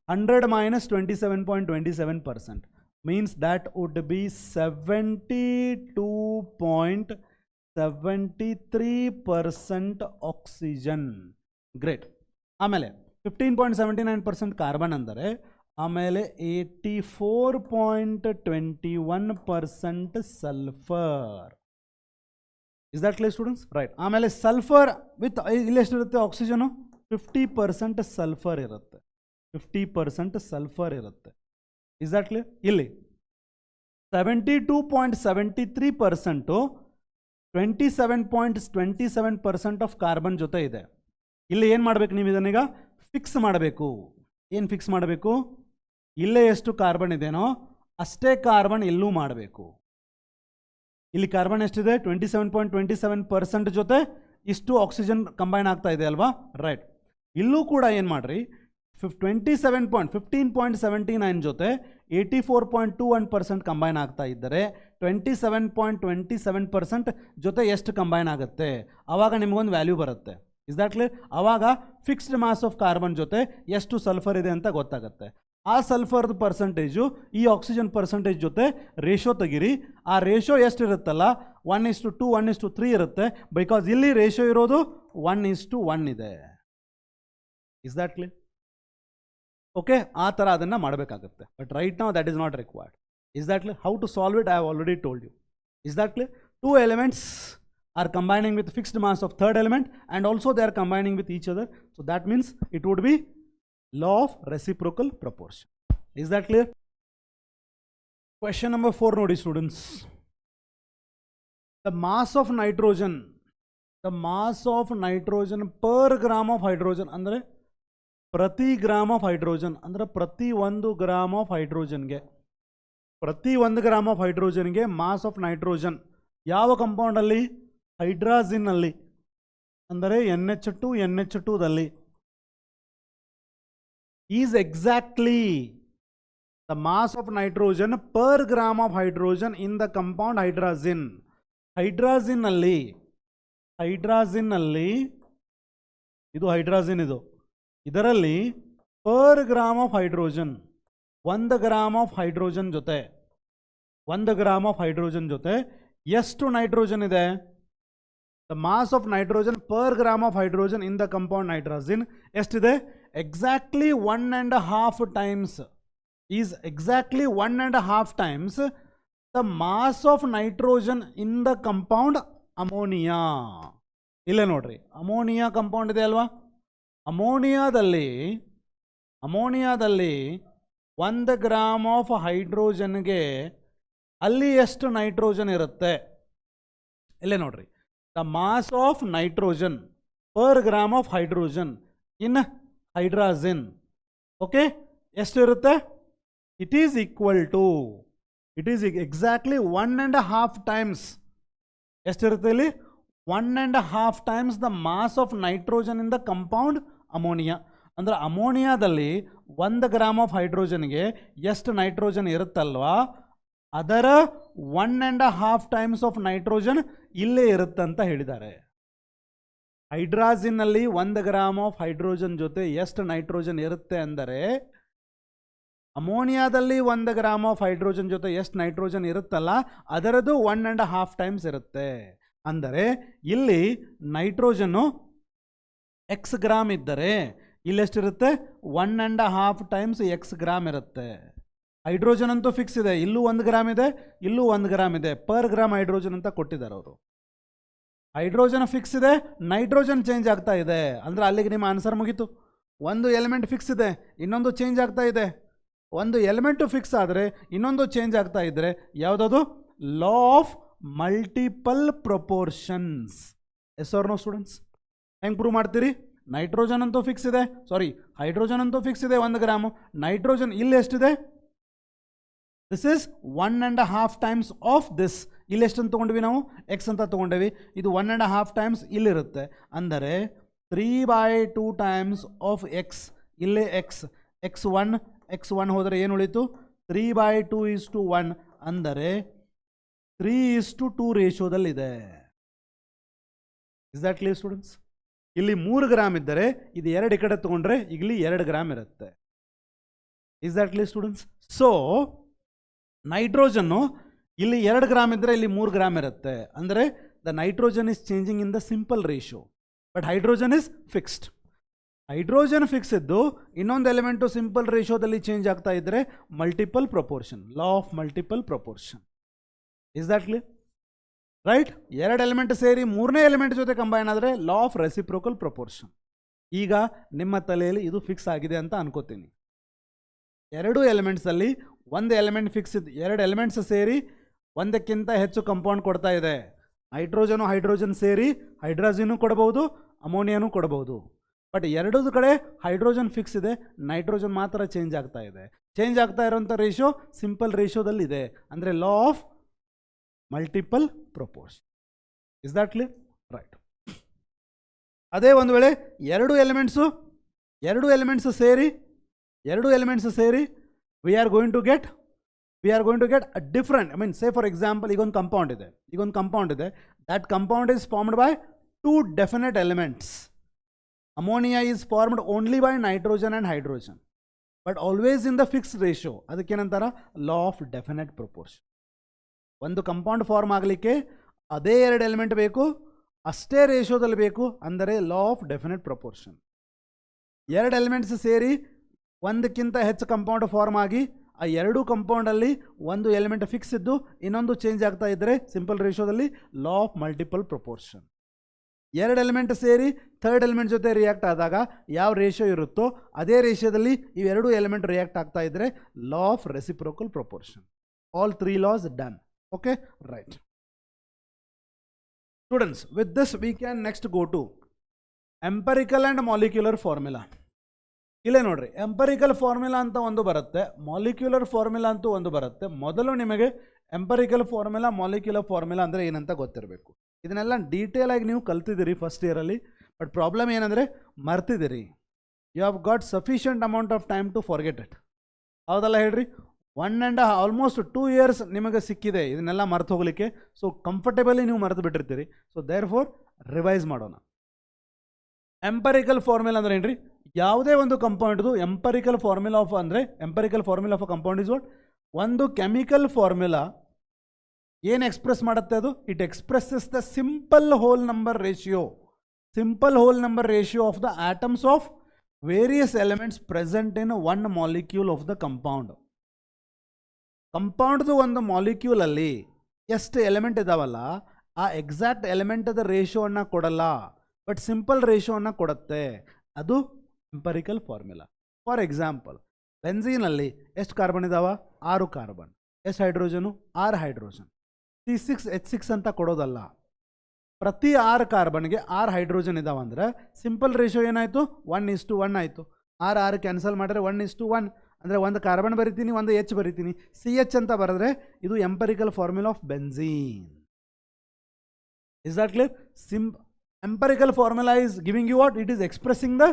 100 minus 27.27%. means that would be 72.73% oxygen. Great. ಆಮೇಲೆ 15.79% ಕಾರ್ಬನ್ ಅಂದರೆ ಆಮೇಲೆ 84.21% sulphur. Is that clear students? Right. ಆಮೇಲೆ ಸಲ್ಫರ್ ವಿತ್ ಇಲ್ಲಿ ಎಷ್ಟಿರುತ್ತೆ? ಆಕ್ಸಿಜನು 50% ಸಲ್ಫರ್ ಇರುತ್ತೆ, 50% ಸಲ್ಫರ್ ಇರುತ್ತೆ. Is that clear? ಇಲ್ಲಿ 72.73% 27.27% ಆಫ್ ಕಾರ್ಬನ್ ಜೊತೆ ಇದೆ. ಇಲ್ಲಿ ಏನು ಮಾಡಬೇಕು ನೀವು? ಇದನ್ನೀಗ ಫಿಕ್ಸ್ ಮಾಡಬೇಕು. ಏನು ಫಿಕ್ಸ್ ಮಾಡಬೇಕು? ಇಲ್ಲೇ ಎಷ್ಟು ಕಾರ್ಬನ್ ಇದೆನೋ ಅಷ್ಟೇ ಕಾರ್ಬನ್ ಇಲ್ಲೂ ಮಾಡಬೇಕು. ಇಲ್ಲಿ ಕಾರ್ಬನ್ ಎಷ್ಟಿದೆ? 27.27% ಜೊತೆ ಇಷ್ಟು ಆಕ್ಸಿಜನ್ ಕಂಬೈನ್ ಆಗ್ತಾ ಇದೆ ಅಲ್ವಾ? ರೈಟ್. ಇಲ್ಲೂ ಕೂಡ ಏನು ಮಾಡಿರಿ, 15.79 ಜೊತೆ 84.21% ಕಂಬೈನ್ ಆಗ್ತಾ ಇದ್ದರೆ 27.27% ಜೊತೆ ಎಷ್ಟು ಕಂಬೈನ್ ಆಗುತ್ತೆ? ಆವಾಗ ನಿಮಗೊಂದು ವ್ಯಾಲ್ಯೂ ಬರುತ್ತೆ. Is that clear? ಆವಾಗ ಫಿಕ್ಸ್ಡ್ ಮಾಸ್ ಆಫ್ ಕಾರ್ಬನ್ ಜೊತೆ ಎಷ್ಟು ಸಲ್ಫರ್ ಇದೆ ಅಂತ ಗೊತ್ತಾಗುತ್ತೆ. ಆ ಸಲ್ಫರ್ದು ಪರ್ಸೆಂಟೇಜು ಈ ಆಕ್ಸಿಜನ್ ಪರ್ಸೆಂಟೇಜ್ ಜೊತೆ ರೇಷೋ ತೆಗಿರಿ. ಆ ರೇಷೋ ಎಷ್ಟಿರುತ್ತಲ್ಲ 1:2 1:3 ಇರುತ್ತೆ. ಬಿಕಾಸ್ ಇಲ್ಲಿ ರೇಷೋ ಇರೋದು 1:1 ಇದೆ. Is that clear? ಓಕೆ, ಆ ಥರ ಅದನ್ನು ಮಾಡಬೇಕಾಗುತ್ತೆ. ಬಟ್ ರೈಟ್ ನಾವು that is not required. Is that clear? How to solve it I have already told you. Is that clear? 2 elements are combining with fixed mass of third element and also they are combining with each other. So that means it would be law of reciprocal proportion. Is that clear? Question number 4 nodi students. The mass of nitrogen per gram of hydrogen andre ಪ್ರತಿ ಗ್ರಾಮ್ ಆಫ್ ಹೈಡ್ರೋಜನ್ ಅಂದರೆ ಪ್ರತಿ 1 ಗ್ರಾಮ್ ಆಫ್ ಹೈಡ್ರೋಜನ್ಗೆ ಮಾಸ್ ಆಫ್ ನೈಟ್ರೋಜನ್ ಯಾವ ಕಂಪೌಂಡಲ್ಲಿ? ಹೈಡ್ರಾಜಿನ್ನಲ್ಲಿ, ಅಂದರೆ NH2 ದಲ್ಲಿ is exactly the mass of nitrogen per gram of hydrogen in the compound hydrazine. ಹೈಡ್ರಾಜಿನ್ನಲ್ಲಿ ಇದು ಹೈಡ್ರಾಜಿನ್, ಇದರಲ್ಲಿ per gram of hydrogen, 1 gram of hydrogen ಜೊತೆ 1 ಗ್ರಾಮ್ ಆಫ್ ಹೈಡ್ರೋಜನ್ ಜೊತೆ ಎಷ್ಟು ನೈಟ್ರೋಜನ್ ಇದೆ? The mass of nitrogen per gram of hydrogen in the compound nitrogen ಎಷ್ಟಿದೆ? Exactly 1.5 times is exactly 1.5 times the mass of nitrogen in the compound ammonia. ಇಲ್ಲೇ ನೋಡ್ರಿ, ಅಮೋನಿಯಾ ಕಂಪೌಂಡ್ ಇದೆ ಅಲ್ವಾ? ಅಮೋನಿಯಾದಲ್ಲಿ 1 ಗ್ರಾಮ್ ಆಫ್ ಹೈಡ್ರೋಜನ್ಗೆ ಅಲ್ಲಿ ಎಷ್ಟು ನೈಟ್ರೋಜನ್ ಇರುತ್ತೆ? ಇಲ್ಲೇ ನೋಡ್ರಿ, the mass of nitrogen per gram of hydrogen in hydrazine, okay, ಎಷ್ಟಿರುತ್ತೆ? It is exactly 1.5 times. ಎಷ್ಟಿರುತ್ತೆ ಇಲ್ಲಿ? 1.5 times the mass of nitrogen in the compound ammonia. ಅಂದರೆ ಅಮೋನಿಯಾದಲ್ಲಿ 1 ಗ್ರಾಮ್ ಆಫ್ ಹೈಡ್ರೋಜನ್ಗೆ ಎಷ್ಟು ನೈಟ್ರೋಜನ್ ಇರುತ್ತಲ್ವಾ, ಅದರ 1.5 ಟೈಮ್ಸ್ ಆಫ್ ನೈಟ್ರೋಜನ್ ಇಲ್ಲೇ ಇರುತ್ತೆ ಅಂತ ಹೇಳಿದ್ದಾರೆ. ಹೈಡ್ರಾಜಿನ್ನಲ್ಲಿ 1 ಗ್ರಾಮ್ ಆಫ್ ಹೈಡ್ರೋಜನ್ ಜೊತೆ ಎಷ್ಟು ನೈಟ್ರೋಜನ್ ಇರುತ್ತೆ ಅಂದರೆ, ಅಮೋನಿಯಾದಲ್ಲಿ 1 ಗ್ರಾಮ್ ಆಫ್ ಹೈಡ್ರೋಜನ್ ಜೊತೆ ಎಷ್ಟು ನೈಟ್ರೋಜನ್ ಇರುತ್ತಲ್ಲ, ಅದರದ್ದು 1.5 ಟೈಮ್ಸ್ ಇರುತ್ತೆ. ಅಂದರೆ ಇಲ್ಲಿ ನೈಟ್ರೋಜನ್ನು ಎಕ್ಸ್ ಗ್ರಾಮ್ ಇದ್ದರೆ ಇಲ್ಲೆಷ್ಟಿರುತ್ತೆ? 1.5 ಟೈಮ್ಸ್ ಎಕ್ಸ್ ಗ್ರಾಮ್ ಇರುತ್ತೆ. ಹೈಡ್ರೋಜನ್ ಅಂತೂ ಫಿಕ್ಸ್ ಇದೆ, ಇಲ್ಲೂ 1 ಗ್ರಾಮ್ ಇದೆ, ಇಲ್ಲೂ 1 ಗ್ರಾಮ್ ಇದೆ. ಪರ್ ಗ್ರಾಮ್ ಹೈಡ್ರೋಜನ್ ಅಂತ ಕೊಟ್ಟಿದ್ದಾರೆ ಅವರು. ಹೈಡ್ರೋಜನ್ ಫಿಕ್ಸ್ ಇದೆ, ನೈಟ್ರೋಜನ್ ಚೇಂಜ್ ಆಗ್ತಾ ಇದೆ. ಅಂದರೆ ಅಲ್ಲಿಗೆ ನಿಮ್ಮ ಆನ್ಸರ್ ಮುಗೀತು. ಒಂದು ಎಲಿಮೆಂಟ್ ಫಿಕ್ಸ್ ಇದೆ, ಇನ್ನೊಂದು ಚೇಂಜ್ ಆಗ್ತಾ ಇದೆ. ಒಂದು ಎಲಿಮೆಂಟು ಫಿಕ್ಸ್ ಆದರೆ ಇನ್ನೊಂದು ಚೇಂಜ್ ಆಗ್ತಾ ಇದ್ದರೆ ಯಾವುದದು? Law of multiple proportions. Yes or no students? ಹೆಂಗೆ ಪ್ರೂವ್ ಮಾಡ್ತೀರಿ? ನೈಟ್ರೋಜನ್ ಅಂತೂ ಫಿಕ್ಸ್ ಇದೆ, ಹೈಡ್ರೋಜನ್ ಅಂತೂ ಫಿಕ್ಸ್ ಇದೆ 1 ಗ್ರಾಮು. ನೈಟ್ರೋಜನ್ ಇಲ್ಲಿ ಎಷ್ಟಿದೆ? This is 1.5 times of this. ಇಲ್ಲಿ ಎಷ್ಟಂತ ತೊಗೊಂಡ್ವಿ ನಾವು? ಎಕ್ಸ್ ಅಂತ ತೊಗೊಂಡೇವಿ. ಇದು 1.5 ಟೈಮ್ಸ್ ಇಲ್ಲಿರುತ್ತೆ. ಅಂದರೆ 3/2 ಟೈಮ್ಸ್ ಆಫ್ ಎಕ್ಸ್. ಇಲ್ಲೇ ಎಕ್ಸ್1 ಹೋದರೆ ಏನು ಉಳಿತು? 3/2:1. ಅಂದರೆ 3:2 ರೇಷಿಯೋದಲ್ಲಿದೆ. Is that clear students? ಇಲ್ಲಿ 3 ಗ್ರಾಮ್ ಇದ್ದರೆ ಇದು 2 ಈ ಕಡೆ ತೊಗೊಂಡ್ರೆ ಇಲ್ಲಿ 2 ಗ್ರಾಮ್ ಇರುತ್ತೆ. Is that clear students? So nitrogen ಇಲ್ಲಿ 2 ಗ್ರಾಮ್ ಇದ್ದರೆ ಇಲ್ಲಿ 3 ಗ್ರಾಮ್ ಇರುತ್ತೆ. ಅಂದರೆ the nitrogen is changing in the simple ratio, but hydrogen is fixed. Hydrogen fix ಇದ್ದು ಇನ್ನೊಂದು ಎಲಿಮೆಂಟು ಸಿಂಪಲ್ ರೇಷಿಯೋದಲ್ಲಿ ಚೇಂಜ್ ಆಗ್ತಾ ಇದ್ದರೆ multiple proportion, law of multiple proportion. Is that clear? Right? 2 element ಸೇರಿ 3ನೇ ಎಲಿಮೆಂಟ್ ಜೊತೆ ಕಂಬೈನ್ ಆದರೆ ಲಾ ಆಫ್ ರೆಸಿಪ್ರೋಕಲ್ ಪ್ರಪೋರ್ಷನ್. ಈಗ ನಿಮ್ಮ ತಲೆಯಲ್ಲಿ ಇದು ಫಿಕ್ಸ್ ಆಗಿದೆ ಅಂತ ಅನ್ಕೋತೀನಿ. 2 ಎಲಿಮೆಂಟ್ಸಲ್ಲಿ 1 ಎಲಿಮೆಂಟ್ ಫಿಕ್ಸ್ ಇದ್ದು 2 ಎಲಿಮೆಂಟ್ಸ್ ಸೇರಿ 1ಕ್ಕಿಂತ ಹೆಚ್ಚು ಕಂಪೌಂಡ್ ಕೊಡ್ತಾ ಇದೆ. ಹೈಡ್ರೋಜನ್ ಸೇರಿ ಹೈಡ್ರಾಜಿನು ಕೊಡಬಹುದು, ಅಮೋನಿಯಾನು ಕೊಡಬಹುದು. ಬಟ್ 2 ಕಡೆ ಹೈಡ್ರೋಜನ್ ಫಿಕ್ಸ್ ಇದೆ, ನೈಟ್ರೋಜನ್ ಮಾತ್ರ ಚೇಂಜ್ ಆಗ್ತಾ ಇದೆ. ಚೇಂಜ್ ಆಗ್ತಾ ಇರೋಂಥ ರೇಷಿಯೋ ಸಿಂಪಲ್ ರೇಷಿಯೋದಲ್ಲಿ ಇದೆ. ಅಂದರೆ law of multiple proportion. Is that clear? Right. ಅದೇ ಒಂದು ವೇಳೆ 2 ಎಲಿಮೆಂಟ್ಸು ಸೇರಿ we are going to get a different, I mean say for example, ಈಗ ಒಂದು ಕಂಪೌಂಡ್ ಇದೆ. That compound is formed by 2 definite elements. Ammonia is formed only by nitrogen and hydrogen, but always in the fixed ratio. ಅದಕ್ಕೇನಂತಾರ? Law of definite proportion. ಒಂದು ಕಂಪೌಂಡ್ ಫಾರ್ಮ್ ಆಗಲಿಕ್ಕೆ ಅದೇ 2 ಎಲಿಮೆಂಟ್ ಬೇಕು, ಅಷ್ಟೇ ರೇಷಿಯೋದಲ್ಲಿ ಬೇಕು, ಅಂದರೆ law of definite proportion. 2 elements ಸೇರಿ 1ಕ್ಕಿಂತ ಹೆಚ್ಚು ಕಂಪೌಂಡ್ ಫಾರ್ಮ್ ಆಗಿ ಆ 2 ಕಂಪೌಂಡಲ್ಲಿ 1 ಎಲಿಮೆಂಟ್ ಫಿಕ್ಸ್ ಇದ್ದು ಇನ್ನೊಂದು ಚೇಂಜ್ ಆಗ್ತಾ ಇದ್ದರೆ ಸಿಂಪಲ್ ರೇಷಿಯೋದಲ್ಲಿ law of multiple proportion. 2 element ಸೇರಿ 3rd ಎಲಿಮೆಂಟ್ ಜೊತೆ ರಿಯಾಕ್ಟ್ ಆದಾಗ ಯಾವ ರೇಷಿಯೋ ಇರುತ್ತೋ ಅದೇ ರೇಷಿಯೋದಲ್ಲಿ ಈ 2 ಎಲಿಮೆಂಟ್ ರಿಯಾಕ್ಟ್ ಆಗ್ತಾ ಇದ್ದರೆ ಲಾ of reciprocal proportion. All 3 laws done. Okay, right. Students, with this we can next go to empirical and molecular formula. ಇಲ್ಲೇ ನೋಡ್ರಿ, ಎಂಪರಿಕಲ್ ಫಾರ್ಮುಲಾ ಅಂತ ಒಂದು ಬರುತ್ತೆ, ಮಾಲಿಕ್ಯುಲರ್ ಫಾರ್ಮುಲಾ ಅಂತೂ ಒಂದು ಬರುತ್ತೆ. ಮೊದಲು ನಿಮಗೆ ಎಂಪರಿಕಲ್ ಫಾರ್ಮುಲಾ, ಮಾಲಿಕ್ಯುಲರ್ ಫಾರ್ಮುಲಾ ಅಂದರೆ ಏನಂತ ಗೊತ್ತಿರಬೇಕು. ಇದನ್ನೆಲ್ಲ ಡೀಟೇಲ್ ಆಗಿ ನೀವು ಕಲ್ತಿದ್ದೀರಿ ಫಸ್ಟ್ ಇಯರಲ್ಲಿ. ಬಟ್ ಪ್ರಾಬ್ಲಮ್ ಏನಂದರೆ ಮರ್ತಿದ್ದೀರಿ. You have got sufficient amount of time to forget it. ಹೌದಲ್ಲ ಹೇಳ್ರಿ? ಆಲ್ಮೋಸ್ಟ್ 2 ಇಯರ್ಸ್ ನಿಮಗೆ ಸಿಕ್ಕಿದೆ ಇದನ್ನೆಲ್ಲ ಮರೆತು ಹೋಗಲಿಕ್ಕೆ. ಸೊ ಕಂಫರ್ಟೇಬಲಿ ನೀವು ಮರೆತು ಬಿಟ್ಟಿರ್ತೀರಿ. ಸೊ ದೇರ್ ಫೋರ್ ರಿವೈಸ್ ಮಾಡೋಣ. ಎಂಪರಿಕಲ್ ಫಾರ್ಮುಲಾ ಅಂದ್ರೆ ಏನ್ರಿ? ಯಾವುದೇ ಒಂದು ಕಂಪೌಂಡ್ದು ಎಂಪರಿಕಲ್ ಫಾರ್ಮುಲಾ ಆಫ್ ಅಂದರೆ empirical formula of a compound is what? ಒಂದು ಕೆಮಿಕಲ್ ಫಾರ್ಮುಲಾ ಏನು ಎಕ್ಸ್ಪ್ರೆಸ್ ಮಾಡುತ್ತೆ ಅದು? It expresses the simple whole number ratio. Simple whole number ratio of the atoms of various elements present in one molecule of the compound. ಕಂಪೌಂಡ್ದು ಒಂದು ಮಾಲಿಕ್ಯೂಲಲ್ಲಿ ಎಷ್ಟು ಎಲಿಮೆಂಟ್ ಇದಾವಲ್ಲ ಆ ಎಕ್ಸಾಕ್ಟ್ ಎಲಿಮೆಂಟದ ರೇಷಿಯೋವನ್ನು ಕೊಡಲ್ಲ, ಬಟ್ ಸಿಂಪಲ್ ರೇಷಿಯೋವನ್ನು ಕೊಡುತ್ತೆ. ಅದು ಎಂಪರಿಕಲ್ ಫಾರ್ಮುಲಾ. ಫಾರ್ ಎಕ್ಸಾಂಪಲ್, ಬೆನ್ಝೀನಲ್ಲಿ ಎಷ್ಟು ಕಾರ್ಬನ್ ಇದಾವ? 6 ಕಾರ್ಬನ್. ಎಷ್ಟು ಹೈಡ್ರೋಜನು? 6 ಹೈಡ್ರೋಜನ್. C6H6 ಅಂತ ಕೊಡೋದಲ್ಲ. ಪ್ರತಿ 6 ಕಾರ್ಬನ್ಗೆ 6 ಹೈಡ್ರೋಜನ್ ಇದಾವಂದ್ರೆ ಸಿಂಪಲ್ ರೇಷಿಯೋ ಏನಾಯಿತು? 1:1 ಆಯಿತು. 6 ಕ್ಯಾನ್ಸಲ್ ಮಾಡಿದ್ರೆ 1:1 ಅಂದರೆ ಒಂದು ಕಾರ್ಬನ್ ಬರಿತೀನಿ, ಒಂದು H ಬರಿತೀನಿ. CH ಅಂತ ಬರೆದ್ರೆ ಇದು empirical formula of benzene. Is that clear? Empirical formula is giving you what? It is expressing the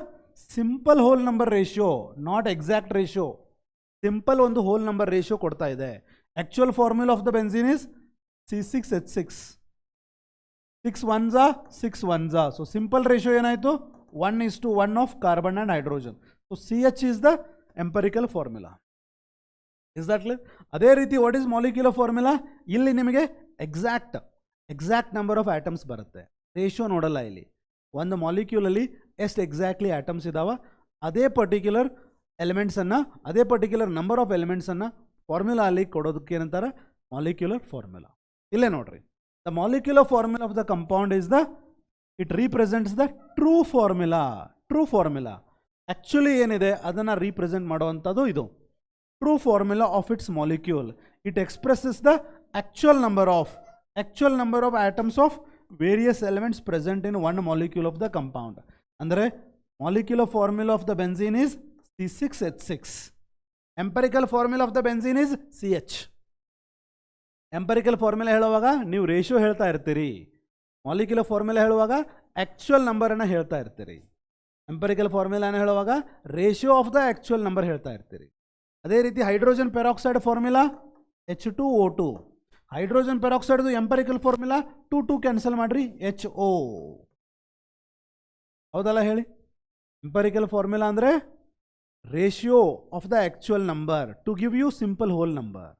simple whole number ratio, not exact ratio. Simple ಒಂದು whole number ratio ಕೊಡ್ತಾ ಇದೆ. Actual formula of the benzene is C6H6. 6 ones are 6 ones are. So simple ratio ಏನಾಯಿತು? 1:1 of carbon and hydrogen. So CH is the empirical formula. Is that clear? ಅದೇ ರೀತಿ what is molecular formula? ಇಲ್ಲಿ ನಿಮಗೆ exact number of atoms ಬರುತ್ತೆ. ರೇಷಿಯೋ ನೋಡಲ್ಲ. ಇಲ್ಲಿ ಒಂದು ಮಾಲಿಕ್ಯೂಲಲ್ಲಿ ಎಷ್ಟು ಎಕ್ಸಾಕ್ಟ್ಲಿ ಆಟಮ್ಸ್ ಇದಾವ ಅದೇ ಪರ್ಟಿಕ್ಯುಲರ್ ಎಲಿಮೆಂಟ್ಸನ್ನು, ಅದೇ ಪರ್ಟಿಕ್ಯುಲರ್ ನಂಬರ್ ಆಫ್ ಎಲಿಮೆಂಟ್ಸನ್ನು ಫಾರ್ಮುಲಾ ಅಲ್ಲಿ ಕೊಡೋದಕ್ಕೆ ಏನಂತಾರೆ? Molecular formula. ಇಲ್ಲೇ ನೋಡ್ರಿ, the molecular formula of the compound is it represents the true formula. True formula actually ಏನಿದೆ ಅದನ್ನು ರೀಪ್ರೆಸೆಂಟ್ ಮಾಡುವಂಥದ್ದು ಇದು. True formula of it's molecule. It expresses the actual number of atoms of various elements present in one molecule of the compound. Andre molecular formula of the benzene is C6H6. Empirical formula of the benzene is CH. Empirical formula ಹೇಳುವಾಗ ನೀವು ರೇಷಿಯೋ ಹೇಳ್ತಾ ಇರ್ತೀರಿ, ಮಾಲಿಕ್ಯುಲರ್ ಫಾರ್ಮುಲಾ ಹೇಳುವಾಗ ಆ್ಯಕ್ಚುಯಲ್ ನಂಬರನ್ನು ಹೇಳ್ತಾ ಇರ್ತೀರಿ. ಎಂಪರಿಕಲ್ ಫಾರ್ಮುಲಾನ ಹೇಳುವಾಗ ratio of the actual number ಹೇಳ್ತಾ ಇರ್ತೀರಿ. ಅದೇ ರೀತಿ hydrogen peroxide formula H2O2. Hydrogen ಪೆರಾಕ್ಸೈಡ್ದು ಎಂಪರಿಕಲ್ ಫಾರ್ಮುಲಾ 2 ಕ್ಯಾನ್ಸಲ್ ಮಾಡಿರಿ HO. ಹೌದಲ್ಲ ಹೇಳಿ? ಎಂಪರಿಕಲ್ ಫಾರ್ಮುಲಾ ಅಂದರೆ ratio of the actual number to give you simple whole number.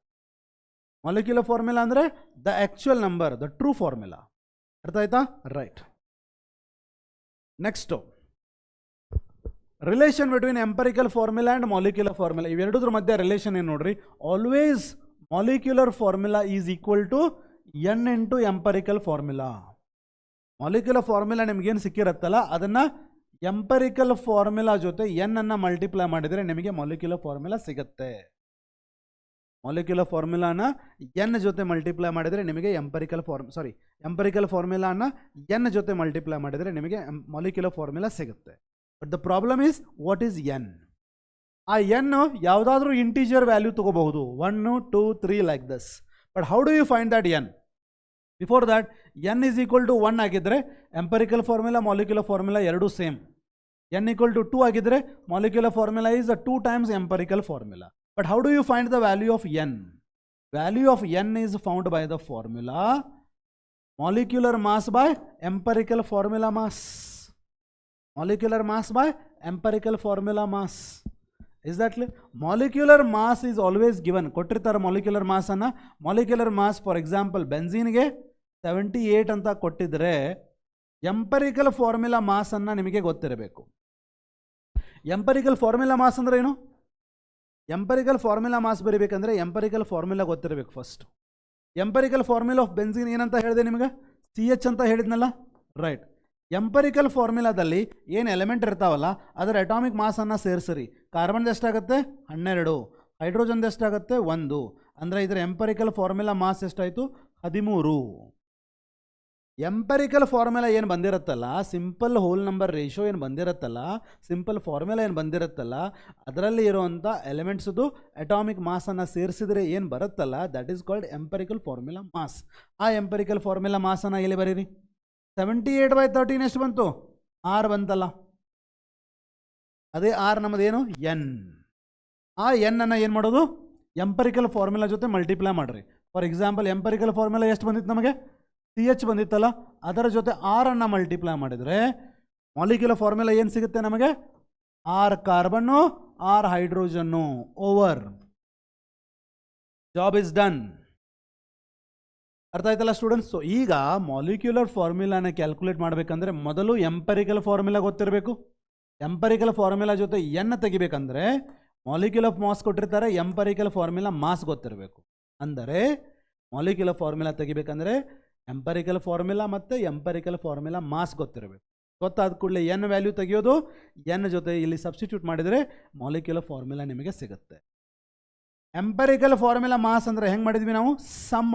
Molecular formula ಅಂದರೆ the actual number, the true formula. ಅರ್ಥ ಆಯ್ತಾ? Right. Next relation between empirical formula and molecular formula. ಇವೆರಡದ್ರ ಮಧ್ಯೆ ರಿಲೇಷನ್ ಏನು ನೋಡ್ರಿ. Always molecular formula is equal to n into empirical formula. molecular formula ನಿಮಗೇನು ಸಿಕ್ಕಿರುತ್ತಲ್ಲ ಅದನ್ನು ಎಂಪರಿಕಲ್ ಫಾರ್ಮುಲಾ ಜೊತೆ n ಅನ್ನು ಮಲ್ಟಿಪ್ಲೈ ಮಾಡಿದರೆ ನಿಮಗೆ ಮಾಲಿಕ್ಯುಲರ್ ಫಾರ್ಮುಲಾ ಸಿಗುತ್ತೆ. ಮಾಲಿಕ್ಯುಲರ್ ಫಾರ್ಮುಲಾನ n ಜೊತೆ ಮಲ್ಟಿಪ್ಲೈ ಮಾಡಿದರೆ ನಿಮಗೆ ಎಂಪರಿಕಲ್ ಫಾರ್ಮುಲಾನ n ಜೊತೆ ಮಲ್ಟಿಪ್ಲೈ ಮಾಡಿದರೆ ನಿಮಗೆ ಮಾಲಿಕ್ಯುಲರ್ ಫಾರ್ಮುಲಾ ಸಿಗುತ್ತೆ. But the problem is what is n? ಆ ಎನ್ ಯಾವುದಾದ್ರೂ ಇಂಟೀಜರ್ ವ್ಯಾಲ್ಯೂ ತಗೋಬಹುದು, 1, 2, 3 like this. But how do you find that n? Before that n is equal to 1 ಆಗಿದ್ದರೆ ಎಂಪರಿಕಲ್ ಫಾರ್ಮುಲಾ ಮಾಲಿಕ್ಯುಲರ್ ಫಾರ್ಮುಲಾ ಎರಡೂ ಸೇಮ್. ಎನ್ ಈಕ್ವಲ್ ಟು 2 ಆಗಿದ್ದರೆ molecular formula is 2 times empirical formula. But how do you find the value of n? Value of n is found by the formula molecular mass by empirical formula mass. Molecular mass by empirical formula mass. Is that clear? Molecular mass is always given. ಕೊಟ್ಟಿರ್ತಾರೆ molecular mass ಅನ್ನು. molecular mass ಫಾರ್ ಎಕ್ಸಾಂಪಲ್ ಬೆನ್ಝೀನ್ಗೆ 78 ಅಂತ ಕೊಟ್ಟಿದ್ರೆ ಎಂಪರಿಕಲ್ ಫಾರ್ಮುಲಾ ಮಾಸ್ ಅನ್ನು ನಿಮಗೆ ಗೊತ್ತಿರಬೇಕು. ಎಂಪರಿಕಲ್ ಫಾರ್ಮುಲಾ ಮಾಸ್ ಅಂದ್ರೆ ಏನು? ಎಂಪರಿಕಲ್ ಫಾರ್ಮುಲಾ ಮಾಸ್ ಬರೀಬೇಕಂದ್ರೆ ಎಂಪರಿಕಲ್ ಫಾರ್ಮುಲಾ ಗೊತ್ತಿರಬೇಕು first. Empirical formula of benzene ಏನಂತ ಹೇಳಿದೆ ನಿಮಗೆ? CH ಅಂತ ಹೇಳಿದ್ನಲ್ಲ, ರೈಟ್. ಎಂಪರಿಕಲ್ ಫಾರ್ಮುಲಾದಲ್ಲಿ ಏನು ಎಲಿಮೆಂಟ್ ಇರ್ತಾವಲ್ಲ ಅದರ ಅಟಾಮಿಕ್ ಮಾಸನ್ನು ಸೇರಿಸಿರಿ. ಕಾರ್ಬನ್ದು ಎಷ್ಟಾಗುತ್ತೆ? 12. ಹೈಡ್ರೋಜನ್ದು ಎಷ್ಟಾಗುತ್ತೆ? 1. ಅಂದರೆ ಇದರ ಎಂಪರಿಕಲ್ ಫಾರ್ಮುಲಾ ಮಾಸ್ ಎಷ್ಟಾಯಿತು? 13. ಎಂಪರಿಕಲ್ ಫಾರ್ಮುಲಾ ಏನು ಬಂದಿರುತ್ತಲ್ಲ, ಸಿಂಪಲ್ ಹೋಲ್ ನಂಬರ್ ರೇಷಿಯೋ ಏನು ಬಂದಿರುತ್ತಲ್ಲ, ಸಿಂಪಲ್ ಫಾರ್ಮುಲಾ ಏನು ಬಂದಿರುತ್ತಲ್ಲ ಅದರಲ್ಲಿ ಇರುವಂಥ ಎಲಿಮೆಂಟ್ಸ್ದು ಅಟಾಮಿಕ್ ಮಾಸನ್ನು ಸೇರಿಸಿದ್ರೆ ಏನು ಬರುತ್ತಲ್ಲ that is called empirical formula mass. ಆ ಎಂಪರಿಕಲ್ ಫಾರ್ಮುಲಾ ಮಾಸನ್ನು ಇಲ್ಲಿ ಬರೀರಿ. 78/13 ಎಷ್ಟು ಬಂತು? 6 ಬಂತಲ್ಲ. ಅದೇ 6 ನಮ್ಮದೇನು? ಎನ್. ಆ ಎನ್ ಅನ್ನು ಏನು ಮಾಡೋದು? ಎಂಪರಿಕಲ್ ಫಾರ್ಮುಲಾ ಜೊತೆ ಮಲ್ಟಿಪ್ಲೈ ಮಾಡಿರಿ. ಫಾರ್ ಎಕ್ಸಾಂಪಲ್ ಎಂಪರಿಕಲ್ ಫಾರ್ಮುಲಾ ಎಷ್ಟು ಬಂದಿತ್ತು ನಮಗೆ? CH ಬಂದಿತ್ತಲ್ಲ, ಅದರ ಜೊತೆ R ಅನ್ನು ಮಲ್ಟಿಪ್ಲೈ ಮಾಡಿದರೆ ಮಾಲಿಕ್ಯುಲರ್ ಫಾರ್ಮುಲಾ ಏನು ಸಿಗುತ್ತೆ ನಮಗೆ? R carbon, R hydrogen over. Job is done. ಅರ್ಥ ಆಯ್ತಲ್ಲ ಸ್ಟೂಡೆಂಟ್ಸ್? ಸೊ ಈಗ ಮಾಲಿಕ್ಯುಲರ್ ಫಾರ್ಮುಲಾನ ಕ್ಯಾಲ್ಕುಲೇಟ್ ಮಾಡಬೇಕಂದ್ರೆ ಮೊದಲು ಎಂಪರಿಕಲ್ ಫಾರ್ಮುಲಾ ಗೊತ್ತಿರಬೇಕು. ಎಂಪರಿಕಲ್ ಫಾರ್ಮುಲಾ ಜೊತೆ ಎನ್ ತೆಗಿಬೇಕಂದ್ರೆ ಮಾಲಿಕ್ಯುಲರ್ ಮಾಸ್ ಕೊಟ್ಟಿರ್ತಾರೆ, ಎಂಪರಿಕಲ್ ಫಾರ್ಮುಲಾ ಮಾಸ್ ಗೊತ್ತಿರಬೇಕು. ಅಂದರೆ ಮಾಲಿಕ್ಯುಲರ್ ಫಾರ್ಮುಲಾ ತೆಗಿಬೇಕಂದ್ರೆ ಎಂಪರಿಕಲ್ ಫಾರ್ಮುಲಾ ಮತ್ತು ಎಂಪರಿಕಲ್ ಫಾರ್ಮುಲಾ ಮಾಸ್ ಗೊತ್ತಿರಬೇಕು. ಗೊತ್ತಾದ ಕೂಡಲೇ ಎನ್ ವ್ಯಾಲ್ಯೂ ತೆಗೆಯೋದು, ಎನ್ ಜೊತೆ ಇಲ್ಲಿ ಸಬ್ಸ್ಟಿಟ್ಯೂಟ್ ಮಾಡಿದರೆ ಮಾಲಿಕ್ಯುಲರ್ ಫಾರ್ಮುಲಾ ನಿಮಗೆ ಸಿಗುತ್ತೆ. ಎಂಪರಿಕಲ್ ಫಾರ್ಮುಲಾ ಮಾಸ್ ಅಂದರೆ ಹೆಂಗೆ ಮಾಡಿದ್ವಿ ನಾವು? Sum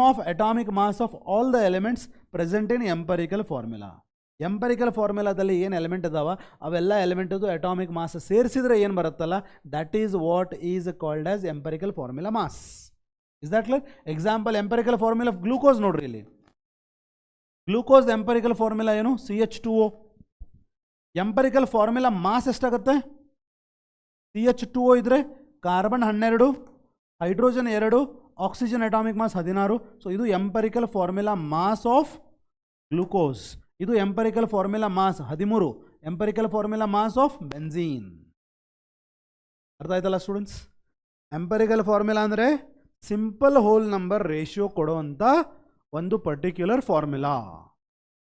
of atomic mass of all the elements present in empirical formula. Empirical ಫಾರ್ಮುಲಾದಲ್ಲಿ ಏನು ಎಲಿಮೆಂಟ್ ಇದಾವ ಅವೆಲ್ಲ ಎಲಿಮೆಂಟದು ಅಟಾಮಿಕ್ ಮಾಸ್ ಸೇರಿಸಿದ್ರೆ ಏನು ಬರುತ್ತಲ್ಲ, that is what is called as empirical formula mass. Is that clear? Example empirical formula glucose ನೋಡ್ರಿ. ಇಲ್ಲಿ ಗ್ಲೂಕೋಸ್ ಎಂಪರಿಕಲ್ ಫಾರ್ಮುಲಾ ಏನು? CH2O. ಎಂಪರಿಕಲ್ ಫಾರ್ಮುಲಾ ಮಾಸ್ ಎಷ್ಟಾಗುತ್ತೆ? CH2O ಇದ್ರೆ carbon 12, hydrogen 2, oxygen atomic mass 16. So ಇದು empirical formula mass of glucose. ಇದು empirical formula mass 13, empirical formula mass of benzene. ಅರ್ಥ ಆಯ್ತಲ್ಲ ಸ್ಟೂಡೆಂಟ್ಸ್? ಎಂಪರಿಕಲ್ ಫಾರ್ಮುಲಾ ಅಂದರೆ ಸಿಂಪಲ್ ಹೋಲ್ ನಂಬರ್ ರೇಷಿಯೋ ಕೊಡುವಂಥ ಒಂದು particular formula.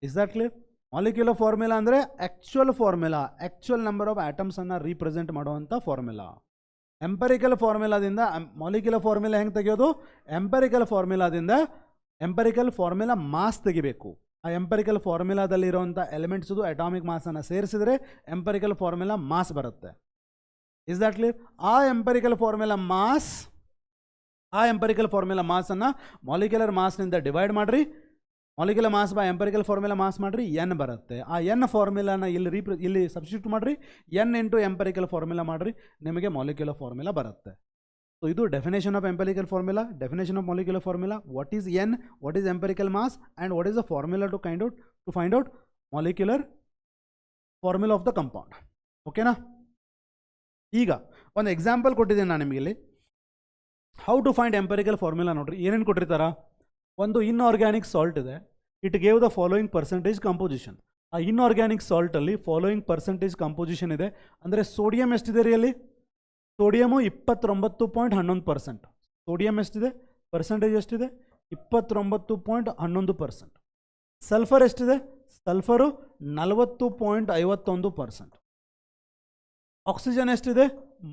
Is that clear? Molecular formula ಅಂದರೆ actual formula, actual number of ಆಟಮ್ಸನ್ನು ರೀಪ್ರೆಸೆಂಟ್ ಮಾಡುವಂಥ ಫಾರ್ಮುಲಾ. ಎಂಪರಿಕಲ್ ಫಾರ್ಮುಲಾದಿಂದ ಮಾಲಿಕ್ಯುಲರ್ ಫಾರ್ಮುಲಾ ಹೆಂಗೆ ತೆಗೆಯೋದು? ಎಂಪರಿಕಲ್ ಫಾರ್ಮುಲಾದಿಂದ ಎಂಪರಿಕಲ್ ಫಾರ್ಮುಲಾ ಮಾಸ್ ತೆಗಿಬೇಕು. ಆ ಎಂಪರಿಕಲ್ ಫಾರ್ಮುಲಾದಲ್ಲಿರುವಂಥ ಎಲಿಮೆಂಟ್ಸದು ಅಟಾಮಿಕ್ ಮಾಸನ್ನು ಸೇರಿಸಿದರೆ ಎಂಪರಿಕಲ್ ಫಾರ್ಮುಲಾ ಮಾಸ್ ಬರುತ್ತೆ. Is that clear? ಆ ಎಂಪರಿಕಲ್ ಫಾರ್ಮುಲಾ ಮಾಸನ್ನು ಮಾಲಿಕ್ಯುಲರ್ ಮಾಸ್ನಿಂದ ಡಿವೈಡ್ ಮಾಡಿರಿ. Molecular mass by empirical formula mass ಮಾಡಿರಿ, ಎನ್ ಬರುತ್ತೆ. ಆ ಎನ್ ಫಾರ್ಮುಲಾನ ಇಲ್ಲಿ ಸಬ್ಸ್ಟಿಟ್ಯೂಟ್ ಮಾಡಿರಿ, ಎನ್ ಇಂಟು ಎಂಪರಿಕಲ್ ಫಾರ್ಮುಲಾ ಮಾಡಿರಿ, ನಿಮಗೆ ಮಾಲಿಕ್ಯುಲರ್ ಫಾರ್ಮುಲಾ ಬರುತ್ತೆ. ಸೊ ಇದು definition of empirical formula, definition of molecular formula, what is n, what is empirical mass, and what is the formula to find out molecular formula of the compound. ಓಕೆನಾ? ಈಗ ಒಂದು ಎಕ್ಸಾಂಪಲ್ ಕೊಟ್ಟಿದ್ದೀನಿ ನಾನು ನಿಮಗೆ ಇಲ್ಲಿ. How to find empirical formula ನೋಡ್ರಿ. ಏನೇನು ಕೊಟ್ಟಿರ್ತಾರ? ಒಂದು ಇನ್ಆರ್ಗ್ಯಾನಿಕ್ ಸಾಲ್ಟ್ ಇದೆ, it gave the following percentage composition. ಆ ಇನ್ಆರ್ಗ್ಯಾನಿಕ್ ಸಾಲ್ಟಲ್ಲಿ ಫಾಲೋಯಿಂಗ್ ಪರ್ಸೆಂಟೇಜ್ ಕಂಪೋಸಿಷನ್ ಇದೆ. ಅಂದರೆ ಸೋಡಿಯಂ ಎಷ್ಟಿದೆ ರೀ ಅಲ್ಲಿ? ಸೋಡಿಯಮು 29.11%. ಸೋಡಿಯಂ ಎಷ್ಟಿದೆ? ಪರ್ಸೆಂಟೇಜ್ ಎಷ್ಟಿದೆ? 29.11%. ಸಲ್ಫರ್ ಎಷ್ಟಿದೆ? ಸಲ್ಫರು 40.51%. ಆಕ್ಸಿಜನ್ ಎಷ್ಟಿದೆ?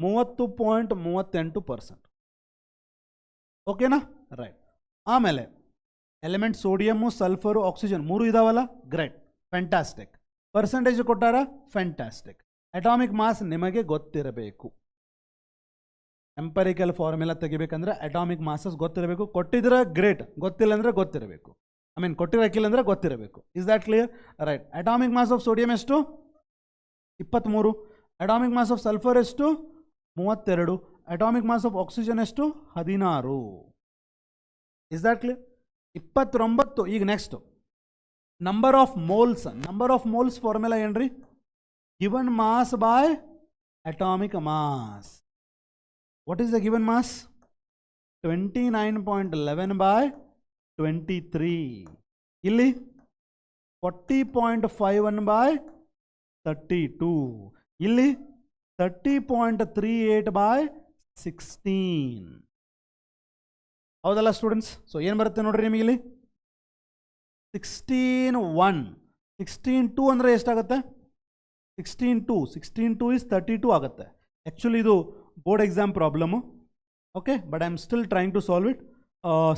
30.38%. ಓಕೆನಾ? ರೈಟ್. ಆಮೇಲೆ ಎಲಿಮೆಂಟ್ ಸೋಡಿಯಮ್ಮು, ಸಲ್ಫರು, ಆಕ್ಸಿಜನ್ 3 ಇದಾವಲ್ಲ? Great, fantastic. ಪರ್ಸೆಂಟೇಜ್ ಕೊಟ್ಟಾರ? ಫ್ಯಾಂಟಾಸ್ಟಿಕ್. ಅಟಾಮಿಕ್ ಮಾಸ್ ನಿಮಗೆ ಗೊತ್ತಿರಬೇಕು. ಎಂಪರಿಕಲ್ ಫಾರ್ಮುಲಾ ತೆಗಿಬೇಕಂದ್ರೆ ಅಟಾಮಿಕ್ ಮಾಸಸ್ ಗೊತ್ತಿರಬೇಕು. ಕೊಟ್ಟಿದ್ರೆ ಗ್ರೇಟ್, ಗೊತ್ತಿಲ್ಲ ಅಂದರೆ ಗೊತ್ತಿರಬೇಕು. ಕೊಟ್ಟಿರಕ್ಕಿಲ್ಲ ಅಂದರೆ ಗೊತ್ತಿರಬೇಕು. Is that clear? Right. Atomic mass of sodium ಎಷ್ಟು? 23. ಅಟಾಮಿಕ್ ಮಾಸ್ ಆಫ್ ಸಲ್ಫರ್ ಎಷ್ಟು? 32. ಅಟಾಮಿಕ್ ಮಾಸ್ ಆಫ್ ಆಕ್ಸಿಜನ್ ಎಷ್ಟು? 16. Is that clear? 29. ಈಗ next number of moles formula ಏನ್ರಿ? Given mass by atomic mass. What is the given mass? 29.11 by 23. ಇಲ್ಲಿ 40.51 by 32. ಇಲ್ಲಿ 30.38 by 16. ಹೌದಲ್ಲ ಸ್ಟೂಡೆಂಟ್ಸ್? ಸೊ ಏನು ಬರುತ್ತೆ ನೋಡ್ರಿ ನಿಮಗೆ ಇಲ್ಲಿ? 16.1. 16.2 ಅಂದರೆ ಎಷ್ಟಾಗುತ್ತೆ? 16.2 is 32 ಆಗುತ್ತೆ. ಆ್ಯಕ್ಚುಲಿ ಇದು board exam problem. Okay, but I am still trying to solve it.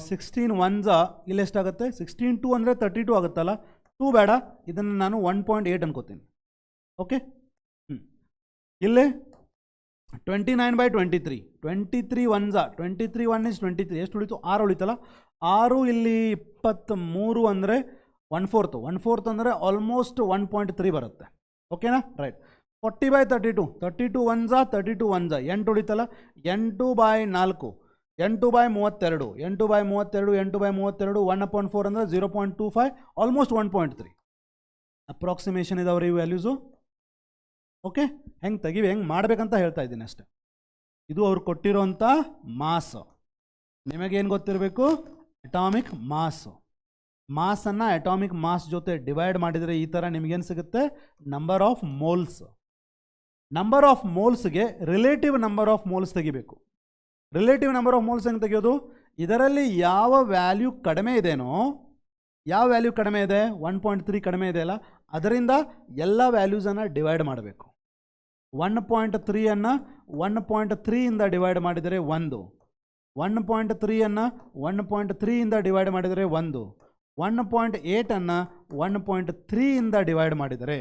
16.1 ಇಲ್ಲಿ ಎಷ್ಟಾಗುತ್ತೆ? 16.2 ಅಂದರೆ 32 ಆಗುತ್ತಲ್ಲ. 2 ಬೇಡ, ಇದನ್ನು ನಾನು 1.8 ಅನ್ಕೋತೀನಿ. ಓಕೆ, ಇಲ್ಲಿ 29 by 23. 23 1 is 23. ಎಷ್ಟು ಉಳಿತು? 6 ಉಳಿತಲ್ಲ. 6 ಇಲ್ಲಿ 23 ಅಂದರೆ 1/4 ಅಂದರೆ ಆಲ್ಮೋಸ್ಟ್ 1.3 ಬರುತ್ತೆ. ಓಕೆನಾ? Right. 40 by 32. 32 1 32 1 8 ಉಳಿತಲ್ಲ. 8 by 4. 8 by 32. 8 by 32. 8 by 32. 1/4 ಅಂದರೆ 0.25, ಆಲ್ಮೋಸ್ಟ್ 1.3. ಅಪ್ರಾಕ್ಸಿಮೇಷನ್ ಇದಾವ್ರಿ ಈ ವ್ಯಾಲ್ಯೂಸು. ಓಕೆ, ಹೆಂಗೆ ಮಾಡ್ಬೇಕಂತ ಹೇಳ್ತಾ ಇದ್ದೀನಿ ಅಷ್ಟೇ. ಇದು ಅವ್ರು ಕೊಟ್ಟಿರೋಂಥ ಮಾಸ್. ನಿಮಗೇನು ಗೊತ್ತಿರಬೇಕು? Atomic mass. ಮಾಸನ್ನು ಅಟಾಮಿಕ್ ಮಾಸ್ ಜೊತೆ ಡಿವೈಡ್ ಮಾಡಿದರೆ ಈ ಥರ ನಿಮಗೇನು ಸಿಗುತ್ತೆ? Number of moles. Number of ಮೋಲ್ಸ್ಗೆ ರಿಲೇಟಿವ್ ನಂಬರ್ ಆಫ್ ಮೋಲ್ಸ್ ತೆಗಿಬೇಕು. ರಿಲೇಟಿವ್ ನಂಬರ್ ಆಫ್ ಮೋಲ್ಸ್ ಹೆಂಗೆ ತೆಗೆಯೋದು? ಇದರಲ್ಲಿ ಯಾವ ವ್ಯಾಲ್ಯೂ ಕಡಿಮೆ ಇದೆನೋ, ಯಾವ ವ್ಯಾಲ್ಯೂ ಕಡಿಮೆ ಇದೆ, 1.3 ಕಡಿಮೆ ಇದೆಯಲ್ಲ, ಅದರಿಂದ ಎಲ್ಲ ವ್ಯಾಲ್ಯೂಸನ್ನು ಡಿವೈಡ್ ಮಾಡಬೇಕು. 1.3 1.3 ಇಂದ ಡಿವೈಡ್ ಮಾಡಿದರೆ 1, 1.3 1.3 ಇಂದ ಡಿವೈಡ್ ಮಾಡಿದರೆ 1, 1.8 1.3 ಇಂದ ಡಿವೈಡ್ ಮಾಡಿದರೆ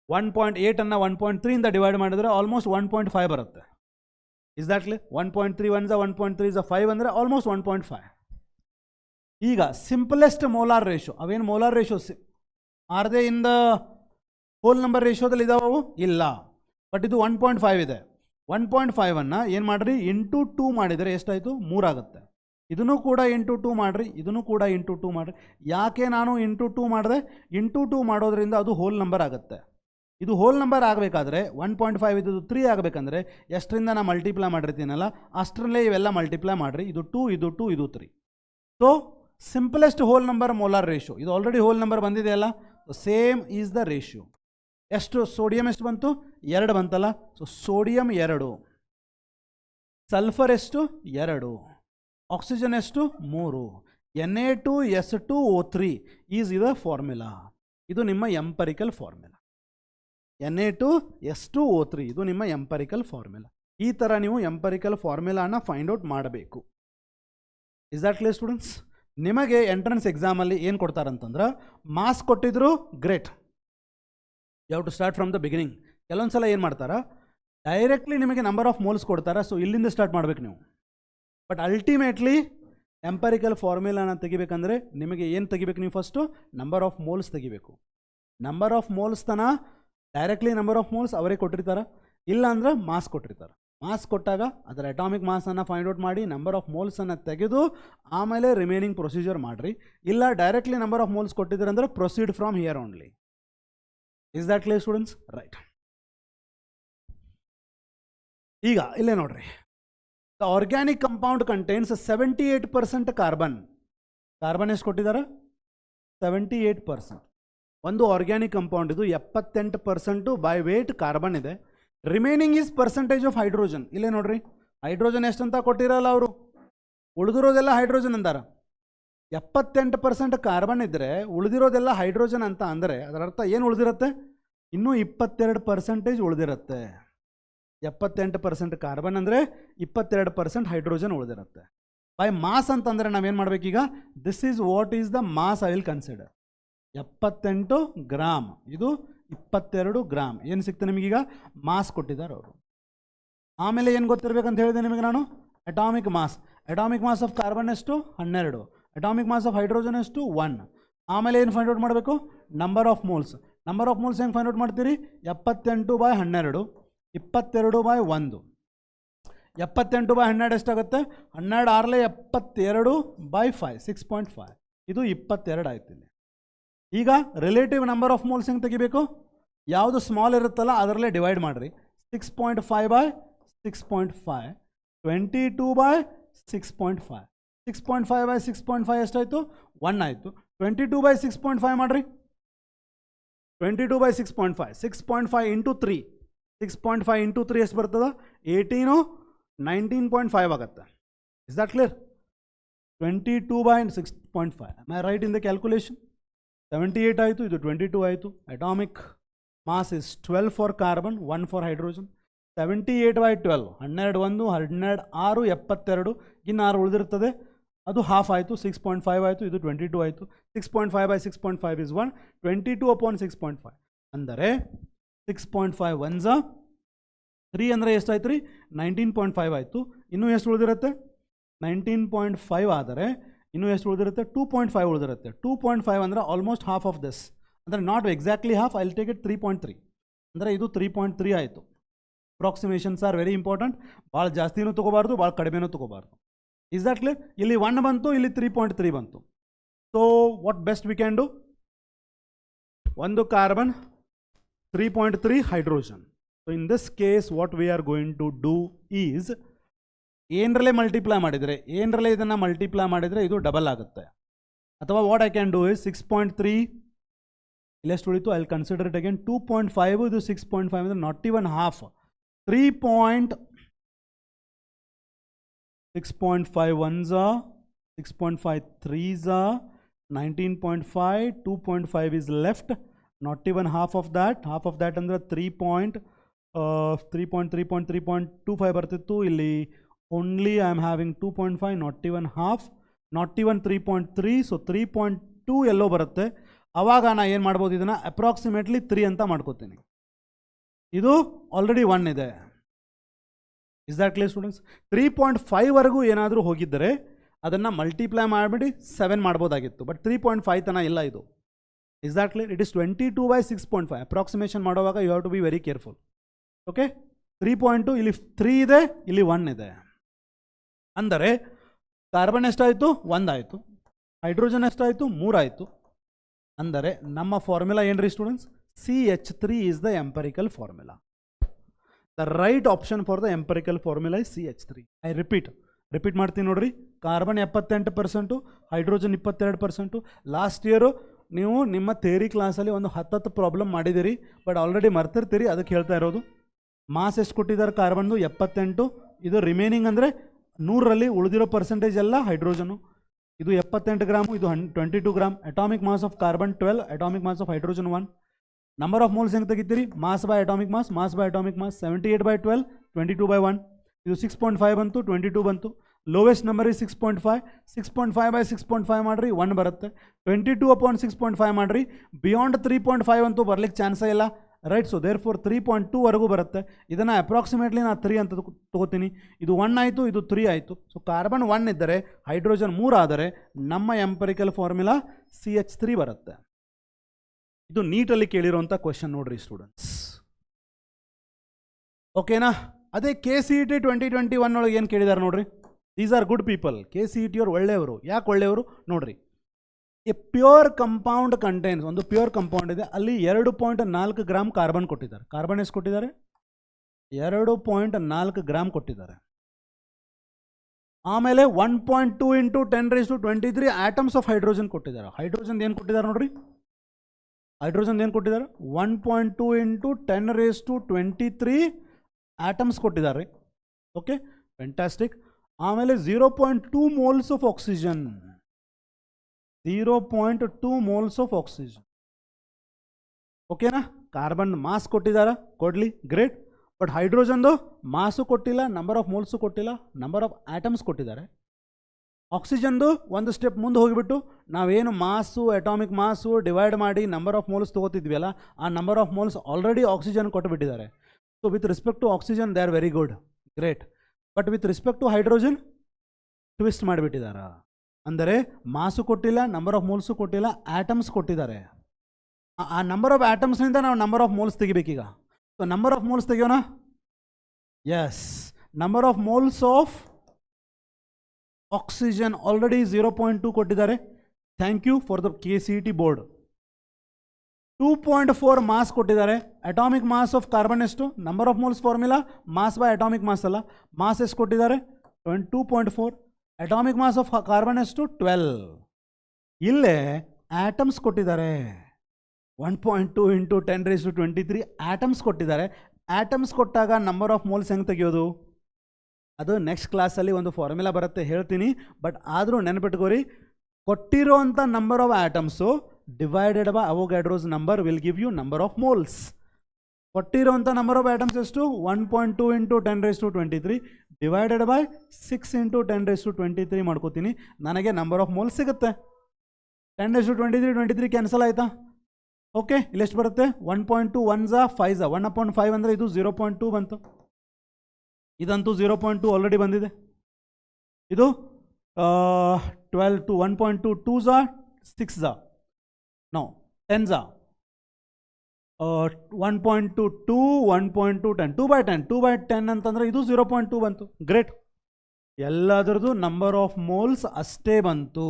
1.8 1.3 ಇಂದ ಡಿವೈಡ್ ಮಾಡಿದರೆ ಆಲ್ಮೋಸ್ಟ್ 1.5 ಬರುತ್ತೆ. Is that clear? 1.3 1 1.3 5 ಅಂದರೆ ಆಲ್ಮೋಸ್ಟ್ 1.5. ಈಗ ಸಿಂಪಲೆಸ್ಟ್ ಮೋಲಾರ್ ರೇಷೋ, ಅವೇನು molar ratios are they in the whole number ರೇಷೋದಲ್ಲಿ ಇದಾವೆ? ಇಲ್ಲ. ಬಟ್ ಇದು 1.5 ಇದೆ. 1.5 ಏನು ಮಾಡಿರಿ? ಇಂಟು 2 ಮಾಡಿದರೆ ಎಷ್ಟಾಯಿತು? 3 ಆಗುತ್ತೆ. ಇದನ್ನು ಕೂಡ ಇಂಟು 2 ಮಾಡಿರಿ, ಇದನ್ನು ಕೂಡ ಇಂಟು 2 ಮಾಡಿರಿ. ಯಾಕೆ ನಾನು ಇಂಟು 2 ಮಾಡಿದೆ? ಇಂಟು 2 ಮಾಡೋದ್ರಿಂದ ಅದು ಹೋಲ್ ನಂಬರ್ ಆಗುತ್ತೆ. ಇದು ಹೋಲ್ ನಂಬರ್ ಆಗಬೇಕಾದ್ರೆ 1.5 ಇದು 3 ಆಗಬೇಕಂದ್ರೆ ಎಷ್ಟರಿಂದ ನಾನು ಮಲ್ಟಿಪ್ಲೈ ಮಾಡಿರ್ತೀನಲ್ಲ ಅಷ್ಟರಲ್ಲೇ ಇವೆಲ್ಲ ಮಲ್ಟಿಪ್ಲೈ ಮಾಡಿರಿ. ಇದು 2 ಇದು 2 ಇದು 3. So simplest whole number molar ratio. ಇದು ಆಲ್ರೆಡಿ ಹೋಲ್ ನಂಬರ್ ಬಂದಿದೆಯಲ್ಲ, ಸೇಮ್ ಈಸ್ ದ ರೇಷಿಯೋ. ಎಷ್ಟು ಸೋಡಿಯಂ ಎಷ್ಟು ಬಂತು? 2 ಬಂತಲ್ಲ. ಸೊ ಸೋಡಿಯಂ 2, ಸಲ್ಫರ್ ಎಷ್ಟು? 2, ಆಕ್ಸಿಜನ್ ಎಷ್ಟು? 3, Na2S2O3 ಈಸ್ ದ ಫಾರ್ಮುಲಾ. ಇದು ನಿಮ್ಮ ಎಂಪರಿಕಲ್ ಫಾರ್ಮುಲಾ. Na2S2O3 ಇದು ನಿಮ್ಮ ಎಂಪರಿಕಲ್ ಫಾರ್ಮುಲಾ. ಈ ಥರ ನೀವು ಎಂಪರಿಕಲ್ ಫಾರ್ಮುಲಾನ ಫೈಂಡ್ ಔಟ್ ಮಾಡಬೇಕು. Is that clear students? ನಿಮಗೆ ಎಂಟ್ರೆನ್ಸ್ ಎಕ್ಸಾಮಲ್ಲಿ ಏನು ಕೊಡ್ತಾರಂತಂದ್ರೆ ಮಾಸ್ ಕೊಟ್ಟಿದ್ರು, great, you have to start from the beginning. ಕೆಲವೊಂದು ಸಲ ಏನು ಮಾಡ್ತಾರೆ, ಡೈರೆಕ್ಟ್ಲಿ ನಿಮಗೆ ನಂಬರ್ ಆಫ್ ಮೋಲ್ಸ್ ಕೊಡ್ತಾರೆ. ಸೊ ಇಲ್ಲಿಂದ ಸ್ಟಾರ್ಟ್ ಮಾಡಬೇಕು ನೀವು. ಬಟ್ ಅಲ್ಟಿಮೇಟ್ಲಿ ಎಂಪರಿಕಲ್ ಫಾರ್ಮುಲಾನ ತೆಗಿಬೇಕಂದ್ರೆ ನಿಮಗೆ ಏನು ತೆಗಿಬೇಕು? ನೀವು ಫಸ್ಟು ನಂಬರ್ ಆಫ್ ಮೋಲ್ಸ್ ತೆಗಿಬೇಕು. Number of moles directly number of moles ಅವರೇ ಕೊಟ್ಟಿರ್ತಾರೆ, ಇಲ್ಲ ಅಂದ್ರೆ ಮಾಸ್ ಕೊಟ್ಟಿರ್ತಾರೆ. ಮಾಸ್ ಕೊಟ್ಟಾಗ ಅದರ ಅಟಾಮಿಕ್ ಮಾಸನ್ನು ಫೈಂಡ್ ಔಟ್ ಮಾಡಿ ನಂಬರ್ ಆಫ್ ಮೋಲ್ಸನ್ನು ತೆಗೆದು ಆಮೇಲೆ ರಿಮೈನಿಂಗ್ ಪ್ರೊಸೀಜರ್ ಮಾಡಿರಿ. ಇಲ್ಲ ಡೈರೆಕ್ಟ್ಲಿ ನಂಬರ್ ಆಫ್ ಮೋಲ್ಸ್ ಕೊಟ್ಟಿದ್ದಾರೆ ಅಂದರೆ proceed from here only. Is that clear students? Right. ಈಗ ಇಲ್ಲೇ ನೋಡ್ರಿ, the organic compound contains 78% carbon. Carbon ಎಷ್ಟು ಕೊಟ್ಟಿದ್ದಾರೆ? 78%. ಒಂದು ಆರ್ಗ್ಯಾನಿಕ್ ಕಂಪೌಂಡ್ ಇದು 78% ಬೈ ವೇಟ್ ಕಾರ್ಬನ್ ಇದೆ. Remaining is percentage of hydrogen. ಇಲ್ಲೇ ನೋಡ್ರಿ, ಹೈಡ್ರೋಜನ್ ಎಷ್ಟಂತ ಕೊಟ್ಟಿರಲ್ಲ ಅವರು, ಉಳಿದಿರೋದೆಲ್ಲ ಹೈಡ್ರೋಜನ್ ಅಂದಾರ. 78% ಕಾರ್ಬನ್ ಇದ್ದರೆ ಉಳಿದಿರೋದೆಲ್ಲ ಹೈಡ್ರೋಜನ್ ಅಂತ ಅಂದರೆ ಅದರ ಅರ್ಥ ಏನು ಉಳಿದಿರುತ್ತೆ? ಇನ್ನೂ 22% ಉಳಿದಿರುತ್ತೆ. 78% ಕಾರ್ಬನ್ ಅಂದರೆ 22% ಹೈಡ್ರೋಜನ್ ಉಳಿದಿರುತ್ತೆ. ಬೈ ಮಾಸ್ ಅಂತಂದರೆ ನಾವೇನು ಮಾಡಬೇಕೀಗ? This is what is the mass I will consider. 78 gram, ಇದು 22 ಗ್ರಾಮ್. ಏನು ಸಿಗ್ತದೆ ನಿಮಗೀಗ? ಮಾಸ್ ಕೊಟ್ಟಿದ್ದಾರೆ ಅವರು. ಆಮೇಲೆ ಏನು ಗೊತ್ತಿರಬೇಕಂತ ಹೇಳಿದೆ ನಿಮಗೆ ನಾನು? Atomic mass. Atomic mass of carbon ಎಷ್ಟು? 12. ಅಟಾಮಿಕ್ ಮಾಸ್ ಆಫ್ ಹೈಡ್ರೋಜನ್ ಎಷ್ಟು? 1. ಆಮೇಲೆ ಏನು ಫೈಂಡ್ ಔಟ್ ಮಾಡಬೇಕು? Number of moles. Number of moles ಹೆಂಗೆ ಫೈಂಡ್ ಔಟ್ ಮಾಡ್ತೀರಿ? 78/12, 22/1. 78/12 ಎಷ್ಟಾಗುತ್ತೆ? 12 6 72/5, 6.5. ಇದು 22 ಆಯ್ತು. ಇಲ್ಲಿ ಈಗ ರಿಲೇಟಿವ್ ನಂಬರ್ ಆಫ್ ಮೋಲ್ಸ್ ಹೆಂಗೆ ತೆಗಿಬೇಕು? ಯಾವುದು ಸ್ಮಾಲ್ ಇರುತ್ತಲ್ಲ ಅದರಲ್ಲೇ ಡಿವೈಡ್ ಮಾಡಿರಿ. 6.5/6.5, 22/6.5. 6.5/6.5 ಎಷ್ಟಾಯಿತು? 1 ಆಯಿತು. 22/6.5 ಮಾಡಿರಿ. 22/6.5, 6.5 ಇಂಟು 3, 6.5 ಇಂಟು 3 ಎಷ್ಟು ಬರ್ತದೆ? 18, 19.5 ಆಗುತ್ತೆ. Is that clear? 22/6.5. am I right in the calculation? 78 ಆಯಿತು, ಇದು 22 ಆಯಿತು. Atomic mass is 12 for carbon, 1 for hydrogen. 78/12, 12 1 12 6 72, ಇನ್ನು 6 ಉಳಿದಿರ್ತದೆ, ಅದು ಹಾಫ್ ಆಯಿತು. 6.5 ಆಯಿತು, ಇದು 22 ಆಯಿತು. 6.5/6.5 ಇಸ್ 1, 22/6.5 ಅಂದರೆ 6.5 1s 3 ಅಂದರೆ ಎಷ್ಟಾಯ್ತು ರೀ? 19.5 ಆಯಿತು. ಇನ್ನೂ ಎಷ್ಟು ಉಳಿದಿರುತ್ತೆ? 19.5 ಆದರೆ ಇನ್ನೂ ಎಷ್ಟು ಉಳಿದಿರುತ್ತೆ? 2.5 ಉಳಿದಿರುತ್ತೆ. 2.5 ಅಂದರೆ ಆಲ್ಮೋಸ್ಟ್ ಹಾಫ್ ಆಫ್ ದಿಸ್, ಅಂದರೆ not exactly half, I will take it 3.3, ಅಂದರೆ ಇದು 3.3 ಆಯಿತು. Approximations are very important. ಭಾಳ ಜಾಸ್ತಿನೂ ತೊಗೋಬಾರ್ದು, ಭಾಳ ಕಡಿಮೆನೂ ತೊಗೋಬಾರ್ದು. Is that clear? ಇಲ್ಲಿ 1 ಬಂತು, ಇಲ್ಲಿ 3.3 ಬಂತು. So what best we can do? ಒಂದು carbon, 3.3 hydrogen. So in this case what we are going to do is ಏನರಲ್ಲೇ ಮಲ್ಟಿಪ್ಲೈ ಮಾಡಿದರೆ ಏನರಲ್ಲೇ ಇದನ್ನು ಮಲ್ಟಿಪ್ಲೈ ಮಾಡಿದರೆ ಇದು ಡಬಲ್ ಆಗುತ್ತೆ. ಅಥವಾ what I can do is 6.3 ಇಲ್ಲೆಷ್ಟು ಉಳಿತು, I will consider it again 2.5 ಇದು 6.5 ಅಂದರೆ not even half 6.5 ones are 6.5 threes are 19.5 2.5 is left, not even half of that ಅಂದರೆ 3.3.3.25 ಬರ್ತಿತ್ತು. ಇಲ್ಲಿ only I am having 2.5, not even half, not even 3.3, so 3.2 ಎಲ್ಲೋ ಬರುತ್ತೆ. ಆವಾಗ ನಾನು ಏನು ಮಾಡ್ಬೋದು, ಇದನ್ನು ಅಪ್ರಾಕ್ಸಿಮೇಟ್ಲಿ 3 ಅಂತ ಮಾಡ್ಕೋತೀನಿ. ಇದು ಆಲ್ರೆಡಿ 1 ಇದೆ. Is that clear students? 3.5 ವರೆಗೂ ಏನಾದರೂ ಹೋಗಿದ್ದರೆ ಅದನ್ನು ಮಲ್ಟಿಪ್ಲೈ ಮಾಡಿಬಿಡಿ 7 ಮಾಡ್ಬೋದಾಗಿತ್ತು, ಬಟ್ 3.5 ತನಕ ಇಲ್ಲ ಇದು. Is that clear? It is 22/6.5. Approximation ಮಾಡುವಾಗ you have to be very careful. Okay, 3.2 ಇಲ್ಲಿ 3 ಇದೆ, ಇಲ್ಲಿ 1 ಇದೆ. ಅಂದರೆ ಕಾರ್ಬನ್ ಎಷ್ಟಾಯಿತು? 1 ಆಯಿತು. ಹೈಡ್ರೋಜನ್ ಎಷ್ಟಾಯಿತು? 3 ಆಯಿತು. ಅಂದರೆ ನಮ್ಮ ಫಾರ್ಮುಲಾ ಏನು ರೀ students? CH3 is the empirical formula. The right option for the empirical formula is CH3. I repeat ಮಾಡ್ತೀನಿ ನೋಡ್ರಿ. Carbon 78%, hydrogen 22%. ಲಾಸ್ಟ್ ಇಯರು ನೀವು ನಿಮ್ಮ ಥಿಯರಿ ಕ್ಲಾಸಲ್ಲಿ ಒಂದು 10 ಪ್ರಾಬ್ಲಮ್ ಮಾಡಿದ್ದೀರಿ, ಬಟ್ ಆಲ್ರೆಡಿ ಮರ್ತಿರ್ತೀರಿ, ಅದಕ್ಕೆ ಹೇಳ್ತಾ ಇರೋದು. ಮಾಸ್ ಎಷ್ಟು ಕೊಟ್ಟಿದ್ದಾರೆ ಕಾರ್ಬನ್ದು? 78. ಇದು ರಿಮೈನಿಂಗ್ ಅಂದರೆ 100ರಲ್ಲಿ ಉಳಿದಿರೋ ಪರ್ಸೆಂಟೇಜ್ ಎಲ್ಲ ಹೈಡ್ರೋಜನು. ಇದು 78 ಗ್ರಾಮು, ಇದು 22 gram. Atomic mass of carbon 12, atomic mass of hydrogen 1. Number of moles ಹೆಂಗೆ ತೆಗಿತೀರಿ? Mass by atomic mass, mass by atomic mass. 78/12, 22/1. ಇದು 6.5 ಬಂತು, 22 ಬಂತು. Lowest number is 6.5. 6.5/6.5 ಮಾಡಿರಿ 1 ಬರುತ್ತೆ. 22/6.5 ಮಾಡಿರಿ, ಬಿಯಾಂಡ್ 3.5 ಅಂತೂ ಬರ್ಲಿಕ್ಕೆ ಚಾನ್ಸೇ ಇಲ್ಲ, ರೈಟ್? ಸೊ ದೇರ್ ಫೋರ್ 3.2 ವರೆಗೂ ಬರುತ್ತೆ. ಇದನ್ನು ಅಪ್ರಾಕ್ಸಿಮೇಟ್ಲಿ ನಾನು 3 ಅಂತ ತೊಗೋತೀನಿ. ಇದು 1 ಆಯಿತು, ಇದು 3 ಆಯಿತು. ಸೊ ಕಾರ್ಬನ್ 1 ಇದ್ದರೆ ಹೈಡ್ರೋಜನ್ 3 ಆದರೆ ನಮ್ಮ ಎಂಪರಿಕಲ್ ಫಾರ್ಮುಲಾ CH3 ಬರುತ್ತೆ. ಇದು ನೀಟಲ್ಲಿ ಕೇಳಿರೋಂಥ ಕ್ವೆಶನ್ ನೋಡ್ರಿ ಸ್ಟೂಡೆಂಟ್ಸ್. ಓಕೆನಾ? ಅದೇ KCET 2021 ಒಳಗೆ ಏನು ಕೇಳಿದ್ದಾರೆ ನೋಡ್ರಿ. These are good people. KCET ಅವ್ರು ಒಳ್ಳೆಯವರು. ಯಾಕೆ ಒಳ್ಳೆಯವರು ನೋಡ್ರಿ. ಎ ಪ್ಯೂರ್ ಕಂಪೌಂಡ್ ಕಂಟೈನ್ಸ್, ಒಂದು ಪ್ಯೂರ್ ಕಂಪೌಂಡ್ ಇದೆ, ಅಲ್ಲಿ 2.4 ಗ್ರಾಮ್ ಕಾರ್ಬನ್ ಕೊಟ್ಟಿದ್ದಾರೆ. ಕಾರ್ಬನ್ ಎಷ್ಟು ಕೊಟ್ಟಿದ್ದಾರೆ? 2.4 ಗ್ರಾಮ್ ಕೊಟ್ಟಿದ್ದಾರೆ. ಆಮೇಲೆ 1.2 × 10⁻23 ಆಟಮ್ಸ್ ಆಫ್ ಹೈಡ್ರೋಜನ್ ಕೊಟ್ಟಿದ್ದಾರೆ. ಹೈಡ್ರೋಜನ್ ಏನು ಕೊಟ್ಟಿದ್ದಾರೆ ನೋಡ್ರಿ? ಹೈಡ್ರೋಜನ್ ಏನು ಕೊಟ್ಟಿದ್ದಾರೆ? 1.2 × 10⁻23 ಆಟಮ್ಸ್ ಕೊಟ್ಟಿದ್ದಾರೆ. Okay, fantastic. ಆಮೇಲೆ 0.2 moles of oxygen, 0.2 moles of oxygen. ಓಕೆನಾ? ಕಾರ್ಬನ್ ಮಾಸ್ ಕೊಟ್ಟಿದ್ದಾರೆ, ಕೊಡಲಿ, ಗ್ರೇಟ್. ಬಟ್ ಹೈಡ್ರೋಜನ್ದು ಮಾಸು ಕೊಟ್ಟಿಲ್ಲ, ನಂಬರ್ ಆಫ್ ಮೋಲ್ಸು ಕೊಟ್ಟಿಲ್ಲ, ನಂಬರ್ ಆಫ್ ಆಟಮ್ಸ್ ಕೊಟ್ಟಿದ್ದಾರೆ. ಆಕ್ಸಿಜನ್ದು ಒಂದು ಸ್ಟೆಪ್ ಮುಂದೆ ಹೋಗಿಬಿಟ್ಟು ನಾವೇನು ಮಾಸು, ಅಟಾಮಿಕ್ ಮಾಸು ಡಿವೈಡ್ ಮಾಡಿ ನಂಬರ್ ಆಫ್ ಮೋಲ್ಸ್ ತೊಗೋತಿದ್ವಿ ಅಲ್ಲ, ಆ number of moles already oxygen ಕೊಟ್ಟುಬಿಟ್ಟಿದ್ದಾರೆ. So with respect to oxygen they are very good, great. But with respect to hydrogen twist ಮಾಡಿಬಿಟ್ಟಿದ್ದಾರೆ. ಅಂದರೆ ಮಾಸು ಕೊಟ್ಟಿಲ್ಲ, ನಂಬರ್ ಆಫ್ ಮೋಲ್ಸು ಕೊಟ್ಟಿಲ್ಲ, ಆಟಮ್ಸ್ ಕೊಟ್ಟಿದ್ದಾರೆ. ಆ ನಂಬರ್ ಆಫ್ ಆಟಮ್ಸ್ನಿಂದ ನಾವು ನಂಬರ್ ಆಫ್ ಮೋಲ್ಸ್ ತೆಗಿಬೇಕೀಗ. ಸೊ ನಂಬರ್ ಆಫ್ ಮೋಲ್ಸ್ ತೆಗಿಯೋಣ. Yes, number of moles of oxygen already 0.2 ಕೊಟ್ಟಿದ್ದಾರೆ. Thank you for the KCET board. 2.4 mass ಕೊಟ್ಟಿದ್ದಾರೆ. ಅಟಾಮಿಕ್ ಮಾಸ್ ಆಫ್ ಕಾರ್ಬನ್ ಎಷ್ಟು? Number of moles formula mass by atomic mass ಅಲ್ಲ, ಮಾಸ್ ಎಷ್ಟು ಕೊಟ್ಟಿದ್ದಾರೆ? 2.4. ಅಟಾಮಿಕ್ ಮಾಸ್ ಆಫ್ ಕಾರ್ಬನ್ ಎಷ್ಟು? 12. ಇಲ್ಲೇ ಆಟಮ್ಸ್ ಕೊಟ್ಟಿದ್ದಾರೆ. 1.2 × 10⁻23 ಆಟಮ್ಸ್ ಕೊಟ್ಟಿದ್ದಾರೆ. ಆಟಮ್ಸ್ ಕೊಟ್ಟಾಗ ನಂಬರ್ ಆಫ್ ಮೋಲ್ಸ್ ಹೆಂಗೆ ತೆಗೆಯೋದು? ಅದು ನೆಕ್ಸ್ಟ್ ಕ್ಲಾಸಲ್ಲಿ ಒಂದು ಫಾರ್ಮುಲಾ ಬರುತ್ತೆ, ಹೇಳ್ತೀನಿ. ಬಟ್ ಆದರೂ ನೆನಪಿಟ್ಕೋರಿ, ಕೊಟ್ಟಿರೋಂಥ number of atoms divided by Avogadro's number will give you number of moles. ಕೊಟ್ಟಿರೋಂಥ ನಂಬರ್ ಆಫ್ ಆಟಮ್ಸ್ ಎಷ್ಟು? 1.2 × 10⁻23 ಡಿವೈಡೆಡ್ ಬೈ 6 × 10⁻23 ಮಾಡ್ಕೋತೀನಿ, ನನಗೆ ನಂಬರ್ ಆಫ್ ಮೋಲ್ಸ್ ಸಿಗುತ್ತೆ. 10⁻23 ಕ್ಯಾನ್ಸಲ್ ಆಯಿತಾ? ಓಕೆ, ಇಲ್ಲೆಷ್ಟು ಬರುತ್ತೆ? 1.2 1s 5s 1/5 ಅಂದರೆ ಇದು 0.2 ಬಂತು. ಇದಂತೂ 0.2 ಆಲ್ರೆಡಿ ಬಂದಿದೆ. ಇದು 12 to 1.2 2s 6s no 10s 1.2 2 1.2 10 2/10 2/10 ಅಂತಂದರೆ ಇದು 0.2 ಬಂತು. ಗ್ರೇಟ್. ಎಲ್ಲದರದ್ದು ನಂಬರ್ ಆಫ್ ಮೋಲ್ಸ್ ಅಷ್ಟೇ ಬಂತು.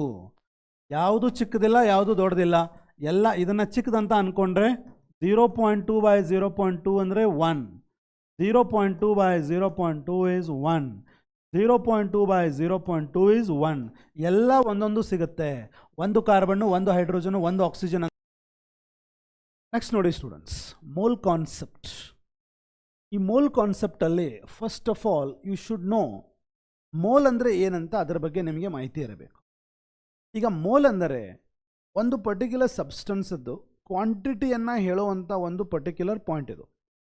ಯಾವುದು ಚಿಕ್ಕದಿಲ್ಲ, ಯಾವುದು ದೊಡ್ಡದಿಲ್ಲ. ಎಲ್ಲ ಇದನ್ನು ಚಿಕ್ಕದಂತ ಅಂದ್ಕೊಂಡ್ರೆ 0.2/0.2 ಅಂದರೆ 1, 0.2 by 0.2 is 1. 0.2 by 0.2 is 1. ಎಲ್ಲ ಒಂದೊಂದು ಸಿಗುತ್ತೆ. ಒಂದು ಕಾರ್ಬನ್ನು, ಒಂದು ಹೈಡ್ರೋಜನ್, ಒಂದು ಆಕ್ಸಿಜನ್. ನೆಕ್ಸ್ಟ್ ನೋಡಿ ಸ್ಟೂಡೆಂಟ್ಸ್, ಮೋಲ್ ಕಾನ್ಸೆಪ್ಟ್. ಈ ಮೋಲ್ ಕಾನ್ಸೆಪ್ಟಲ್ಲಿ first of all you should know mole ಅಂದರೆ ಏನಂತ ಅದರ ಬಗ್ಗೆ ನಿಮಗೆ ಮಾಹಿತಿ ಇರಬೇಕು. ಈಗ ಮೋಲ್ ಅಂದರೆ ಒಂದು ಪರ್ಟಿಕ್ಯುಲರ್ ಸಬ್ಸ್ಟೆನ್ಸದ್ದು ಕ್ವಾಂಟಿಟಿಯನ್ನು ಹೇಳುವಂಥ ಒಂದು ಪರ್ಟಿಕ್ಯುಲರ್ ಪಾಯಿಂಟ್ ಇದು.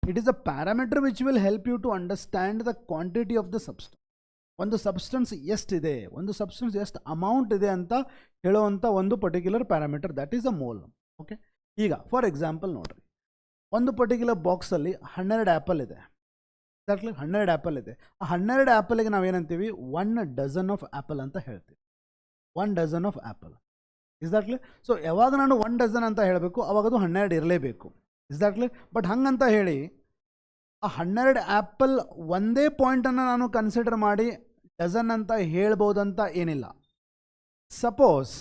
It is a parameter which will help you to understand the quantity of the substance. ಒಂದು ಸಬ್ಸ್ಟೆನ್ಸ್ ಎಷ್ಟಿದೆ, ಒಂದು ಸಬ್ಸ್ಟೆನ್ಸ್ ಎಷ್ಟು ಅಮೌಂಟ್ ಇದೆ ಅಂತ ಹೇಳುವಂಥ ಒಂದು particular parameter, that is a mole. Okay, ಈಗ ಫಾರ್ ಎಕ್ಸಾಂಪಲ್ ನೋಡಿರಿ, ಒಂದು ಪರ್ಟಿಕ್ಯುಲರ್ ಬಾಕ್ಸಲ್ಲಿ 12 ಆ್ಯಪಲ್ ಇದೆ. ಎಕ್ಸಾಕ್ಟ್ಲಿ 12 ಆ್ಯಪಲ್ ಇದೆ. ಆ 12 ಆ್ಯಪಲ್ಗೆ ನಾವೇನಂತೀವಿ, 1 ಡಜನ್ ಆಫ್ ಆ್ಯಪಲ್ ಅಂತ ಹೇಳ್ತೀವಿ. 1 dozen of apple. Exactly. So ಯಾವಾಗ ನಾನು 1 ಡಜನ್ ಅಂತ ಹೇಳಬೇಕು ಅವಾಗ ಅದು 12 ಇರಲೇಬೇಕು. ಎಕ್ಸಾಕ್ಟ್ಲಿ. ಬಟ್ ಹಂಗಂತ ಹೇಳಿ ಆ 12 ಆ್ಯಪಲ್ ಒಂದೇ ಪಾಯಿಂಟನ್ನು ನಾನು ಕನ್ಸಿಡರ್ ಮಾಡಿ ಡಜನ್ ಅಂತ ಹೇಳ್ಬೋದಂತ ಏನಿಲ್ಲ. Suppose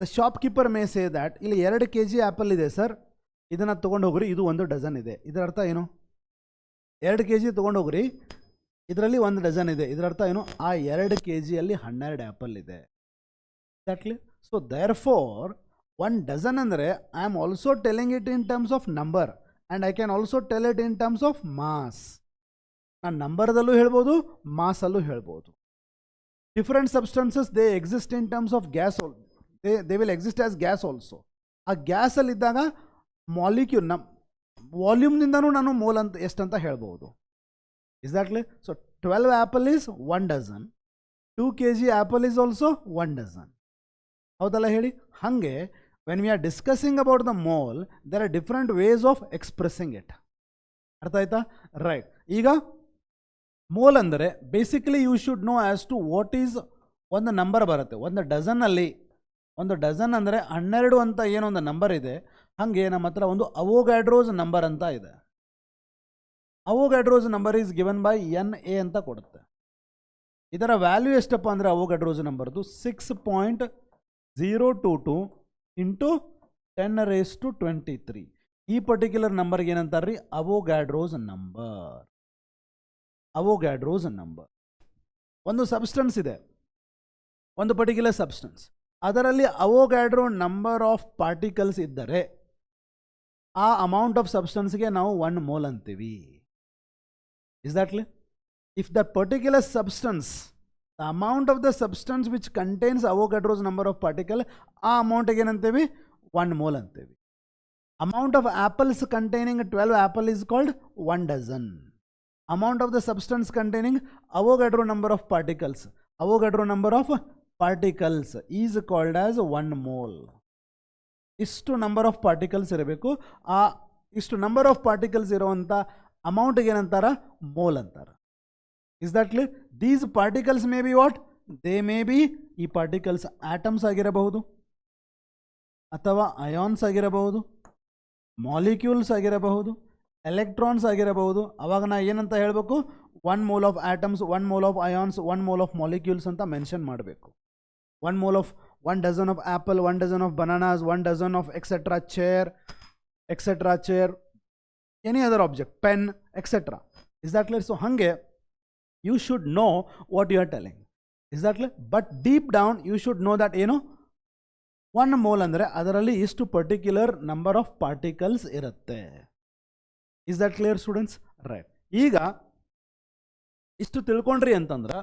the shop keeper May say that ಇಲ್ಲಿ 2 kg ಆ್ಯಪಲ್ ಇದೆ ಸರ್, ಇದನ್ನು ತೊಗೊಂಡು ಹೋಗ್ರಿ, ಇದು 1 ಡಜನ್ ಇದೆ. ಇದರ ಅರ್ಥ ಏನು? 2 kg ತೊಗೊಂಡು ಹೋಗ್ರಿ, ಇದರಲ್ಲಿ 1 ಡಜನ್ ಇದೆ. ಇದರ ಅರ್ಥ ಏನು? ಆ 2 kgಯಲ್ಲಿ 12 ಆ್ಯಪಲ್ ಇದೆ. Exactly. So therefore 1 dozen ಅಂದರೆ I am also telling it in terms of number and I can also tell it in terms of mass. ನಾನು ನಂಬರ್ದಲ್ಲೂ ಹೇಳ್ಬೋದು, ಮಾಸಲ್ಲೂ ಹೇಳ್ಬೋದು. Different substances they exist in terms of gas. They will exist as gas also. ಆ ಗ್ಯಾಸಲ್ಲಿದ್ದಾಗ ಮಾಲಿಕ್ಯೂಲ್ ವಾಲ್ಯೂಮ್ನಿಂದನೂ ನಾನು ಮೋಲ್ ಅಂತ ಎಷ್ಟಂತ ಹೇಳ್ಬೋದು. Exactly. So 12 apple is 1 dozen, 2 kg apple is also 1 dozen. ಹೌದಲ್ಲ ಹೇಳಿ? ಹಾಗೆ when we are discussing about the mole there are different ways of expressing it. ಅರ್ಥ ಆಯ್ತಾ? ರೈಟ್. ಈಗ ಮೋಲ್ ಅಂದರೆ basically you should know as to what is ಒಂದು ನಂಬರ್ ಬರುತ್ತೆ. ಒಂದು ಡಜನ್ನಲ್ಲಿ, ಒಂದು ಡಜನ್ ಅಂದರೆ 12 ಅಂತ ಏನೊಂದು ನಂಬರ್ ಇದೆ, ಹಾಗೆ ನಮ್ಮ ಹತ್ರ ಒಂದು ಅವೋಗಾಡ್ರೋಸ್ ನಂಬರ್ ಅಂತ ಇದೆ. Avogadro's number is given by NA ಅಂತ ಕೊಡುತ್ತೆ. ಇದರ ವ್ಯಾಲ್ಯೂ ಎಷ್ಟಪ್ಪ ಅಂದರೆ ಅವೋಗಾಡ್ರೋಸ್ ನಂಬರ್ದು 6.022 ಇಂಟು 10⁻23. ಈ ಪರ್ಟಿಕ್ಯುಲರ್ ನಂಬರ್ಗೆ ಏನಂತಾರೆ ರೀ? ಅವೋಗಾಡ್ರೋಸ್ ನಂಬರ್. Avogadro's number. ಒಂದು ಸಬ್ಸ್ಟೆನ್ಸ್ ಇದೆ, ಒಂದು ಪರ್ಟಿಕ್ಯುಲರ್ ಸಬ್ಸ್ಟೆನ್ಸ್, ಅದರಲ್ಲಿ ಅವೋಗಾಡ್ರೋ ನಂಬರ್ ಆಫ್ ಪಾರ್ಟಿಕಲ್ಸ್ ಇದ್ದರೆ ಆ ಅಮೌಂಟ್ ಆಫ್ ಸಬ್ಸ್ಟೆನ್ಸ್ಗೆ ನಾವು 1 ಮೋಲ್ ಅಂತೀವಿ. Exactly. If the particular substance, the amount of the substance which contains Avogadro's number of particle, ಆ ಅಮೌಂಟಿಗೆ ಏನಂತೀವಿ? 1 ಮೋಲ್ ಅಂತೀವಿ. Amount of apples containing 12 apple is called 1 dozen. Amount of the substance containing Avogadro number of particles, Avogadro number of particles is called as 1 mole. ಇಷ್ಟು ನಂಬರ್ ಆಫ್ ಪಾರ್ಟಿಕಲ್ಸ್ ಇರಬೇಕು. ಆ ಇಷ್ಟು ನಂಬರ್ ಆಫ್ ಪಾರ್ಟಿಕಲ್ಸ್ ಇರುವಂಥ ಅಮೌಂಟಿಗೆ ಏನಂತಾರ? ಮೋಲ್ ಅಂತಾರ. Exactly. These particles may be what? They may be, ಈ ಪಾರ್ಟಿಕಲ್ಸ್ ಆಟಮ್ಸ್ ಆಗಿರಬಹುದು, ಅಥವಾ ಅಯಾನ್ಸ್ ಆಗಿರಬಹುದು, ಮಾಲಿಕ್ಯೂಲ್ಸ್ ಆಗಿರಬಹುದು, ಎಲೆಕ್ಟ್ರಾನ್ಸ್ ಆಗಿರಬಹುದು. ಅವಾಗ ನಾ ಏನಂತ ಹೇಳಬೇಕು? 1 mole of atoms, 1 mole of ions, 1 mole of molecules ಅಂತ ಮೆನ್ಷನ್ ಮಾಡಬೇಕು. 1 mole of 1 dozen of apple, 1 dozen of bananas, 1 dozen of etcetera chair, any other object, pen, etcetera. Exactly. So ಹಾಗೆ you should know what you are telling. Exactly. But deep down you should know that ಏನು 1 ಮೋಲ್ ಅಂದರೆ ಅದರಲ್ಲಿ ಇಷ್ಟು ಪರ್ಟಿಕ್ಯುಲರ್ ನಂಬರ್ ಆಫ್ ಪಾರ್ಟಿಕಲ್ಸ್ ಇರುತ್ತೆ. Is that clear students? Right. ಈಗ ಇಷ್ಟು ತಿಳ್ಕೊಂಡ್ರಿ ಅಂತಂದ್ರೆ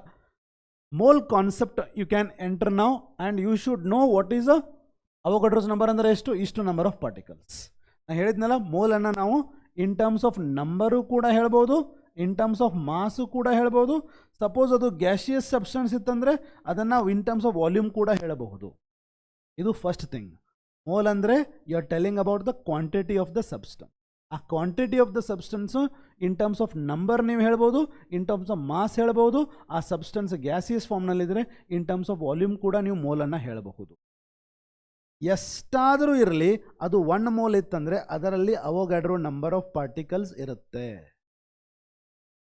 mole concept you can enter now and you should know what is Avogadro's number ಅಂದರೆ ಎಷ್ಟು? ಇಷ್ಟು ನಂಬರ್ ಆಫ್ ಪಾರ್ಟಿಕಲ್ಸ್. ನಾನು ಹೇಳಿದ್ನಲ್ಲ, ಮೋಲನ್ನು ನಾವು ಇನ್ ಟರ್ಮ್ಸ್ ಆಫ್ ನಂಬರು ಕೂಡ ಹೇಳ್ಬೋದು, ಇನ್ ಟರ್ಮ್ಸ್ ಆಫ್ ಮಾಸು ಕೂಡ ಹೇಳ್ಬೋದು. ಸಪೋಸ್ ಅದು ಗ್ಯಾಸಿಯಸ್ ಸಬ್ಸ್ಟೆನ್ಸ್ ಇತ್ತಂದರೆ ಅದನ್ನು ನಾವು ಇನ್ ಟರ್ಮ್ಸ್ ಆಫ್ ವಾಲ್ಯೂಮ್ ಕೂಡ ಹೇಳಬಹುದು. ಇದು ಫಸ್ಟ್ ಥಿಂಗ್. ಮೋಲ್ ಅಂದರೆ you are telling about the quantity of the substance. ಆ quantity of the substance in terms of number ನೀವು ಹೇಳ್ಬೋದು, ಇನ್ ಟರ್ಮ್ಸ್ ಆಫ್ ಮಾಸ್ ಹೇಳ್ಬೋದು. ಆ ಸಬ್ಸ್ಟೆನ್ಸ್ ಗ್ಯಾಸಿಯಸ್ ಫಾರ್ಮ್ನಲ್ಲಿದ್ದರೆ ಇನ್ ಟರ್ಮ್ಸ್ ಆಫ್ ವಾಲ್ಯೂಮ್ ಕೂಡ ನೀವು ಮೋಲನ್ನು ಹೇಳಬಹುದು. ಎಷ್ಟಾದರೂ ಇರಲಿ, ಅದು 1 ಮೋಲ್ ಇತ್ತಂದರೆ ಅದರಲ್ಲಿ ಅವೋಗಾಡ್ರೋ ನಂಬರ್ ಆಫ್ ಪಾರ್ಟಿಕಲ್ಸ್ ಇರುತ್ತೆ.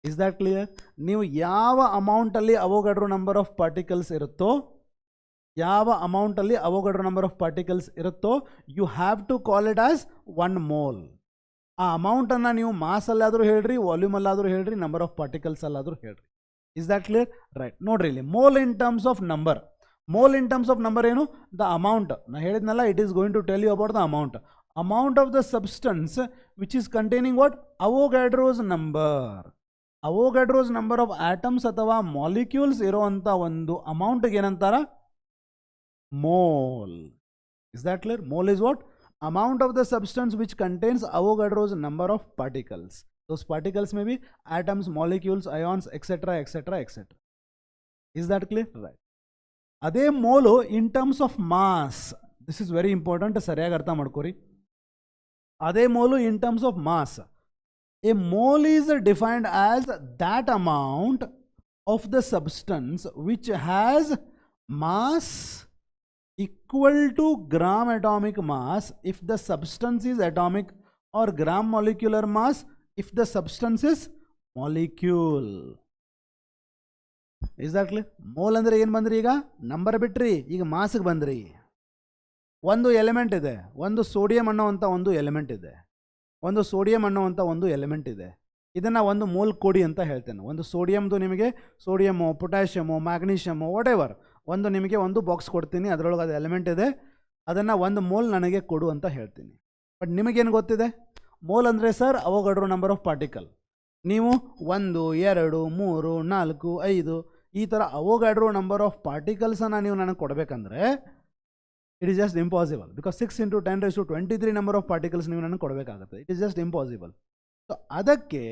Is that clear? ನೀವು ಯಾವ ಅಮೌಂಟಲ್ಲಿ ಅವೋಗಾಡ್ರೋ ನಂಬರ್ ಆಫ್ ಪಾರ್ಟಿಕಲ್ಸ್ ಇರುತ್ತೋ, ಯಾವ ಅಮೌಂಟಲ್ಲಿ ಅವೋಗಾಡ್ರೋ ನಂಬರ್ ಆಫ್ ಪಾರ್ಟಿಕಲ್ಸ್ ಇರುತ್ತೋ, you have to call it as 1 mole. ಆ ಅಮೌಂಟನ್ನು ನೀವು ಮಾಸಲ್ಲಾದರೂ ಹೇಳ್ರಿ, ವಾಲ್ಯೂಮಲ್ಲಾದರೂ ಹೇಳ್ರಿ, ನಂಬರ್ ಆಫ್ ಪಾರ್ಟಿಕಲ್ಸ್ ಅಲ್ಲಾದರೂ ಹೇಳ್ರಿ. Is that clear? ರೈಟ್. ನೋಡ್ರಿ ಇಲ್ಲಿ mole in terms of number. Mole in terms of number ಏನು? The amount. ನಾನು ಹೇಳಿದ್ನಲ್ಲ, it is going to tell you about the amount. Amount of the substance which is containing what? Avogadro's number. Avogadro's number of atoms ಅಥವಾ ಮಾಲಿಕ್ಯೂಲ್ಸ್ ಇರೋವಂಥ ಒಂದು ಅಮೌಂಟ್ಗೆ ಏನಂತಾರ? Mole. Is that clear? Mole is what? Amount of the substance which contains Avogadro's number of particles. Those particles may be atoms, molecules, ions, etc., etc., etc. Is that clear? Right. Ade mole in terms of mass. This is very important. Sariyagi artha madkori. Ade mole in terms of mass. A mole is defined as that amount of the substance which has mass equal to gram atomic mass if the substance is atomic, or gram molecular mass if the substance is molecule. Is that clear? Mole ಅಂದರೆ ಏನು ಬಂದ್ರಿ? ಈಗ ನಂಬರ್ ಬಿಟ್ರಿ, ಈಗ ಮಾಸ್ಗೆ ಬಂದ್ರಿ. ಒಂದು ಎಲಿಮೆಂಟ್ ಇದೆ, ಒಂದು ಸೋಡಿಯಂ ಅನ್ನೋವಂಥ ಒಂದು ಎಲಿಮೆಂಟ್ ಇದೆ, ಒಂದು ಸೋಡಿಯಂ ಅನ್ನೋವಂಥ ಒಂದು ಎಲಿಮೆಂಟ್ ಇದೆ. ಇದನ್ನು ಒಂದು ಮೋಲ್ ಕೊಡಿ ಅಂತ ಹೇಳ್ತೇನೆ. ಒಂದು ಸೋಡಿಯಮ್ದು ನಿಮಗೆ ಸೋಡಿಯಮು, ಪೊಟ್ಯಾಷಿಯಮು, ಮ್ಯಾಗ್ನೀಷಿಯಮು, ವಾಟ್ ಎವರ್ ಒಂದು ನಿಮಗೆ ಒಂದು ಬಾಕ್ಸ್ ಕೊಡ್ತೀನಿ, ಅದರೊಳಗೆ ಅದು ಎಲಿಮೆಂಟ್ ಇದೆ, ಅದನ್ನು ಒಂದು ಮೋಲ್ ನನಗೆ ಕೊಡು ಅಂತ ಹೇಳ್ತೀನಿ. ಬಟ್ ನಿಮಗೇನು ಗೊತ್ತಿದೆ? ಮೋಲ್ ಅಂದರೆ sir Avogadro number of particle. ನೀವು 1, 2, 3, 4, 5 ಈ ಥರ ಅವೋಗಾಡ್ರೋ ನಂಬರ್ ಆಫ್ ಪಾರ್ಟಿಕಲ್ಸನ್ನು ನೀವು ನನಗೆ ಕೊಡಬೇಕಂದ್ರೆ it is just impossible. Because 6 × 10⁻23 number of particles ನೀವು ನನಗೆ ಕೊಡಬೇಕಾಗುತ್ತೆ. It is just impossible. So ಅದಕ್ಕೆ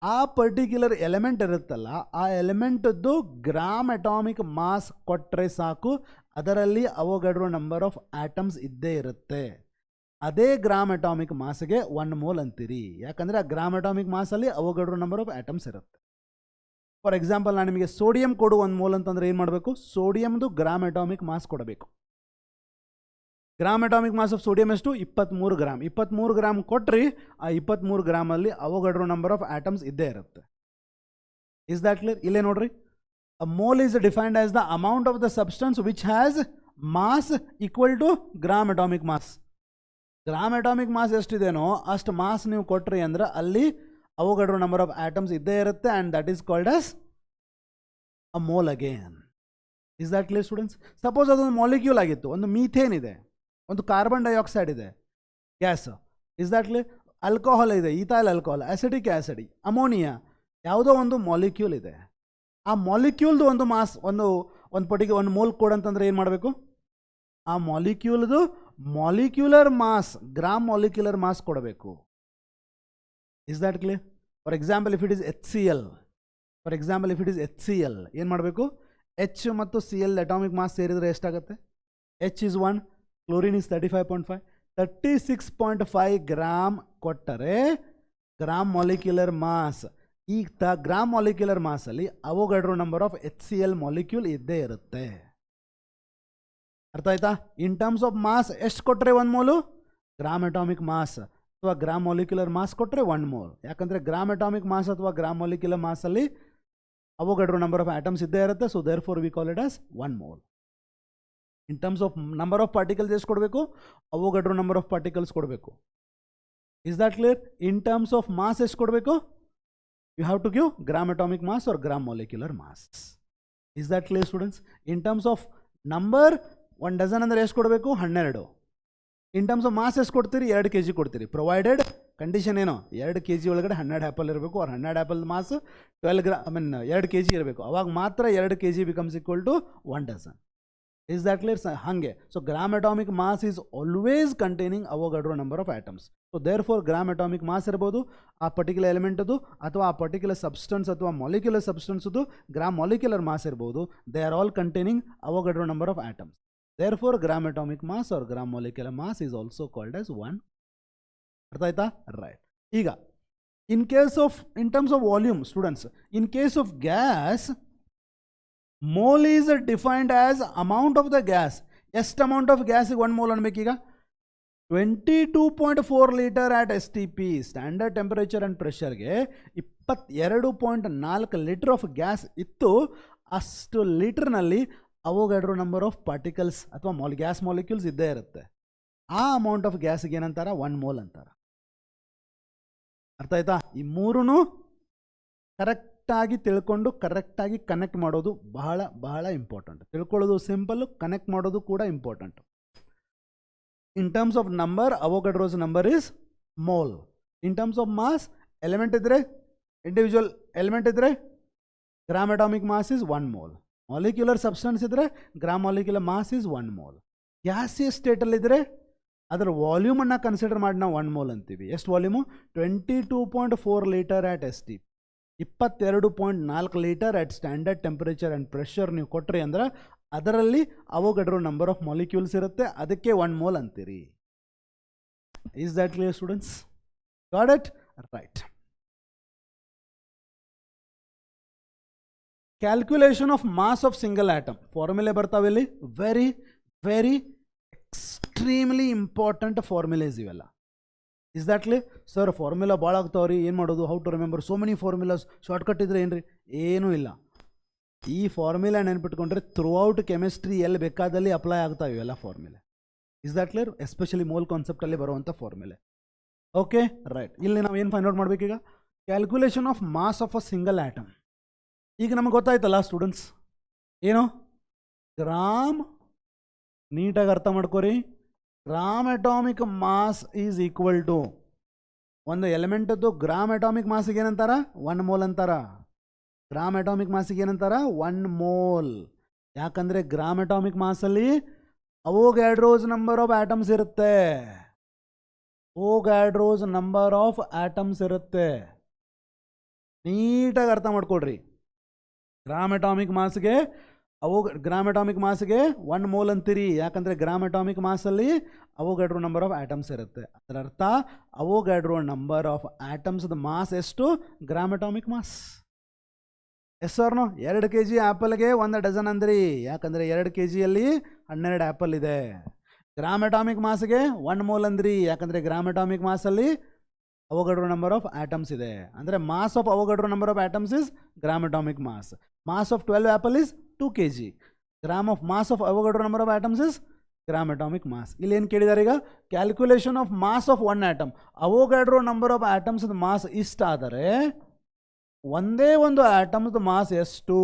ಆ ಪರ್ಟಿಕ್ಯುಲರ್ ಎಲಿಮೆಂಟ್ ಇರುತ್ತಲ್ಲ, ಆ ಎಲಿಮೆಂಟದ್ದು ಗ್ರಾಮ್ ಅಟಾಮಿಕ್ ಮಾಸ್ ಕೊಟ್ಟರೆ ಸಾಕು, ಅದರಲ್ಲಿ ಅವೋಗಾಡ್ರೋ ನಂಬರ್ ಆಫ್ ಆಟಮ್ಸ್ ಇದ್ದೇ ಇರುತ್ತೆ. ಅದೇ ಗ್ರಾಮ್ ಅಟಾಮಿಕ್ ಮಾಸ್ಗೆ 1 ಮೋಲ್ ಅಂತೀರಿ. ಯಾಕಂದರೆ ಆ ಗ್ರಾಮ್ ಅಟಾಮಿಕ್ ಮಾಸಲ್ಲಿ ಅವೋಗಾಡ್ರೋ ನಂಬರ್ ಆಫ್ ಆಟಮ್ಸ್ ಇರುತ್ತೆ. ಫಾರ್ ಎಕ್ಸಾಂಪಲ್, ನಾನು ನಿಮಗೆ ಸೋಡಿಯಂ ಕೊಡು 1 ಮೋಲ್ ಅಂತಂದರೆ ಏನು ಮಾಡಬೇಕು? ಸೋಡಿಯಮ್ದು ಗ್ರಾಮ್ ಅಟಾಮಿಕ್ ಮಾಸ್ ಕೊಡಬೇಕು. Gram atomic mass of sodium ಎಷ್ಟು? 23 ಗ್ರಾಮ್. 23 ಗ್ರಾಮ್ ಕೊಟ್ರಿ, ಆ 23 ಗ್ರಾಮಲ್ಲಿ ಅವೋಗಾಡ್ರೋ ನಂಬರ್ ಆಫ್ ಆಟಮ್ಸ್ ಇದ್ದೇ ಇರುತ್ತೆ. Is that clear? ಇಲ್ಲೇ ನೋಡ್ರಿ, a mole is defined as the amount of the substance which has mass equal to gram atomic mass. Gram atomic mass ಎಷ್ಟಿದೆನೋ ಅಷ್ಟು ಮಾಸ್ ನೀವು ಕೊಟ್ರಿ ಅಂದ್ರೆ ಅಲ್ಲಿ ಅವೋಗಾಡ್ರೋ ನಂಬರ್ ಆಫ್ ಆಟಮ್ಸ್ ಇದ್ದೇ ಇರುತ್ತೆ, and that is called as a mole again. Is that clear students? Suppose ಅದೊಂದು ಮಾಲಿಕ್ಯೂಲ್ ಆಗಿತ್ತು, ಒಂದು ಮೀಥೇನ್ ಇದೆ, ಒಂದು ಕಾರ್ಬನ್ ಡೈಆಕ್ಸೈಡ್ ಇದೆ, gas. Is that clear? Alcohol ಇದೆ, ethyl alcohol, acidic acid, ammonia, ಯಾವುದೋ ಒಂದು ಮಾಲಿಕ್ಯೂಲ್ ಇದೆ. ಆ ಮಾಲಿಕ್ಯೂಲ್ದು ಒಂದು ಮಾಸ್, ಒಂದು ಒಂದು ಮೋಲ್ ಕೋಡ್ ಅಂತಂದರೆ ಏನು ಮಾಡಬೇಕು? ಆ ಮಾಲಿಕ್ಯೂಲ್ದು molecular mass, gram molecular mass ಕೊಡಬೇಕು. Is that clear? For example, if it is HCl, ಏನು ಮಾಡಬೇಕು? H ಮತ್ತು Cl ಅಟಾಮಿಕ್ ಮಾಸ್ ಸೇರಿದರೆ ಎಷ್ಟಾಗುತ್ತೆ? H is 1, chlorine is 35.5, 36.5 gram ಕೊಟ್ಟರೆ ಗ್ರಾಮ್ ಮಾಲಿಕ್ಯುಲರ್ ಮಾಸ್. ಈ ಗ್ರಾಮ್ ಮಾಲಿಕ್ಯುಲರ್ ಮಾಸಲ್ಲಿ Avogadro number of HCl molecule ಇದ್ದೇ ಇರುತ್ತೆ. ಅರ್ಥ ಆಯ್ತಾ? ಇನ್ ಟರ್ಮ್ಸ್ ಆಫ್ ಮಾಸ್ ಎಷ್ಟು ಕೊಟ್ಟರೆ 1 ಮೋಲು? ಗ್ರಾಮ್ ಅಟಾಮಿಕ್ ಮಾಸ್ ಅಥವಾ ಗ್ರಾಮ್ ಮಾಲಿಕ್ಯುಲರ್ ಮಾಸ್ ಕೊಟ್ಟರೆ 1 ಮೋಲ್. ಯಾಕಂದರೆ ಗ್ರಾಮ್ ಅಟಾಮಿಕ್ ಮಾಸ್ ಅಥವಾ ಗ್ರಾಮ್ ಮಾಲಿಕ್ಯುಲರ್ ಮಾಸಲ್ಲಿ ಅವೋಗಾಡ್ರೋ ನಂಬರ್ ಆಫ್ ಆಟಮ್ಸ್ ಇದ್ದೇ ಇರುತ್ತೆ. So therefore we call it as 1 mole. In terms of number of particles ಎಷ್ಟು ಕೊಡಬೇಕು? ಅವೋಗಾಡ್ರೋ ನಂಬರ್ ಆಫ್ ಪಾರ್ಟಿಕಲ್ಸ್ ಕೊಡಬೇಕು. Is that clear? In terms of mass ಎಷ್ಟು ಕೊಡಬೇಕು? You have to give gram atomic mass or gram molecular mass. Is that clear students? In terms of number, 1 dozen ಅಂದರೆ ಎಷ್ಟು ಕೊಡಬೇಕು? 12. ಇನ್ ಟರ್ಮ್ಸ್ ಆಫ್ ಮಾಸ್ ಎಷ್ಟು ಕೊಡ್ತೀರಿ? 2 kg ಕೊಡ್ತೀರಿ. ಪ್ರೊವೈಡೆಡ್ ಕಂಡೀಷನ್ ಏನೋ 2 kg ಒಳಗಡೆ 12 ಆ್ಯಪಲ್ ಇರಬೇಕು, ಅವ್ರು 12 ಆ್ಯಪಲ್ ಮಾಸ್ 12 ಗ್ರಾಮ್ 2 kg ಇರಬೇಕು. ಅವಾಗ ಮಾತ್ರ 2 kg becomes equal to 1 dozen. Is that clear? ಹಾಗೆ. So gram atomic mass is always containing Avogadro number of atoms. So therefore gram atomic mass ಇರ್ಬೋದು ಆ ಪರ್ಟಿಕ್ಯುಲರ್ ಎಲಿಮೆಂಟದು, ಅಥವಾ ಆ ಪರ್ಟಿಕ್ಯುಲರ್ ಸಬ್ಸ್ಟೆನ್ಸ್ ಅಥವಾ ಮಾಲಿಕ್ಯುಲರ್ ಸಬ್ಸ್ಟೆನ್ಸ್ದು ಗ್ರಾಮ್ ಮಾಲಿಕ್ಯುಲರ್ ಮಾಸ್ ಇರ್ಬೋದು. They are all containing Avogadro number of atoms. Therefore gram atomic mass or gram molecular mass is also called as 1. ಅರ್ಥ ಆಯ್ತಾ? ರೈಟ್. ಈಗ in terms of volume students, in case of gas, mole is defined as amount of the gas. ಎಷ್ಟು ಅಮೌಂಟ್ ಆಫ್ ಗ್ಯಾಸಿಗೆ 1 ಮೋಲ್ ಅನ್ಬೇಕೀಗ? 22.4 litre at STP, standard temperature and ಪ್ರೆಷರ್ಗೆ 22.4 ಲೀಟರ್ ಆಫ್ ಗ್ಯಾಸ್ ಇತ್ತು. ಅಷ್ಟು ಲೀಟರ್ನಲ್ಲಿ ಅವೋಗಾಡ್ರೋ ನಂಬರ್ ಆಫ್ ಪಾರ್ಟಿಕಲ್ಸ್ ಅಥವಾ ಗ್ಯಾಸ್ ಮಾಲಿಕ್ಯೂಲ್ಸ್ ಇದ್ದೇ ಇರುತ್ತೆ. ಆ ಅಮೌಂಟ್ ಆಫ್ ಗ್ಯಾಸ್ಗೆ ಏನಂತಾರ? 1 ಮೋಲ್ ಅಂತಾರೆ. ಅರ್ಥ ಆಯ್ತಾ? ಈ ಮೂರೂ ಕರೆಕ್ಟಾಗಿ ತಿಳ್ಕೊಂಡು ಕರೆಕ್ಟಾಗಿ ಕನೆಕ್ಟ್ ಮಾಡೋದು ಬಹಳ ಬಹಳ ಇಂಪಾರ್ಟೆಂಟ್. ತಿಳ್ಕೊಳ್ಳೋದು ಸಿಂಪಲ್ಲು, ಕನೆಕ್ಟ್ ಮಾಡೋದು ಕೂಡ important. In terms of number, Avogadro's number is mole. In terms of mass, element ಇದ್ದರೆ, ಇಂಡಿವಿಜುವಲ್ ಎಲಿಮೆಂಟ್ ಇದ್ದರೆ gram atomic mass is 1 mole. Molecular substance ಇದ್ದರೆ gram molecular mass is 1 mole. Gaseous ಸ್ಟೇಟಲ್ಲಿದ್ದರೆ ಅದರ ವಾಲ್ಯೂಮನ್ನು ಕನ್ಸಿಡರ್ ಮಾಡಿ ನಾವು 1 mole ಅಂತೀವಿ. ಎಷ್ಟು volume? 22.4 litre at ST, 22.4 litre at standard temperature and pressure ನೀವು ಕೊಟ್ರಿ ಅಂದ್ರೆ ಅದರಲ್ಲಿ ಅವೋಗಡ್ರೋ ನಂಬರ್ ಆಫ್ ಮಾಲಿಕ್ಯೂಲ್ಸ್ ಇರುತ್ತೆ, ಅದಕ್ಕೆ 1 mole ಅಂತೀರಿ. Is that clear students? Got it? Right. Calculation of mass of single atom formulae ಬರ್ತಾವೆ ಇಲ್ಲಿ. Very very extremely important formulas ಇವೆಲ್ಲ. Is that clear? Sir formula ಭಾಳ ಆಗ್ತಾವ್ರಿ, ಏನು ಮಾಡೋದು? How to remember so many formulas? Shortcut ಇದ್ರೆ ಏನ್ರಿ? ಏನೂ ಇಲ್ಲ. ಈ ಫಾರ್ಮುಲಾ ನೆನ್ಪಿಟ್ಕೊಂಡ್ರೆ ಥ್ರೂ ಔಟ್ ಕೆಮಿಸ್ಟ್ರಿ ಎಲ್ಲಿ ಬೇಕಾದಲ್ಲಿ ಅಪ್ಲೈ ಆಗ್ತಾವೆ ಇವೆಲ್ಲ formulae. Is that clear? Especially mole ಕಾನ್ಸೆಪ್ಟಲ್ಲಿ ಬರುವಂಥ ಫಾರ್ಮುಲೆ. Okay right. ಇಲ್ಲಿ ನಾವು ಏನು ಫೈಂಡ್ ಔಟ್ ಮಾಡಬೇಕೀಗ? Calculation of mass of a single atom. ಈಗ ನಮಗೆ ಗೊತ್ತಾಯ್ತಲ್ಲ ಸ್ಟೂಡೆಂಟ್ಸ್, ಏನು? ಗ್ರಾಮ್, ನೀಟಾಗಿ ಅರ್ಥ ಮಾಡ್ಕೋರಿ, gram atomic mass is equal to ಒಂದು ಎಲಿಮೆಂಟದ್ದು ಗ್ರಾಮ್ ಅಟಾಮಿಕ್ ಮಾಸಿಗೆ ಏನಂತಾರ? 1 mole ಅಂತಾರ. ಗ್ರಾಮ್ ಅಟಾಮಿಕ್ ಮಾಸಿಗೆ ಏನಂತಾರ? 1 mole. ಯಾಕಂದರೆ ಗ್ರಾಮ್ ಅಟಾಮಿಕ್ ಮಾಸಲ್ಲಿ ಅವೋಗ್ಯಾಡ್ರೋಸ್ ನಂಬರ್ ಆಫ್ ಆಟಮ್ಸ್ ಇರುತ್ತೆ. ಅವೋಗ್ಯಾಡ್ರೋಸ್ ನಂಬರ್ ಆಫ್ ಆಟಮ್ಸ್ ಇರುತ್ತೆ. ನೀಟಾಗಿ ಅರ್ಥ ಮಾಡ್ಕೊಳ್ರಿ. ಗ್ರಾಮ್ ಅಟಾಮಿಕ್ ಮಾಸ್ಗೆ ಗ್ರಾಮ್ ಅಟಾಮಿಕ್ ಮಾಸ್ಗೆ 1 mole ಅಂತೀರಿ. ಯಾಕಂದರೆ ಗ್ರಾಮ್ ಅಟಾಮಿಕ್ ಮಾಸಲ್ಲಿ ಅವೋಗ್ಯಾಡ್ರೋ ನಂಬರ್ ಆಫ್ ಆಟಮ್ಸ್ ಇರುತ್ತೆ. ಅದರ ಅರ್ಥ ಅವೋಗ್ಯಾಡ್ರೋ ನಂಬರ್ ಆಫ್ ಆಟಮ್ಸ್ದ ಮಾಸ್ ಎಷ್ಟು? Gram atomic mass. ಎಸ್ ಸರ್ನು? 2 kg ಆ್ಯಪಲ್ಗೆ 1 ಡಜನ್ ಅಂದ್ರಿ. ಯಾಕಂದರೆ 2 kgಯಲ್ಲಿ 12 ಆ್ಯಪಲ್ ಇದೆ. ಗ್ರಾಮ್ ಅಟಾಮಿಕ್ ಮಾಸ್ಗೆ 1 mole ಅಂದ್ರಿ. ಯಾಕಂದರೆ ಗ್ರಾಮ್ ಅಟಾಮಿಕ್ ಮಾಸಲ್ಲಿ ಅವೋಗಡ್ರೋ ನಂಬರ್ ಆಫ್ ಆಟಮ್ಸ್ ಇದೆ. ಅಂದರೆ mass of Avogadro number of atoms is gram atomic mass. Mass of 12 apple is 2 kg. Gram of mass of Avogadro number of atoms is gram atomic mass. ಇಲ್ಲಿ ಏನು ಕೇಳಿದ್ದಾರೆ ಈಗ? Calculation of mass of 1 atom. Avogadro number of atoms mass ಇಷ್ಟಾದರೆ ಒಂದೇ ಒಂದು ಆಟಮ್ದು ಮಾಸ್ ಎಷ್ಟು?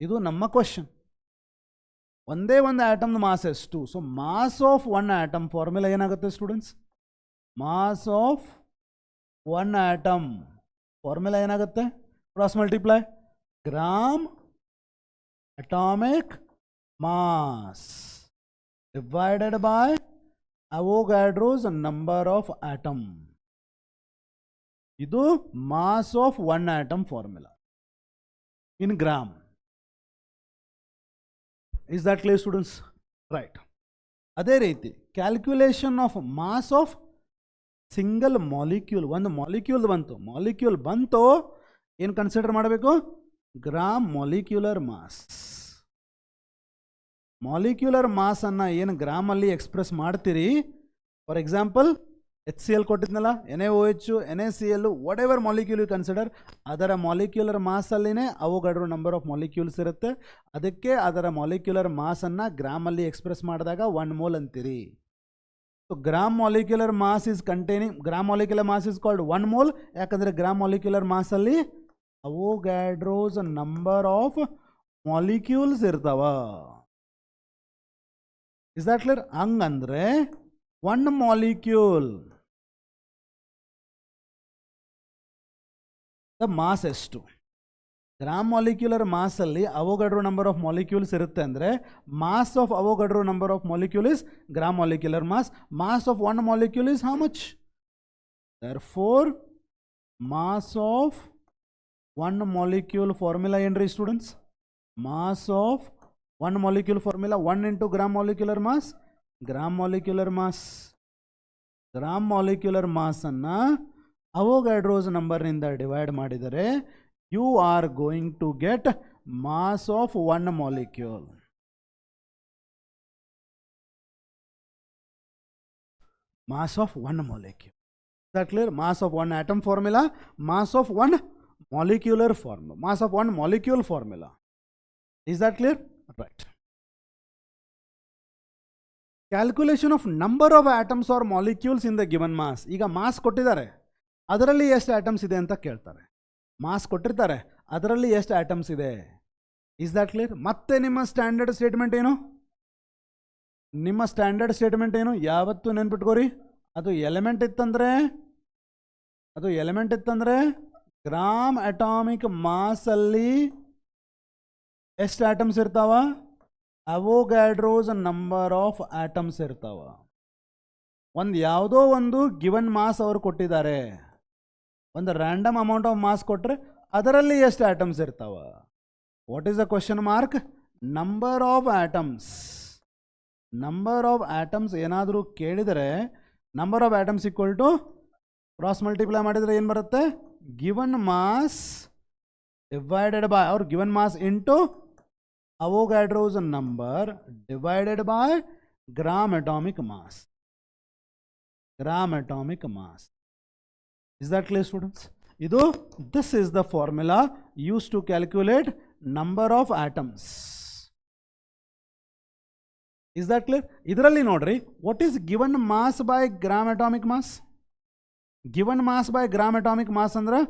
ಇದು ನಮ್ಮ ಕ್ವಶನ್. ಒಂದೇ ಒಂದು ಆಟಮ್ದು ಮಾಸ್ ಎಷ್ಟು? So mass of 1 atom formula ಏನಾಗುತ್ತೆ students? Mass of 1 atom formula ಏನಾಗುತ್ತೆ? Cross multiply gram atomic mass divided by Avogadro's number of atom. ಇದು mass of 1 atom formula in gram. Is that clear students? Right. ಅದೇ ರೀತಿ calculation of mass of single molecule. ಒಂದು ಮಾಲಿಕ್ಯೂಲ್ ಬಂತು ಏನು ಕನ್ಸಿಡರ್ ಮಾಡಬೇಕು? Gram molecular mass. ಮಾಲಿಕ್ಯುಲರ್ ಮಾಸನ್ನು ಏನು ಗ್ರಾಮಲ್ಲಿ ಎಕ್ಸ್ಪ್ರೆಸ್ ಮಾಡ್ತೀರಿ, ಫಾರ್ ಎಕ್ಸಾಂಪಲ್ HCl ಕೊಟ್ಟಿದ್ನಲ್ಲ, NaOH, NaCl, whatever molecule you consider, ಅದರ ಮಾಲಿಕ್ಯುಲರ್ ಮಾಸಲ್ಲಿನೇ ಅವೋಗಡ್ರೋ ನಂಬರ್ ಆಫ್ ಮಾಲಿಕ್ಯೂಲ್ಸ್ ಇರುತ್ತೆ. ಅದಕ್ಕೆ ಅದರ ಮಾಲಿಕ್ಯುಲರ್ ಮಾಸನ್ನು ಗ್ರಾಮಲ್ಲಿ ಎಕ್ಸ್ಪ್ರೆಸ್ ಮಾಡಿದಾಗ 1 mole ಅಂತೀರಿ. So gram molecular mass is containing, gram molecular mass is called 1 mole. ಯಾಕಂದರೆ ಗ್ರಾಮ್ ಮಾಲಿಕ್ಯುಲರ್ ಮಾಸಲ್ಲಿ ಅವೋಗ್ಯಾಡ್ರೋಸ್ ನಂಬರ್ ಆಫ್ ಮಾಲಿಕ್ಯೂಲ್ಸ್ ಇರ್ತಾವ. Is that clear? ಹಂಗಂದ್ರೆ 1 ಮಾಲಿಕ್ಯೂಲ್ ದ ಮಾಸ್ ಎಷ್ಟು? ಗ್ರಾಮ್ ಮಾಲಿಕ್ಯುಲರ್ ಮಾಸಲ್ಲಿ ಅವೋಗಡ್ರೋ ನಂಬರ್ ಆಫ್ ಮಾಲಿಕ್ಯೂಲ್ಸ್ ಇರುತ್ತೆ ಅಂದರೆ mass of Avogadro number of molecule is gram molecular mass. Mass of 1 molecule is how much? Therefore mass of 1 molecule formula ಏನ್ರಿ students? Mass of 1 molecule formula 1 into gram molecular mass. Gram molecular mass, gram molecular ಮಾಸನ್ನು ಅವೋಗ್ಯಾಡ್ರೋಸ್ ನಂಬರ್ನಿಂದ ಡಿವೈಡ್ ಮಾಡಿದರೆ you are going to get mass of 1 molecule. Mass of 1 molecule. That clear? Mass of 1 atom formula, mass of 1 molecular formula, mass of 1 molecule formula. Is that clear? Right. Calculation of number of atoms or molecules in the given mass. ಈಗ ಮಾಸ್ ಕೊಟ್ಟಿದ್ದಾರೆ, ಅದರಲ್ಲಿ ಎಷ್ಟು ಆಟಮ್ಸ್ ಇದೆ ಅಂತ ಕೇಳ್ತಾರೆ. ಮಾಸ್ ಕೊಟ್ಟಿರ್ತಾರೆ, ಅದರಲ್ಲಿ ಎಷ್ಟು ಆಟಮ್ಸ್ ಇದೆ. Is that clear? ಮತ್ತೆ ನಿಮ್ಮ ಸ್ಟ್ಯಾಂಡರ್ಡ್ ಸ್ಟೇಟ್ಮೆಂಟ್ ಏನು? ನಿಮ್ಮ ಸ್ಟ್ಯಾಂಡರ್ಡ್ ಸ್ಟೇಟ್ಮೆಂಟ್ ಏನು? ಯಾವತ್ತು ನೆನ್ಪಿಟ್ಕೋರಿ, ಅದು ಎಲಿಮೆಂಟ್ ಇತ್ತಂದ್ರೆ ಗ್ರಾಮ್ ಅಟಾಮಿಕ್ ಮಾಸಲ್ಲಿ ಎಷ್ಟು ಆಟಮ್ಸ್ ಇರ್ತಾವ? ಅವೋಗಾಡ್ರೋಸ್ ನಂಬರ್ ಆಫ್ ಆಟಮ್ಸ್ ಇರ್ತಾವ. ಯಾವುದೋ ಒಂದು ಗಿವನ್ ಮಾಸ್ ಅವರು ಕೊಟ್ಟಿದ್ದಾರೆ, ಒಂದು ರ್ಯಾಂಡಮ್ ಅಮೌಂಟ್ ಆಫ್ ಮಾಸ್ ಕೊಟ್ಟರೆ ಅದರಲ್ಲಿ ಎಷ್ಟು ಆಟಮ್ಸ್ ಇರ್ತಾವ? What is the question mark? Number of atoms. Number of atoms ಏನಾದರೂ ಕೇಳಿದರೆ number of atoms equal to cross multiply ಮಾಡಿದರೆ ಏನು ಬರುತ್ತೆ? ಗಿವನ್ ಮಾಸ್ ಡಿವೈಡೆಡ್ ಬೈ ಅವ್ರ given mass into Avogadro's number divided by gram atomic mass. Gram atomic mass. Is that clear, students? This is the formula used to calculate number of atoms. Is that clear? Idralli nodri, what is given mass by gram atomic mass? Given mass by gram atomic mass andra,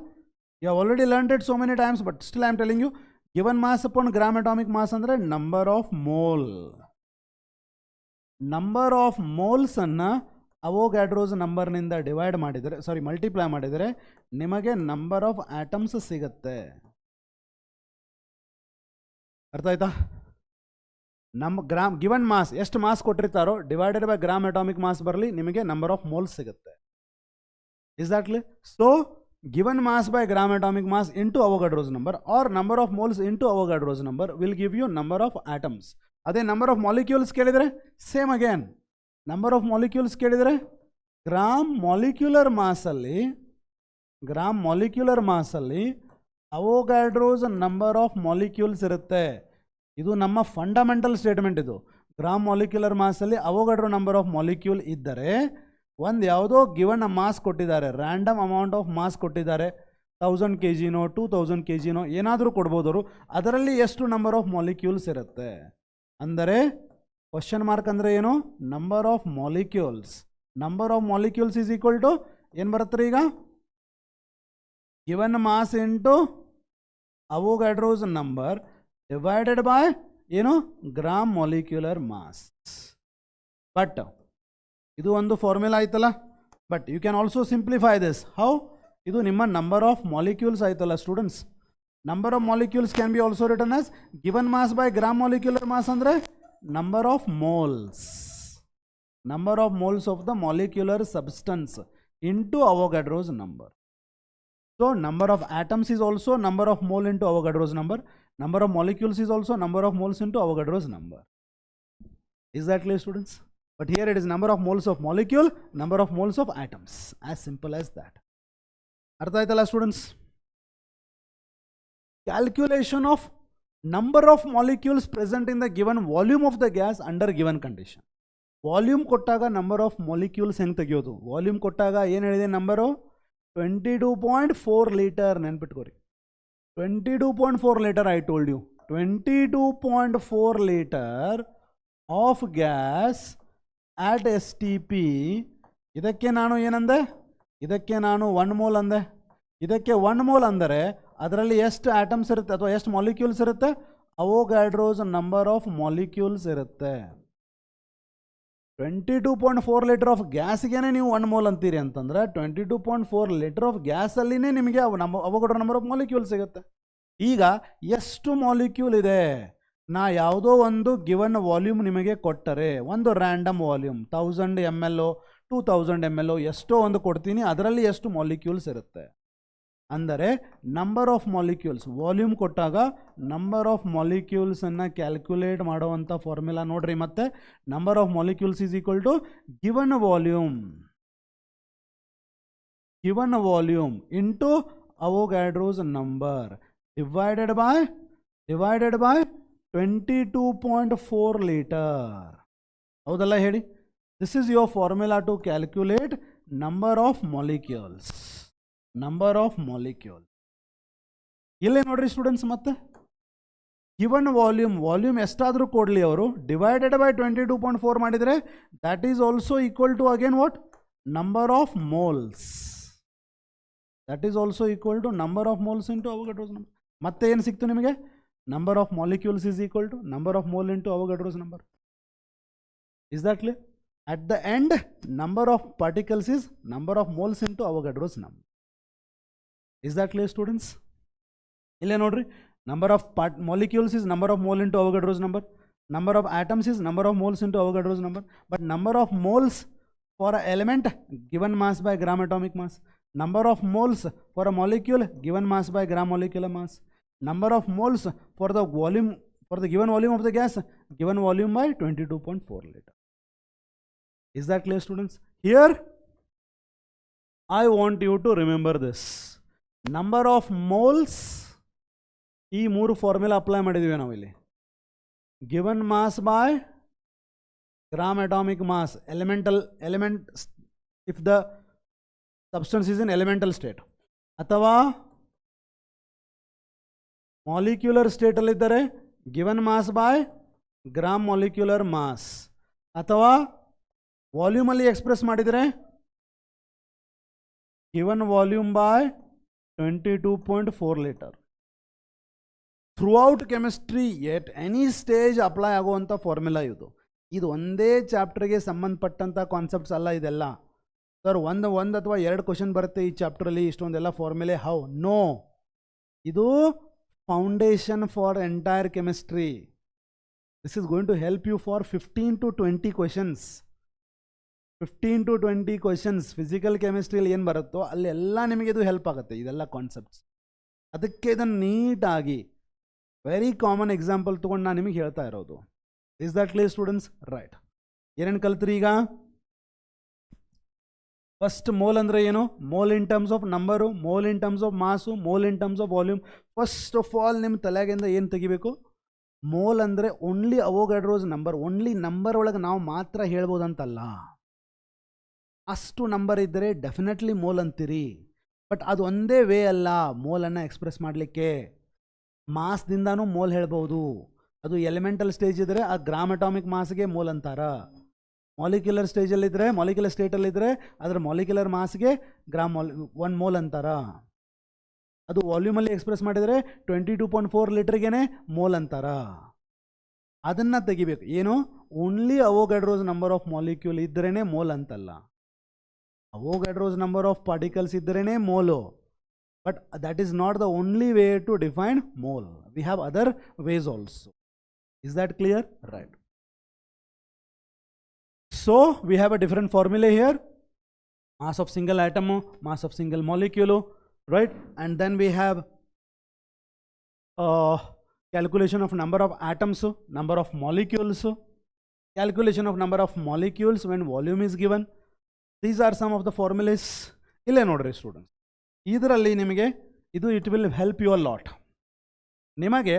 you have already learned it so many times, but still I am telling you, given mass upon gram atomic mass andra number of mole. Number of moles anna Avogadro's ನಂಬರ್ನಿಂದ ಡಿವೈಡ್ ಮಾಡಿದರೆ, ಮಲ್ಟಿಪ್ಲೈ ಮಾಡಿದರೆ ನಿಮಗೆ ನಂಬರ್ ಆಫ್ ಆಟಮ್ಸ್ ಸಿಗುತ್ತೆ. ಅರ್ಥ ಆಯ್ತಾ? ನಮ್ಮ ಗಿವನ್ ಮಾಸ್ ಎಷ್ಟು ಮಾಸ್ ಕೊಟ್ಟಿರ್ತಾರೋ divided by gram atomic mass ಬರಲಿ, ನಿಮಗೆ ನಂಬರ್ ಆಫ್ ಮೋಲ್ಸ್ ಸಿಗುತ್ತೆ. Is that clear? So given mass by gram atomic mass into Avogadro's number or number of moles into Avogadro's number will give you number of atoms. ಅದೇ ನಂಬರ್ ಆಫ್ ಮಾಲಿಕ್ಯೂಲ್ಸ್ ಕೇಳಿದರೆ same again. Number of molecules ಕೇಳಿದರೆ ಗ್ರಾಮ್ ಮಾಲಿಕ್ಯುಲರ್ ಮಾಸಲ್ಲಿ ಅವೋಗಾಡ್ರೋಸ್ ನಂಬರ್ ಆಫ್ ಮಾಲಿಕ್ಯೂಲ್ಸ್ ಇರುತ್ತೆ. ಇದು ನಮ್ಮ ಫಂಡಮೆಂಟಲ್ ಸ್ಟೇಟ್ಮೆಂಟ್. ಇದು ಗ್ರಾಮ್ ಮಾಲಿಕ್ಯುಲರ್ ಮಾಸಲ್ಲಿ ಅವೋಗಾಡ್ರೋ ನಂಬರ್ ಆಫ್ ಮಾಲಿಕ್ಯೂಲ್ ಇದ್ದರೆ ಯಾವುದೋ ಗಿವನ್ ಮಾಸ್ ಕೊಟ್ಟಿದ್ದಾರೆ, ರ್ಯಾಂಡಮ್ ಅಮೌಂಟ್ ಆಫ್ ಮಾಸ್ ಕೊಟ್ಟಿದ್ದಾರೆ, 1000 kg 2000 kg ಏನಾದರೂ ಕೊಡ್ಬೋದರು, ಅದರಲ್ಲಿ ಎಷ್ಟು ನಂಬರ್ ಆಫ್ ಮಾಲಿಕ್ಯೂಲ್ಸ್ ಇರುತ್ತೆ. ಅಂದರೆ ಕ್ವಶನ್ ಮಾರ್ಕ್ ಅಂದರೆ ಏನು? Number of molecules. Number of molecules is equal to ಏನು ಬರುತ್ತೆ ಈಗ? Given mass into Avogadro's number divided by ಏನು? Gram molecular mass. ಬಟ್ ಇದು ಒಂದು ಫಾರ್ಮುಲಾ ಆಯ್ತಲ್ಲ. But you can also simplify this. How? ಇದು ನಿಮ್ಮ ನಂಬರ್ ಆಫ್ ಮಾಲಿಕ್ಯೂಲ್ಸ್ ಆಯ್ತಲ್ಲ students. Number of molecules can be also written as given mass by gram molecular mass ಅಂದರೆ number of moles of the molecular substance into Avogadro's number. So number of atoms is also number of mole into Avogadro's number. Number of molecules is also number of moles into Avogadro's number. Is that clear, students? But here it is number of moles of molecule, number of moles of atoms. As simple as that. Artha aitala students? Calculation of number of molecules present in the given volume of the gas under given condition. Volume ಕೊಟ್ಟಾಗ ನಂಬರ್ ಆಫ್ ಮಾಲಿಕ್ಯೂಲ್ಸ್ ಹೆಂಗೆ ತೆಗೆಯೋದು? ವಾಲ್ಯೂಮ್ ಕೊಟ್ಟಾಗ ಏನು ಹೇಳಿದೆ ನಂಬರು? 22.4 ಲೀಟರ್. ನೆನ್ಪಿಟ್ಕೋರಿ, 22.4 litre. I told you 22.4 litre of gas at STP. ಇದಕ್ಕೆ ನಾನು ಏನಂದೆ? ಇದಕ್ಕೆ ನಾನು 1 ಮೋಲ್ ಅಂದೆ. ಇದಕ್ಕೆ 1 ಮೋಲ್ ಅಂದರೆ ಅದರಲ್ಲಿ ಎಷ್ಟು ಆಟಮ್ಸ್ ಇರುತ್ತೆ ಅಥವಾ ಎಷ್ಟು ಮಾಲಿಕ್ಯೂಲ್ಸ್ ಇರುತ್ತೆ? ಅವೋಗಾಡ್ರೋಸ್ ನಂಬರ್ ಆಫ್ ಮಾಲಿಕ್ಯೂಲ್ಸ್ ಇರುತ್ತೆ. 22.4 ಲೀಟರ್ ಆಫ್ ಗ್ಯಾಸ್ಗೆ ನೀವು 1 ಮೋಲ್ ಅಂತೀರಿ ಅಂತಂದರೆ 22.4 ಲೀಟರ್ ಆಫ್ ಗ್ಯಾಸಲ್ಲಿನೇ ನಿಮಗೆ ಅವೋಗಾಡ್ರೋ ನಂಬರ್ ಆಫ್ ಮಾಲಿಕ್ಯೂಲ್ ಸಿಗುತ್ತೆ. ಈಗ ಎಷ್ಟು ಮಾಲಿಕ್ಯೂಲ್ ಇದೆ? ನಾ ಯಾವುದೋ ಒಂದು ಗಿವನ್ ವಾಲ್ಯೂಮ್ ನಿಮಗೆ ಕೊಟ್ಟರೆ, ಒಂದು ರ್ಯಾಂಡಮ್ ವಾಲ್ಯೂಮ್ 1000 ml 2000 ml ಎಷ್ಟೋ ಒಂದು ಕೊಡ್ತೀನಿ, ಅದರಲ್ಲಿ ಎಷ್ಟು ಮಾಲಿಕ್ಯೂಲ್ಸ್ ಇರುತ್ತೆ ಅಂದರೆ ನಂಬರ್ ಆಫ್ ಮಾಲಿಕ್ಯೂಲ್ಸ್. ವಾಲ್ಯೂಮ್ ಕೊಟ್ಟಾಗ ನಂಬರ್ ಆಫ್ ಮಾಲಿಕ್ಯೂಲ್ಸನ್ನು ಕ್ಯಾಲ್ಕುಲೇಟ್ ಮಾಡುವಂಥ ಫಾರ್ಮುಲಾ ನೋಡ್ರಿ. ಮತ್ತೆ number of molecules is equal to given volume into Avogadro's number divided by 22.4 litre. ಹೌದಲ್ಲ ಹೇಳಿ? This is your formula to calculate number of molecules. ಇಲ್ಲೇ ನೋಡ್ರಿ ಸ್ಟೂಡೆಂಟ್ಸ್, ಮತ್ತೆ ಗಿವನ್ ವಾಲ್ಯೂಮ್ ಎಷ್ಟಾದರೂ ಕೊಡಲಿ ಅವರು, ಡಿವೈಡೆಡ್ ಬೈ 22.4 ಮಾಡಿದರೆ that is also equal to again what? Number of moles. That is also equal to number of moles into Avogadro's number. ಮತ್ತೆ ಏನು ಸಿಕ್ತು ನಿಮಗೆ? Number of molecules is equal to number of mole into Avogadro's number. Is that clear? At the end, number of particles is number of moles into Avogadro's number. Is that clear, students? Ille nodri, number of molecules is number of mole into Avogadro's number. Number of atoms is number of moles into Avogadro's number. But number of moles for an element given mass by gram atomic mass. Number of moles for a molecule given mass by gram molecular mass. Number of moles for the volume, for the given volume of the gas given volume by 22.4 liter. Is that clear, students? Here I want you to remember this. Number of moles, ಈ ಮೂರು ಫಾರ್ಮುಲಾ ಅಪ್ಲೈ ಮಾಡಿದ್ವಿ ನಾವು ಇಲ್ಲಿ. Given mass by gram atomic mass, element if the substance is in elemental state, ಅಥವಾ ಮಾಲಿಕ್ಯುಲರ್ ಸ್ಟೇಟಲ್ಲಿದ್ದರೆ given mass by gram molecular mass, ಅಥವಾ ವಾಲ್ಯೂಮಲ್ಲಿ ಎಕ್ಸ್ಪ್ರೆಸ್ ಮಾಡಿದರೆ given volume by 22.4 litre. Throughout chemistry at any stage apply ಆಗುವಂಥ ಫಾರ್ಮುಲಾ ಇದು. ಇದು ಒಂದೇ ಚಾಪ್ಟರ್ಗೆ ಸಂಬಂಧಪಟ್ಟಂಥ ಕಾನ್ಸೆಪ್ಟ್ಸ್ ಅಲ್ಲ ಇದೆಲ್ಲ. ಸರ್ ಒಂದು ಅಥವಾ ಎರಡು ಕ್ವಶನ್ ಬರುತ್ತೆ ಈ ಚಾಪ್ಟ್ರಲ್ಲಿ ಇಷ್ಟೊಂದೆಲ್ಲ ಫಾರ್ಮುಲೆ. ಹೌ? ನೋ, ಇದು foundation for entire chemistry. This is going to help you for 15 to 20 questions. 15 to 20 questions physical ಕೆಮಿಸ್ಟ್ರಿಯಲ್ಲಿ ಏನು ಬರುತ್ತೋ ಅಲ್ಲೆಲ್ಲ ನಿಮಗೆ ಇದು ಹೆಲ್ಪ್ ಆಗುತ್ತೆ, ಇದೆಲ್ಲ ಕಾನ್ಸೆಪ್ಟ್ಸ್. ಅದಕ್ಕೆ ಇದನ್ನು ನೀಟಾಗಿ ವೆರಿ ಕಾಮನ್ ಎಕ್ಸಾಂಪಲ್ ತೊಗೊಂಡು ನಾನು ನಿಮಗೆ ಹೇಳ್ತಾ ಇರೋದು. Is that clear, students? Right. ಏನೇನು ಕಲ್ತ್ರಿ ಈಗ? ಫಸ್ಟ್ ಮೋಲ್ ಅಂದರೆ ಏನು? Mole in terms of number, mole in terms of mass, mole in terms of volume. First of all ನಿಮ್ಮ ತಲೆಗಿಂದ ಏನು ತೆಗಿಬೇಕು? ಮೋಲ್ ಅಂದರೆ only Avogadro's number. Only number ಒಳಗೆ ನಾವು ಮಾತ್ರ ಹೇಳ್ಬೋದಂತಲ್ಲ. ಅಷ್ಟು ನಂಬರ್ ಇದ್ದರೆ ಡೆಫಿನೆಟ್ಲಿ ಮೋಲ್ ಅಂತೀರಿ. ಬಟ್ ಅದು ಒಂದೇ ವೇ ಅಲ್ಲ ಮೋಲನ್ನು ಎಕ್ಸ್ಪ್ರೆಸ್ ಮಾಡಲಿಕ್ಕೆ. ಮಾಸ್ದಿಂದನೂ ಮೋಲ್ ಹೇಳ್ಬೋದು. ಅದು ಎಲಿಮೆಂಟಲ್ ಸ್ಟೇಜ್ ಇದ್ದರೆ ಆ ಗ್ರಾಮ್ ಅಟಾಮಿಕ್ ಮಾಸ್ಗೆ ಮೋಲ್ ಅಂತಾರ. ಮಾಲಿಕ್ಯುಲರ್ ಸ್ಟೇಜಲ್ಲಿದ್ದರೆ, ಮಾಲಿಕ್ಯುಲರ್ ಸ್ಟೇಟಲ್ಲಿದ್ದರೆ ಅದರ ಮಾಲಿಕ್ಯುಲರ್ ಮಾಸ್ಗೆ ಒನ್ ಮೋಲ್ ಅಂತಾರ. ಅದು ವಾಲ್ಯೂಮಲ್ಲಿ ಎಕ್ಸ್ಪ್ರೆಸ್ ಮಾಡಿದರೆ 22.4 ಲೀಟರ್ಗೆ ಮೋಲ್ ಅಂತಾರ. ಅದನ್ನು ತೆಗಿಬೇಕು. ಏನು? Only Avogadro's number of molecule ಇದ್ರೇ ಮೋಲ್ ಅಂತಲ್ಲ. ಅವೋಗಾಡ್ರೋಸ್ ನಂಬರ್ ಆಫ್ ಪಾರ್ಟಿಕಲ್ಸ್ ಇದ್ರೇ mole. But that is not the only way to define mole. We have other ways also. Is that clear? Right. So we have a different formula here. Mass of single atom, mass of single molecule, right? And then we have calculation of number of atoms, number of molecules, calculation of number of molecules when volume is given. These are some of the formulas. ಇಲ್ಲೇ ನೋಡ್ರಿ ಸ್ಟೂಡೆಂಟ್ಸ್, ಇದರಲ್ಲಿ ನಿಮಗೆ ಇದು it will help you a lot. ನಿಮಗೆ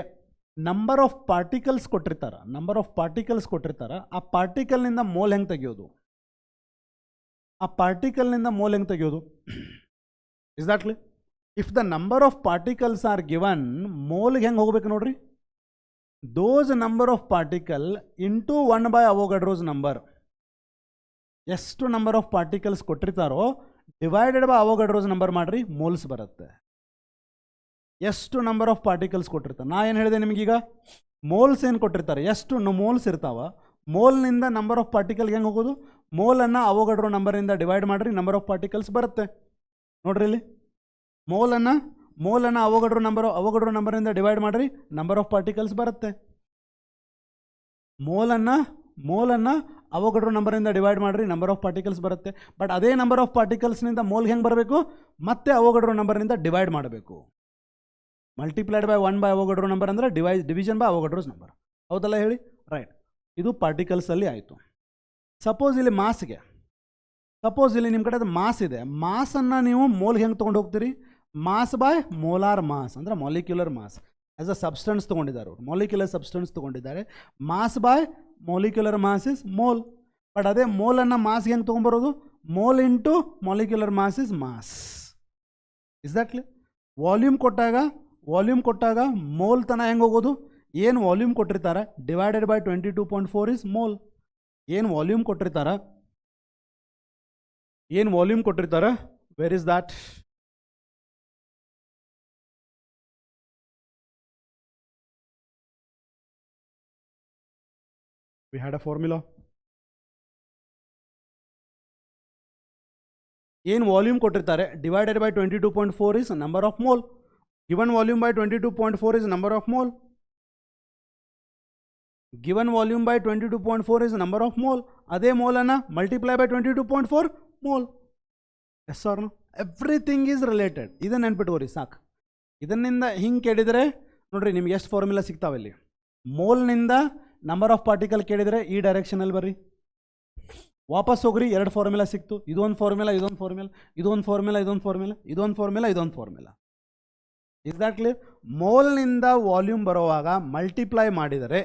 ನಂಬರ್ ಆಫ್ ಪಾರ್ಟಿಕಲ್ಸ್ ಕೊಟ್ಟಿರ್ತಾರೆ, ಆ ಪಾರ್ಟಿಕಲ್ನಿಂದ ಮೋಲ್ ಹೆಂಗೆ ತೆಗೆಯೋದು? Is that clear? If the number of particles are given, ಮೋಲ್ಗೆ ಹೆಂಗೆ ಹೋಗ್ಬೇಕು ನೋಡ್ರಿ? Those number of particle into 1 by Avogadro's number. ಎಷ್ಟು ನಂಬರ್ ಆಫ್ ಪಾರ್ಟಿಕಲ್ಸ್ ಕೊಟ್ಟಿರ್ತಾರೋ ಡಿವೈಡೆಡ್ ಬೈ ಅವೋಗಾಡ್ರೋಸ್ ನಂಬರ್ ಮಾಡಿರಿ, ಮೋಲ್ಸ್ ಬರುತ್ತೆ. ಎಷ್ಟು ನಂಬರ್ ಆಫ್ ಪಾರ್ಟಿಕಲ್ಸ್ ಕೊಟ್ಟಿರ್ತಾರೆ, ನಾ ಏನು ಹೇಳಿದೆ ನಿಮಗೀಗ? ಮೋಲ್ಸ್ ಏನು ಕೊಟ್ಟಿರ್ತಾರೆ, ಎಷ್ಟು ಮೋಲ್ಸ್ ಇರ್ತಾವ, ಮೋಲ್ನಿಂದ ನಂಬರ್ ಆಫ್ ಪಾರ್ಟಿಕಲ್ಗೆ ಹೆಂಗೆ ಹೋಗೋದು? ಮೋಲನ್ನು ಅವೋಗಾಡ್ರೋ ನಂಬರಿಂದ ಡಿವೈಡ್ ಮಾಡಿರಿ, ನಂಬರ್ ಆಫ್ ಪಾರ್ಟಿಕಲ್ಸ್ ಬರುತ್ತೆ. ನೋಡ್ರಿ ಇಲ್ಲಿ, ಮೋಲನ್ನು ಅವೋಗಾಡ್ರೋ ನಂಬರಿಂದ ಡಿವೈಡ್ ಮಾಡಿರಿ, ನಂಬರ್ ಆಫ್ ಪಾರ್ಟಿಕಲ್ಸ್ ಬರುತ್ತೆ. ಮೋಲನ್ನು ಅವೋಗಾಡ್ರೋ ನಂಬರಿಂದ ಡಿವೈಡ್ ಮಾಡಿರಿ, ನಂಬರ್ ಆಫ್ ಪಾರ್ಟಿಕಲ್ಸ್ ಬರುತ್ತೆ. ಬಟ್ ಅದೇ ನಂಬರ್ ಆಫ್ ಪಾರ್ಟಿಕಲ್ಸ್ನಿಂದ ಮೋಲ್ಗೆ ಹೆಂಗೆ ಬರಬೇಕು? ಮತ್ತೆ ಅವೋಗಾಡ್ರೋ ನಂಬರಿಂದ ಡಿವೈಡ್ ಮಾಡಬೇಕು. Multiplied by 1 by Avogadro number ಅಂದರೆ ಡಿವಿಷನ್ ಬೈ ಅವೋಗಾಡ್ರೋಸ್ ನಂಬರ್. ಹೌದಲ್ಲ ಹೇಳಿ? ರೈಟ್. ಇದು ಪಾರ್ಟಿಕಲ್ಸಲ್ಲಿ ಆಯಿತು. ಸಪೋಸ್ ಇಲ್ಲಿ ನಿಮ್ಮ ಕಡೆ ಮಾಸ್ ಇದೆ. ಮಾಸನ್ನು ನೀವು ಮೋಲ್ಗೆ ಹೆಂಗೆ ತೊಗೊಂಡು ಹೋಗ್ತೀರಿ? ಮಾಸ್ ಬೈ ಮೋಲಾರ್ ಮಾಸ್ ಅಂದರೆ molecular mass. As a substance ತೊಗೊಂಡಿದ್ದಾರೆ, ಮಾಲಿಕ್ಯುಲರ್ ಸಬ್ಸ್ಟೆನ್ಸ್ ತೊಗೊಂಡಿದ್ದಾರೆ. Mass by molecular mass is mole. But ಅದೇ ಮೋಲನ್ನು ಮಾಸ್ಗೆ ಹೆಂಗೆ ತೊಗೊಂಬರೋದು? Mole into molecular mass is mass. Is that clear? Volume ಕೊಟ್ಟಾಗ ಮೋಲ್ ತನ ಹೆಂಗೆ ಹೋಗೋದು? ಏನು ವಾಲ್ಯೂಮ್ ಕೊಟ್ಟಿರ್ತಾರೆ ಡಿವೈಡೆಡ್ ಬೈ 22.4 ಇಸ್ ಮೋಲ್. ಏನು ವಾಲ್ಯೂಮ್ ಕೊಟ್ಟಿರ್ತಾರೆ, where is that? We had a formula. ಏನು ವಾಲ್ಯೂಮ್ ಕೊಟ್ಟಿರ್ತಾರೆ divided by 22.4 is number of mole. Given volume by 22.4 is number of mole. Given volume by 22.4 is number of mole. ಅದೇ ಮೋಲನ್ನು multiply by 22.4 mole. Yes or no? Everything is related. ಇದನ್ನು ನೆನ್ಪಿಟ್ಕೋರಿ ಸಾಕು. ಇದನ್ನಿಂದ ಹಿಂಗೆ ಕೇಳಿದರೆ ನೋಡ್ರಿ ನಿಮ್ಗೆ ಎಷ್ಟು ಫಾರ್ಮುಲಾ ಸಿಗ್ತಾವೆ ಇಲ್ಲಿ. ಮೋಲ್ನಿಂದ ನಂಬರ್ ಆಫ್ ಪಾರ್ಟಿಕಲ್ ಕೇಳಿದರೆ ಈ ಡೈರೆಕ್ಷನಲ್ಲಿ ಬರ್ರಿ, ವಾಪಸ್ ಹೋಗ್ರಿ, 2 ಫಾರ್ಮುಲಾ ಸಿಕ್ತು. ಇದೊಂದು ಫಾರ್ಮುಲಾ, ಇದೊಂದು ಫಾರ್ಮುಲಾ, ಇದೊಂದು ಫಾರ್ಮುಲಾ, ಇದೊಂದು ಫಾರ್ಮುಲಾ, ಇದೊಂದು ಫಾರ್ಮುಲಾ, ಇದೊಂದು ಫಾರ್ಮುಲಾ. Is that clear? ಮೋಲ್ನಿಂದ ವಾಲ್ಯೂಮ್ ಬರುವಾಗ ಮಲ್ಟಿಪ್ಲೈ ಮಾಡಿದರೆ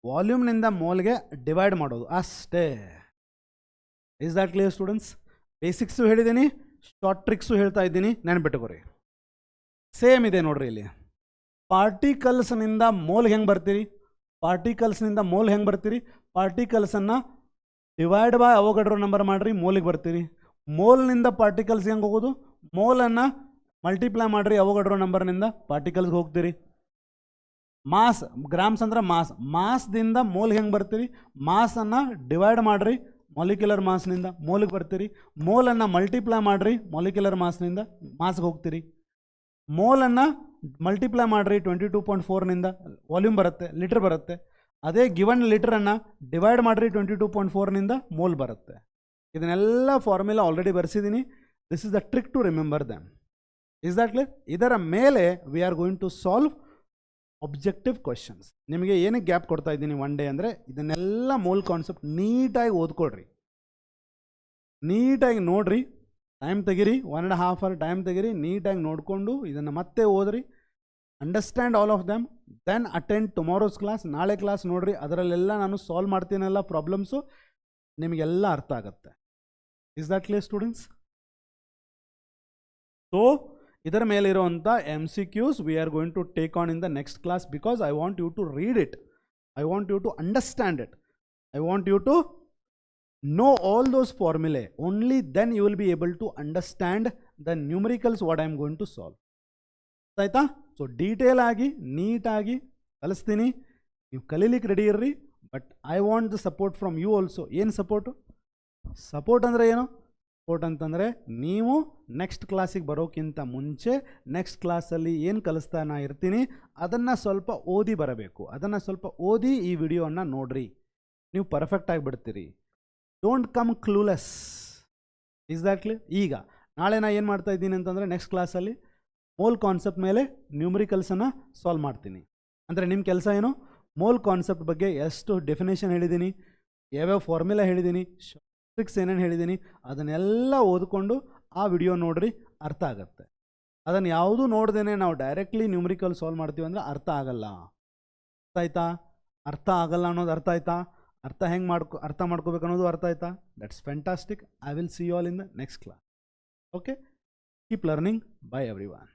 ವಾಲ್ಯೂಮ್ನಿಂದ ಮೋಲ್ಗೆ ಡಿವೈಡ್ ಮಾಡೋದು ಅಷ್ಟೇ. Is that clear students? Basics ಹೇಳಿದ್ದೀನಿ, ಶಾರ್ಟ್ ಟ್ರಿಕ್ಸು ಹೇಳ್ತಾ ಇದ್ದೀನಿ, ನೆನ್ಪಿಟ್ಟುಕೊರಿ. ಸೇಮ್ ಇದೆ ನೋಡ್ರಿ ಇಲ್ಲಿ. ಪಾರ್ಟಿಕಲ್ಸ್ನಿಂದ ಮೋಲ್ಗೆ ಹೆಂಗೆ ಬರ್ತೀರಿ? ಪಾರ್ಟಿಕಲ್ಸ್ನಿಂದ ಮೋಲ್ ಹೆಂಗೆ ಬರ್ತೀರಿ? ಪಾರ್ಟಿಕಲ್ಸನ್ನು ಡಿವೈಡ್ ಬೈ ಅವೋಗಡ್ರೋ ನಂಬರ್ ಮಾಡಿರಿ, ಮೋಲಿಗೆ ಬರ್ತೀರಿ. ಮೋಲ್ನಿಂದ ಪಾರ್ಟಿಕಲ್ಸ್ ಹೆಂಗೆ ಹೋಗೋದು? ಮೋಲನ್ನು ಮಲ್ಟಿಪ್ಲೈ ಮಾಡಿರಿ ಅವೋಗಡ್ರೋ ನಂಬರ್ನಿಂದ ಪಾರ್ಟಿಕಲ್ಸ್ಗೆ ಹೋಗ್ತೀರಿ. ಮಾಸ್, ಗ್ರಾಮ್ಸ್ ಅಂದ್ರೆ ಮಾಸ್, ಮಾಸ್ದಿಂದ ಮೋಲ್ ಹೆಂಗೆ ಬರ್ತೀರಿ? ಮಾಸನ್ನು ಡಿವೈಡ್ ಮಾಡಿರಿ ಮಾಲಿಕ್ಯುಲರ್ ಮಾಸ್ನಿಂದ ಮೋಲಿಗೆ ಬರ್ತೀರಿ. ಮೋಲನ್ನು ಮಲ್ಟಿಪ್ಲೈ ಮಾಡಿರಿ ಮಾಲಿಕ್ಯುಲರ್ ಮಾಸ್ನಿಂದ ಮಾಸ್ಗೆ ಹೋಗ್ತೀರಿ. ಮೋಲನ್ನು ಮಲ್ಟಿಪ್ಲೈ ಮಾಡಿರಿ 22.4ನಿಂದ ವಾಲ್ಯೂಮ್ ಬರುತ್ತೆ, ಲೀಟರ್ ಬರುತ್ತೆ. ಅದೇ ಗಿವನ್ ಲೀಟರನ್ನು ಡಿವೈಡ್ ಮಾಡಿರಿ 22.4ನಿಂದ ಮೋಲ್ ಬರುತ್ತೆ. ಇದನ್ನೆಲ್ಲ ಫಾರ್ಮುಲಾ ಆಲ್ರೆಡಿ ಬರೆಸಿದ್ದೀನಿ. This is the trick to remember them. Is that clear? ಇದರ ಮೇಲೆ we are going to solve objective questions. ನಿಮಗೆ ಏನಕ್ಕೆ ಗ್ಯಾಪ್ ಕೊಡ್ತಾ ಇದ್ದೀನಿ ಒನ್ ಡೇ ಅಂದರೆ ಇದನ್ನೆಲ್ಲ ಮೋಲ್ ಕಾನ್ಸೆಪ್ಟ್ ನೀಟಾಗಿ ಓದ್ಕೊಳ್ರಿ, ನೀಟಾಗಿ ನೋಡ್ರಿ, ಟೈಮ್ ತೆಗಿರಿ, 1.5 hour ಟೈಮ್ ತೆಗಿರಿ, ನೀಟಾಗಿ ನೋಡಿಕೊಂಡು ಇದನ್ನು ಮತ್ತೆ ಓದ್ರಿ, understand all of them, then attend tomorrow's class. ನಾಳೆ ಕ್ಲಾಸ್ ನೋಡ್ರಿ, ಅದರಲ್ಲೆಲ್ಲ ನಾನು ಸಾಲ್ವ್ ಮಾಡ್ತೀನಲ್ಲ ಪ್ರಾಬ್ಲಮ್ಸು, ನಿಮಗೆಲ್ಲ ಅರ್ಥ ಆಗುತ್ತೆ. Is that clear students? So ಇದರ ಮೇಲಿರುವಂಥ MCQs we are going to take on in the next class, because I want you to read it, I want you to understand it, I want you to know all those formulae. Only then you will be able to understand the numericals what I am going to solve. ಆಯ್ತಾ? ಸೊ ಡೀಟೇಲ್ ಆಗಿ ನೀಟಾಗಿ ಕಲಿಸ್ತೀನಿ, ನೀವು ಕಲೀಲಿಕ್ಕೆ ರೆಡಿ ಇರ್ರಿ. But I want the support from you also. ಏನು ಸಪೋರ್ಟು? ಸಪೋರ್ಟ್ ಅಂದರೆ ಏನು? ಸಪೋರ್ಟ್ ಅಂತಂದರೆ ನೀವು ನೆಕ್ಸ್ಟ್ ಕ್ಲಾಸಿಗೆ ಬರೋಕ್ಕಿಂತ ಮುಂಚೆ ನೆಕ್ಸ್ಟ್ ಕ್ಲಾಸಲ್ಲಿ ಏನು ಕಲಿಸ್ತಾ ನಾ ಇರ್ತೀನಿ ಅದನ್ನು ಸ್ವಲ್ಪ ಓದಿ ಬರಬೇಕು. ಅದನ್ನು ಸ್ವಲ್ಪ ಓದಿ ಈ ವಿಡಿಯೋನ ನೋಡ್ರಿ, ನೀವು ಪರ್ಫೆಕ್ಟ್ ಆಗಿಬಿಡ್ತೀರಿ. Don't come clueless. Is that clear? ಈಗ ನಾಳೆ ನಾ ಏನು ಮಾಡ್ತಾ ಇದ್ದೀನಿ ಅಂತಂದರೆ ನೆಕ್ಸ್ಟ್ ಕ್ಲಾಸಲ್ಲಿ ಮೋಲ್ ಕಾನ್ಸೆಪ್ಟ್ ಮೇಲೆ ನ್ಯೂಮರಿಕಲ್ಸನ್ನು ಸಾಲ್ವ್ ಮಾಡ್ತೀನಿ. ಅಂದರೆ ನಿಮ್ಮ ಕೆಲಸ ಏನು? ಮೋಲ್ ಕಾನ್ಸೆಪ್ಟ್ ಬಗ್ಗೆ ಎಷ್ಟು ಡೆಫಿನೇಷನ್ ಹೇಳಿದ್ದೀನಿ, ಯಾವ್ಯಾವ ಫಾರ್ಮುಲಾ ಹೇಳಿದ್ದೀನಿ, ಟ್ರಿಕ್ಸ್ ಏನೇನು ಹೇಳಿದ್ದೀನಿ, ಅದನ್ನೆಲ್ಲ ಓದ್ಕೊಂಡು ಆ ವಿಡಿಯೋ ನೋಡ್ರಿ, ಅರ್ಥ ಆಗುತ್ತೆ. ಅದನ್ನು ಯಾವುದೂ ನೋಡ್ದೇನೆ ನಾವು ಡೈರೆಕ್ಟ್ಲಿ ನ್ಯೂಮರಿಕಲ್ ಸಾಲ್ವ್ ಮಾಡ್ತೀವಿ ಅಂದರೆ ಅರ್ಥ ಆಗಲ್ಲ. ಅರ್ಥ ಆಯ್ತಾ? ಅರ್ಥ ಆಗಲ್ಲ ಅನ್ನೋದು ಅರ್ಥ ಆಯ್ತಾ? ಅರ್ಥ ಮಾಡ್ಕೋಬೇಕು ಅನ್ನೋದು ಅರ್ಥ ಆಯ್ತಾ? That's fantastic. I will see you all in the next class. Okay, keep learning. Bye every one.